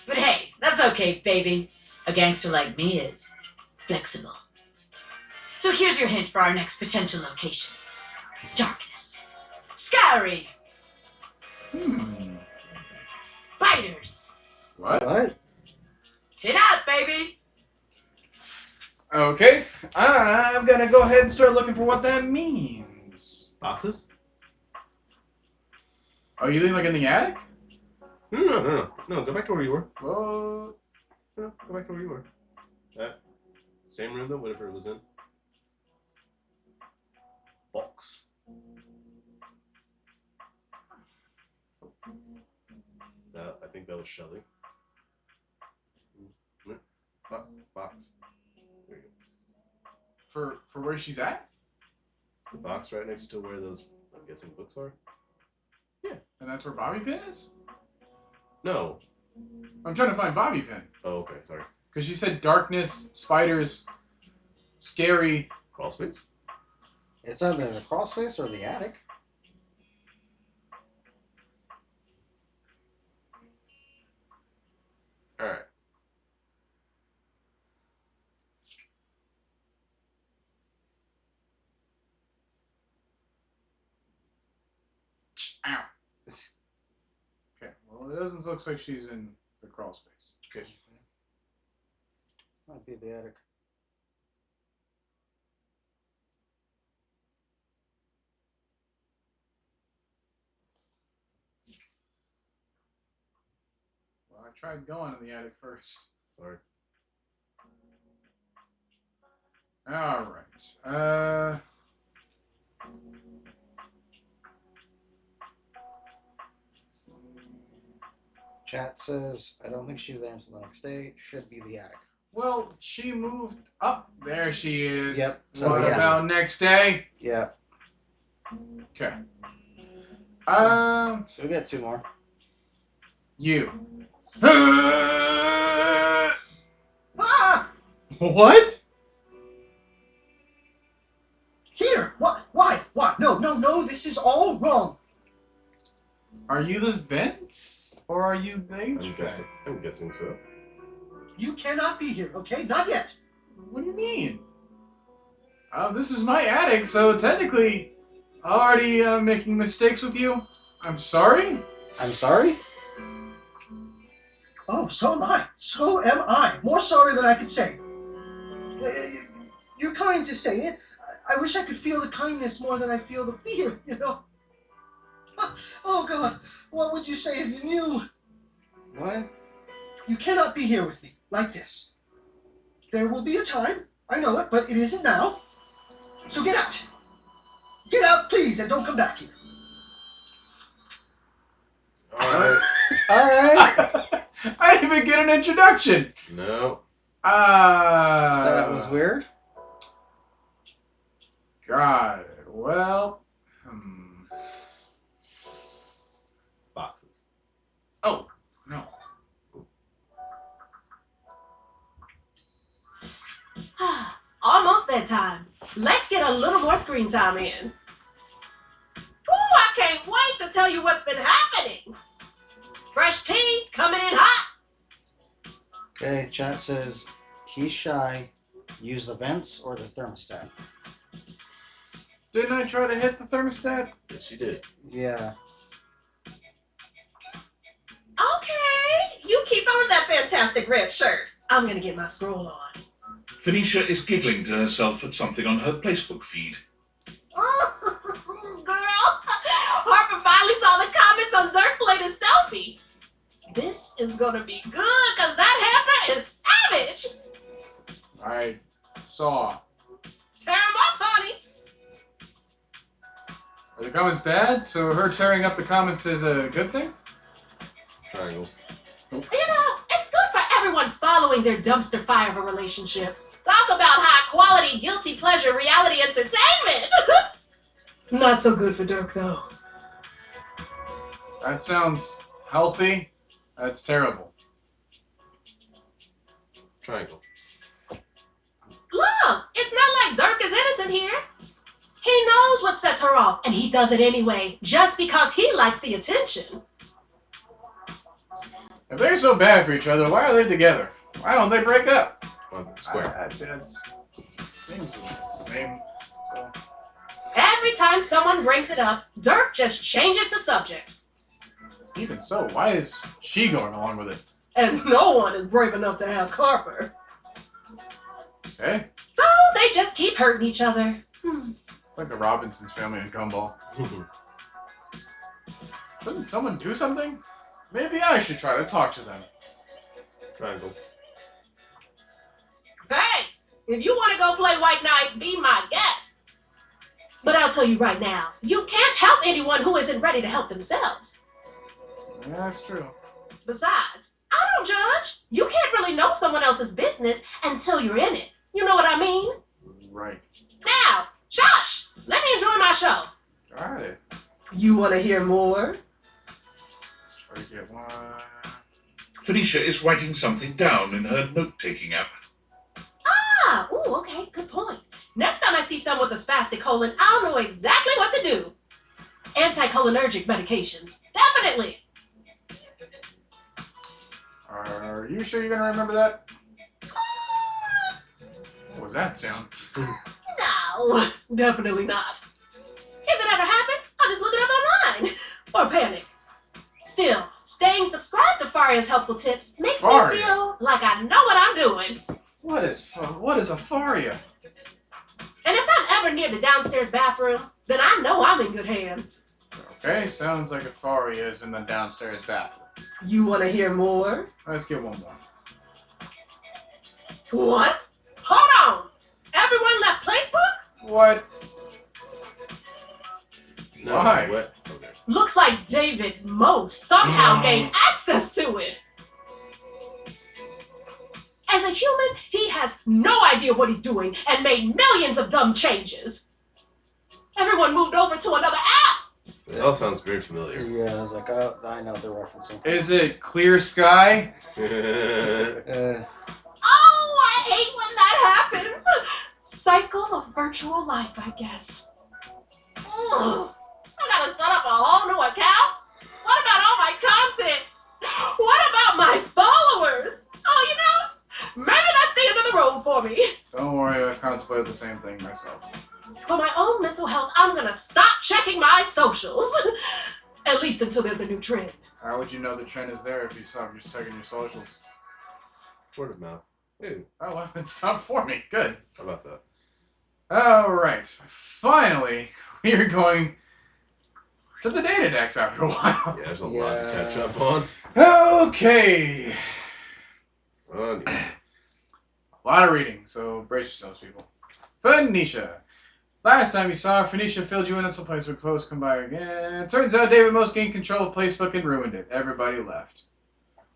But hey, that's okay, baby. A gangster like me is flexible. So here's your hint for our next potential location. Darkness. Scary. Spiders. What? Get out, baby. Okay, I'm gonna go ahead and start looking for what that means. Boxes? Are you like in the attic? No, go back to where you were. Well, No, go back to where you were. That same room though, whatever it was in. Box. I think that was Shelly. Box. There you go. For where she's at? The box right next to where those, I'm guessing, books are? Yeah. And that's where Bobby Pin is? No. I'm trying to find Bobby Pin. Oh, okay, sorry. Because she said darkness, spiders, scary. Crawl space? It's either in the crawl space or the attic. Alright. Ow. Okay, well, it doesn't look like she's in the crawl space. Okay. Might be the attic. Well, I tried going in the attic first. Sorry. Alright. Chat says, I don't think she's there until the next day. Should be the attic. Well, she moved up. There she is. Yep. So, What yeah. about next day? Yep. Okay. So we got two more. You. Ah! What? Here! What? Why? What? No, this is all wrong. Are you the vents? Or are you the HVAC? I'm guessing so. You cannot be here, okay? Not yet. What do you mean? This is my attic, so technically, already making mistakes with you. I'm sorry? I'm sorry? Oh, so am I. So am I. More sorry than I could say. You're kind to say it. I wish I could feel the kindness more than I feel the fear, you know? Oh, God. What would you say if you knew? What? You cannot be here with me, like this. There will be a time. I know it, but it isn't now. So get out. Get out, please, and don't come back here. Alright. Alright. I didn't even get an introduction. No. That was weird. God. Well. Boxes. Oh, no. Almost bedtime. Let's get a little more screen time in. Ooh, I can't wait to tell you what's been happening. Fresh tea coming in hot. Okay, chat says he's shy. Use the vents or the thermostat. Didn't I try to hit the thermostat? Yes, you did. Yeah. Okay, you keep on that fantastic red shirt. I'm gonna get my scroll on. Phoenicia is giggling to herself at something on her Facebook feed. Girl, Harper finally saw the comments on Dirk's latest selfie. This is gonna be good, cause that hamper is savage. I saw. Tear him up, honey. Are the comments bad? So her tearing up the comments is a good thing? Triangle. You know, it's good for everyone following their dumpster fire of a relationship. Talk about high quality, guilty pleasure reality entertainment. Not so good for Dirk, though. That sounds healthy. That's terrible. Triangle. Look, it's not like Dirk is innocent here. He knows what sets her off, and he does it anyway, just because he likes the attention. If they're so bad for each other, why are they together? Why don't they break up? Square. It seems the same. So. Every time someone brings it up, Dirk just changes the subject. Even so, why is she going along with it? And no one is brave enough to ask Harper. Okay? So they just keep hurting each other. It's like the Robinsons family in Gumball. Couldn't someone do something? Maybe I should try to talk to them. Triangle. Hey, if you want to go play White Knight, be my guest. But I'll tell you right now, you can't help anyone who isn't ready to help themselves. Yeah, that's true. Besides, I don't judge. You can't really know someone else's business until you're in it. You know what I mean? Right. Now, shush! Let me enjoy my show. Alright. You want to hear more? Let's try to get one. Phoenicia is writing something down in her note-taking app. Ah, ooh, okay, good point. Next time I see someone with a spastic colon, I'll know exactly what to do. Anticholinergic medications. Definitely. Are you sure you're gonna remember that? What was that sound? No, definitely not. If it ever happens, I'll just look it up online. Or panic. Still, staying subscribed to Faria's helpful tips makes Faria? me feel like I know what I'm doing. What is a Faria? And if I'm ever near the downstairs bathroom, then I know I'm in good hands. Okay, sounds like a Faria is in the downstairs bathroom. You want to hear more? Let's get one more. What? Hold on. Everyone left Facebook? What? No, Why? What? Okay. Looks like David Moe somehow gained access to it. As a human, he has no idea what he's doing and made millions of dumb changes. Everyone moved over to another app. This all sounds very familiar. Yeah, I was like, oh, I know they're referencing. Is it Clear Sky? Oh, I hate when that happens. Cycle of virtual life, I guess. Ugh. I gotta set up a whole new account? What about all my content? What about my followers? Oh, you know, for me. Don't worry, I've contemplated the same thing myself. For my own mental health, I'm gonna stop checking my socials. At least until there's a new trend. How would you know the trend is there if you stop checking your socials? Word of mouth. Hey, Oh, well, it stopped for me. Good. how about that? Alright. Finally, we are going to the data decks after a while. Yeah, there's a lot to catch up on. Okay. On you. A lot of reading, so brace yourselves, people. Phoenicia. Last time you saw her, Phoenicia filled you in on some place where posts come by again. Turns out David Most gained control of Placebook and ruined it. Everybody left.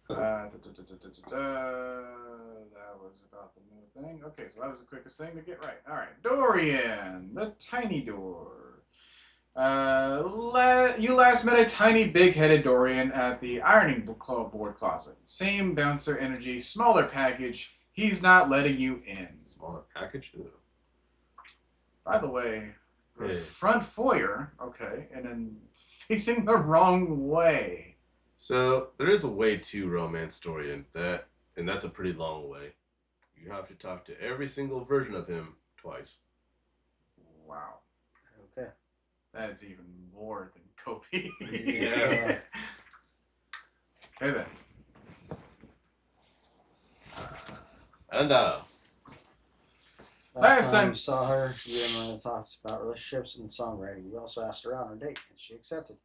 That was about the new thing. Okay, so that was the quickest thing to get right. Alright, Dorian, the tiny door. You last met a tiny, big-headed Dorian at the ironing board closet. Same bouncer energy, smaller package. He's not letting you in. Smaller package? Ew. By the way, the Hey. front foyer, okay, and then facing the wrong way. So there is a way to romance Dorian, and that's a pretty long way. You have to talk to every single version of him twice. Wow. Okay. That is even more than Kobe. Yeah. Okay then. And Last time time- you saw her, you and Miranda talked about relationships and songwriting. You also asked her out on a date, and she accepted.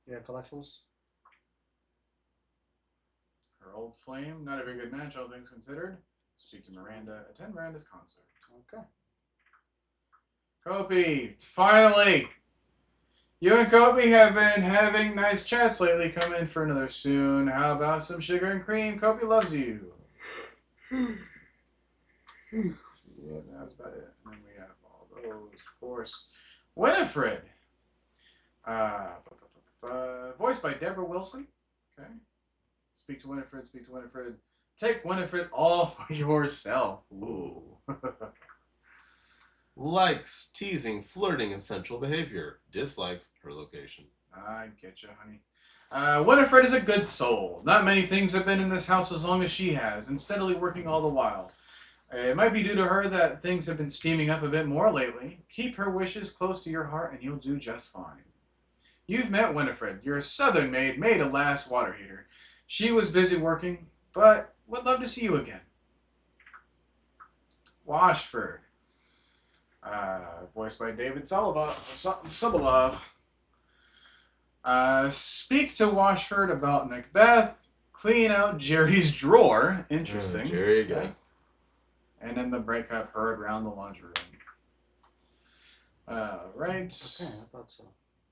You have collectibles? Her old flame, not a very good match, all things considered. Speak to Miranda, attend Miranda's concert. Okay. Kobe, finally! You and Kobe have been having nice chats lately. Come in for another soon. How about some sugar and cream? Kobe loves you. Yeah, that's about it. And then we have all those, of course. Winifred. Voiced by Deborah Wilson. Okay. Speak to Winifred, speak to Winifred. Take Winifred all for yourself. Ooh. likes teasing, flirting, and sensual behavior. Dislikes her location. I get you, honey. Winifred is a good soul. Not many things have been in this house as long as she has, and steadily working all the while. It might be due to her that things have been steaming up a bit more lately. Keep her wishes close to your heart and you'll do just fine. You've met Winifred. You're a southern maid, made a last water heater. She was busy working, but would love to see you again. Washford. Voiced by David Sobolov. Speak to Washford about Macbeth. Clean out Jerry's drawer. Interesting. Jerry again. And then the breakup heard around the laundry room. Right. Okay, I thought so.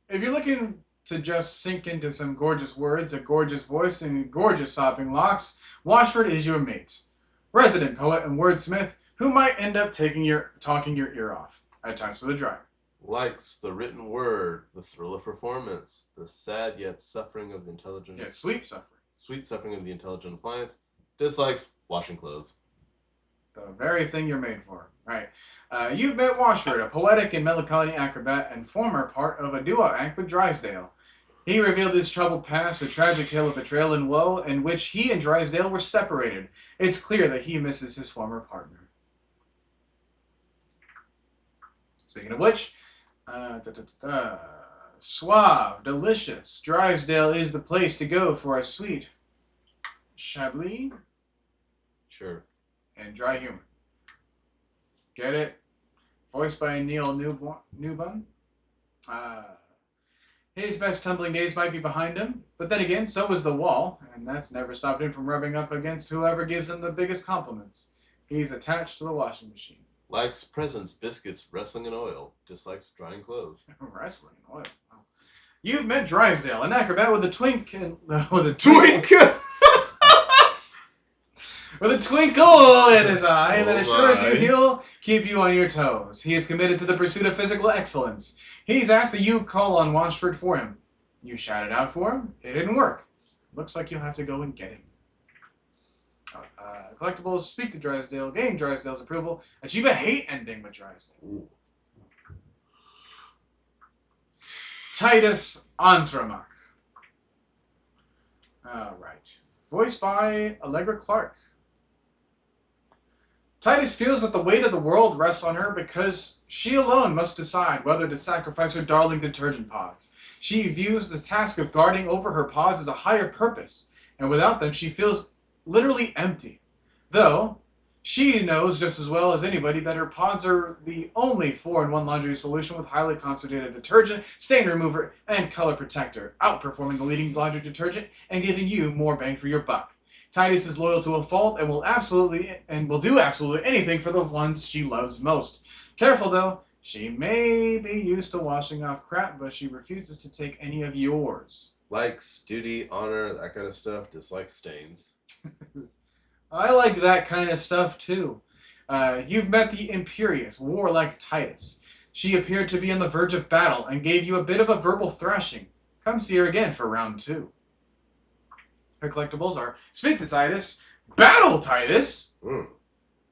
If you're looking to just sink into some gorgeous words, a gorgeous voice, and gorgeous sopping locks, Washford is your mate. Resident poet and wordsmith who might end up talking your ear off at times to the driver. Likes the written word, the thrill of performance, the sad yet suffering of the intelligent. Yeah, sweet suffering. Sweet suffering of the intelligent appliance. Dislikes washing clothes. The very thing you're made for. Right. You've met Washford, a poetic and melancholy acrobat and former part of a duo act with Drysdale. He revealed his troubled past, a tragic tale of betrayal and woe, in which he and Drysdale were separated. It's clear that he misses his former partner. Speaking of which, suave, delicious. Drysdale is the place to go for a sweet Chablis Sure. and dry humor. Get it? Voiced by Neil Newbun. His best tumbling days might be behind him, but then again, so was the wall, and that's never stopped him from rubbing up against whoever gives him the biggest compliments. He's attached to the washing machine. Likes presents, biscuits, wrestling, and oil. Dislikes drying clothes. Wrestling and oil. Wow. You've met Drysdale, an acrobat with a twink and with a with a twinkle in his eye that assures you he'll keep you on your toes. He is committed to the pursuit of physical excellence. He's asked that you call on Washford for him. You shouted out for him. It didn't work. Looks like you'll have to go and get him. Collectibles, speak to Drysdale, gain Drysdale's approval, achieve a hate ending with Drysdale. Ooh. Titus Andromache. Alright. Voiced by Allegra Clark. Titus feels that the weight of the world rests on her because she alone must decide whether to sacrifice her darling detergent pods. She views the task of guarding over her pods as a higher purpose, and without them she feels literally empty. Though, she knows just as well as anybody that her pods are the only 4-in-1 laundry solution with highly concentrated detergent, stain remover, and color protector, outperforming the leading laundry detergent and giving you more bang for your buck. Titus is loyal to a fault and will do absolutely anything for the ones she loves most. Careful though, she may be used to washing off crap, but she refuses to take any of yours. Likes, duty, honor, that kind of stuff. Dislikes stains. I like that kind of stuff too. You've met the imperious, warlike Titus. She appeared to be on the verge of battle and gave you a bit of a verbal thrashing. Come see her again for round 2. Her collectibles are Speak to Titus, Battle Titus,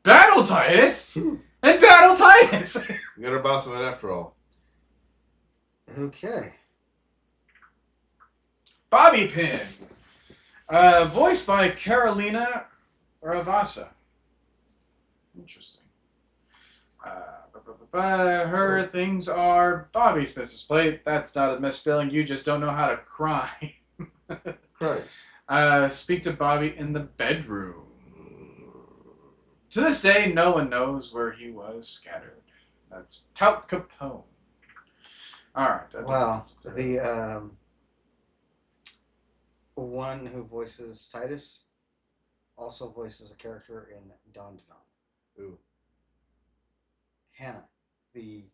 Battle Titus, and Battle Titus. You got our boss fight after all. Okay. Bobby Pin, voiced by Carolina Ravassa. Interesting. Her things are Bobby's business plate. That's not a misspelling. You just don't know how to cry. Christ. Speak to Bobby in the bedroom. To this day, no one knows where he was scattered. That's Tout Capone. Alright. Wow. The one who voices Titus also voices a character in Don Denon. Ooh. Hannah, the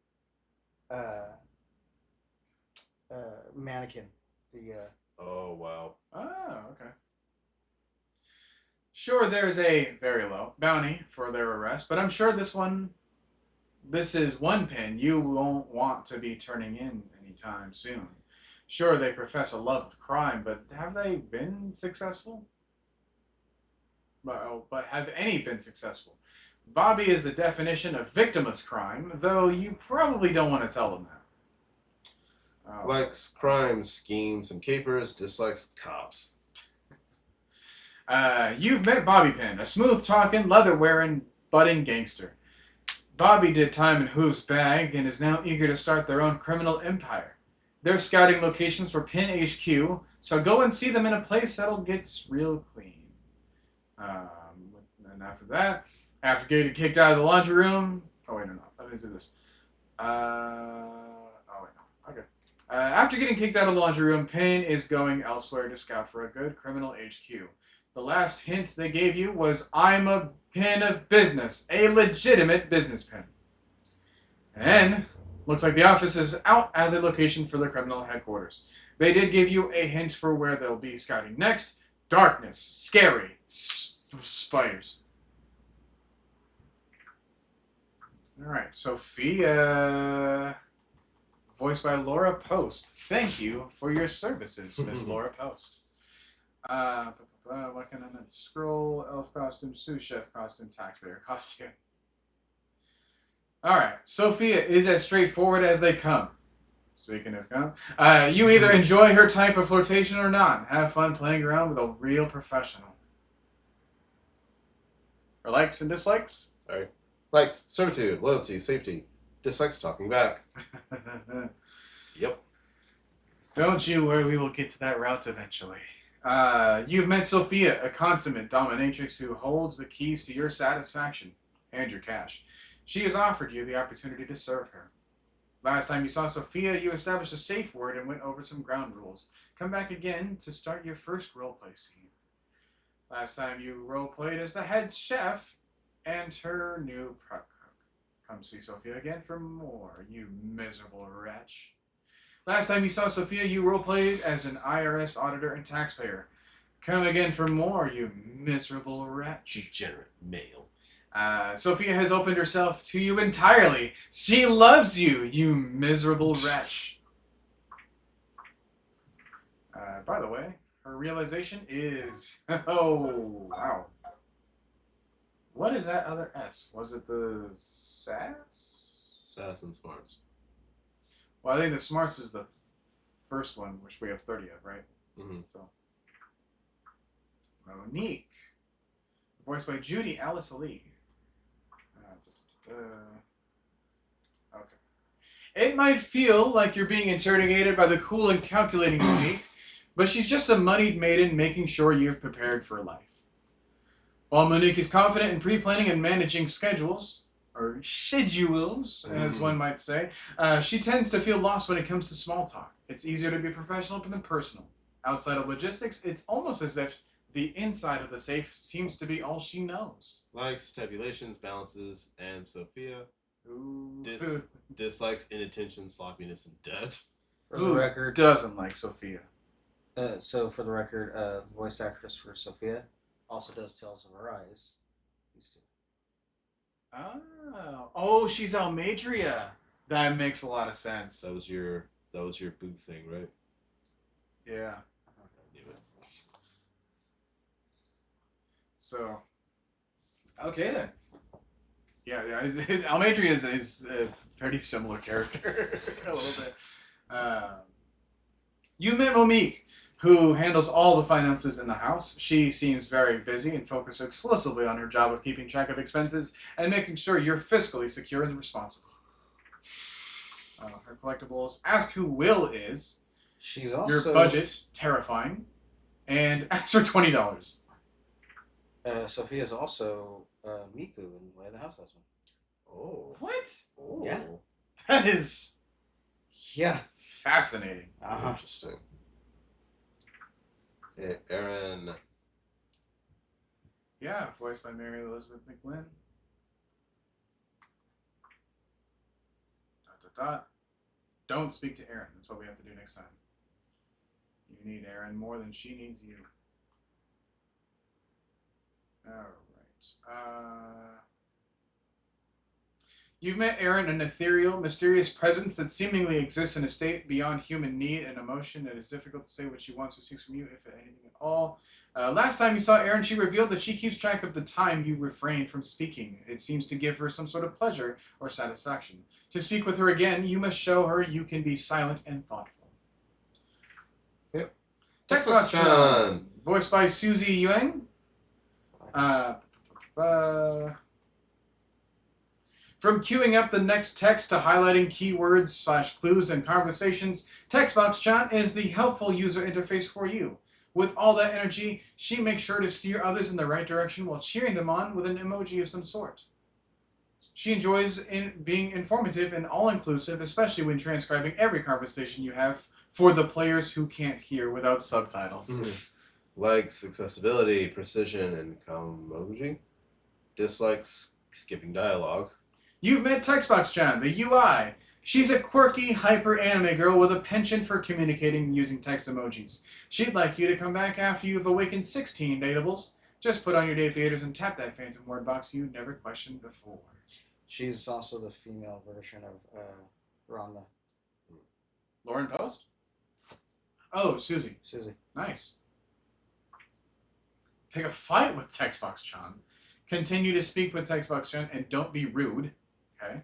mannequin. Oh, wow. Oh, okay. Sure, there's a very low bounty for their arrest, but I'm sure this is one pin you won't want to be turning in anytime soon. Sure, they profess a love of crime, but have they been successful? But have any been successful? Bobby is the definition of victimless crime, though you probably don't want to tell them that. Likes crimes, schemes, and capers. Dislikes cops. You've met Bobby Pin, a smooth-talking, leather-wearing, budding gangster. Bobby did time in Hoove's bag and is now eager to start their own criminal empire. They're scouting locations for Pin HQ, so go and see them in a place that'll get real clean. And after that, after getting kicked out of the laundry room... Oh, wait, no. Let me do this. After getting kicked out of the laundry room, Pin is going elsewhere to scout for a good criminal HQ. The last hint they gave you was, I'm a pin of business, a legitimate business pin. And looks like the office is out as a location for the criminal headquarters. They did give you a hint for where they'll be scouting next. Darkness, scary, spiders. Alright, Sophia, voiced by Laura Post. Thank you for your services, Miss Laura Post. What can I not scroll? Elf costume, sous chef costume, taxpayer costume. Alright, Sophia is as straightforward as they come. Speaking of come, you either enjoy her type of flirtation or not. Have fun playing around with a real professional. Her likes and dislikes? Sorry. Likes, servitude, loyalty, safety. Dislikes talking back. Yep. Don't you worry, we will get to that route eventually. You've met Sophia, a consummate dominatrix who holds the keys to your satisfaction and your cash. She has offered you the opportunity to serve her. Last time you saw Sophia, you established a safe word and went over some ground rules. Come back again to start your first roleplay scene. Last time you roleplayed as the head chef and her new prep cook. Come see Sophia again for more, you miserable wretch. Last time you saw Sophia, you roleplayed as an IRS auditor and taxpayer. Come again for more, you miserable wretch. Degenerate male. Sophia has opened herself to you entirely. She loves you, you miserable wretch. By the way, her realization is... Oh, wow. What is that other S? Was it the SAS? SAS and Smarts. Well, I think the Smarts is the first one, which we have 30 of, right? Mm-hmm. So, Monique, voiced by Judy Alice Ali. Okay. It might feel like you're being interrogated by the cool and calculating Monique, but she's just a moneyed maiden making sure you've prepared for life. While Monique is confident in pre-planning and managing schedules, or schedules, as one might say, she tends to feel lost when it comes to small talk. It's easier to be professional than personal. Outside of logistics, it's almost as if the inside of the safe seems to be all she knows. Likes, tabulations, balances, and Sophia. Ooh. Dislikes inattention, sloppiness, and debt. For the record, doesn't like Sophia. So for the record, the voice actress for Sophia also does Tales of Arise. These two. Oh, she's Almadria. That makes a lot of sense. That was your boo thing, right? Yeah. I knew it. So, okay then. Yeah. Almadria is a pretty similar character, a little bit. You met Monique, who handles all the finances in the house. She seems very busy and focused exclusively on her job of keeping track of expenses and making sure you're fiscally secure and responsible. Her collectibles, Ask Who Will is. She's also... Your budget, terrifying. And ask for $20. Sophia's also Miku in Way of the House Husband. Oh. What? Oh. Yeah. That is... Yeah. Fascinating. Interesting. Okay, Aaron. Yeah, voiced by Mary Elizabeth McGlynn. ... Don't speak to Aaron. That's what we have to do next time. You need Aaron more than she needs you. Alright. You've met Aaron, an ethereal, mysterious presence that seemingly exists in a state beyond human need and emotion that is difficult to say what she wants or seeks from you, if anything at all. Last time you saw Aaron, she revealed that she keeps track of the time you refrain from speaking. It seems to give her some sort of pleasure or satisfaction. To speak with her again, you must show her you can be silent and thoughtful. Yep. Textbox John, voiced by Susie Yuang. From queuing up the next text to highlighting keywords / clues and conversations, Textbox Chat is the helpful user interface for you. With all that energy, she makes sure to steer others in the right direction while cheering them on with an emoji of some sort. She enjoys being informative and all-inclusive, especially when transcribing every conversation you have for the players who can't hear without subtitles. Likes accessibility, precision, and emoji. Dislikes skipping dialogue. You've met Textbox-chan, the UI. She's a quirky, hyper anime girl with a penchant for communicating using text emojis. She'd like you to come back after you've awakened 16 datables. Just put on your day theaters and tap that phantom word box you never questioned before. She's also the female version of Ranma. Lauren Post? Oh, Susie. Susie. Nice. Pick a fight with Textbox-chan. Continue to speak with Textbox-chan and don't be rude. Okay.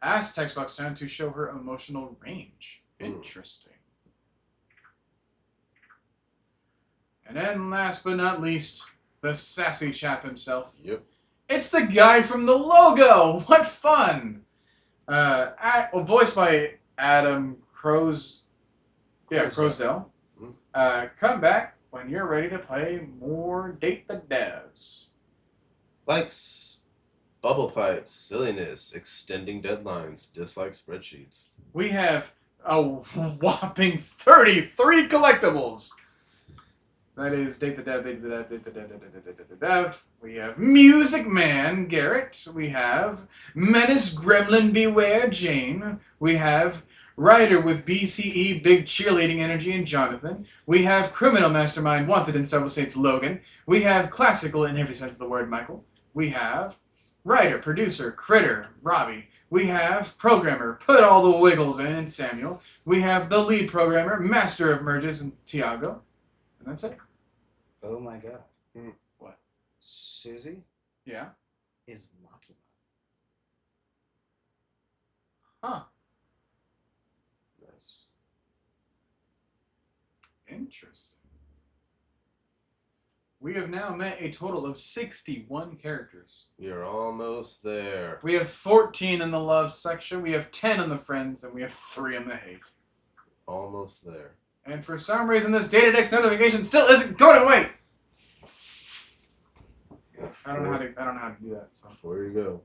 Ask Textbox-chan to show her emotional range. Interesting. And then last but not least, the sassy chap himself. Yep. It's the guy from the logo! What fun! Voiced by Adam Crosdell. Come back when you're ready to play more Date the Devs. Likes bubble pipes, silliness, extending deadlines, dislike spreadsheets. We have a whopping 33 collectibles. That is Date the Dev, Date the Dev, Date the Dev, Date the Dev, Date the Dev. We have Music Man, Garrett. We have Menace Gremlin Beware, Jane. We have Ryder with BCE, Big Cheerleading Energy, and Jonathan. We have Criminal Mastermind, Wanted in Several States, Logan. We have Classical in every sense of the word, Michael. We have Writer, Producer, Critter, Robbie. We have Programmer, Put All the Wiggles in, and Samuel. We have the Lead Programmer, Master of Merges, and Tiago. And that's it. Oh my god. What? Susie? Yeah? Is Makima. Huh. Nice. Interesting. we have now met a total of 61 characters. We are almost there. We have 14 in the love section, we have 10 in the friends, and we have 3 in the hate. Almost there. And for some reason, this Datadex notification still isn't going away. I don't know how to do that. So Where you go?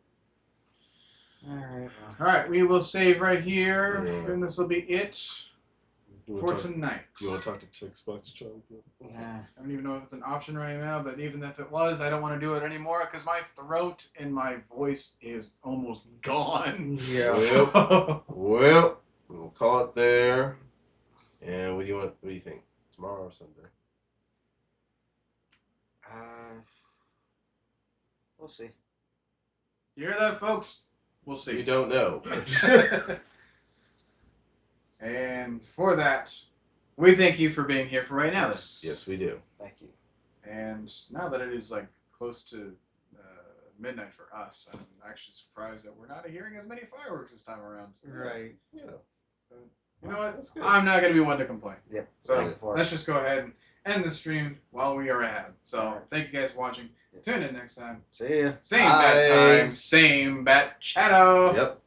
Alright. all right, we will save right here, Yeah. and this will be it You for wanna talk- tonight. You want to talk to Xbox Child? Yeah. I don't even know if it's an option right now, but even if it was, I don't want to do it anymore because my throat and my voice is almost gone. Yeah. Well, well, we'll call it there. And what do you think? Tomorrow or Sunday? We'll see. You hear that, folks? We'll see. You don't know. And for that, we thank you for being here for right now. Yes, we do. Thank you. And now that it is like close to midnight for us, I'm actually surprised that we're not hearing as many fireworks this time around. Right. Yeah. You know what? That's good. I'm not going to be one to complain. Yep. So Thank you for it. let's just go ahead and end the stream while we are ahead. So Alright. thank you guys for watching. Tune in next time. See ya. Same Bye. bat time, same bat shadow. Yep.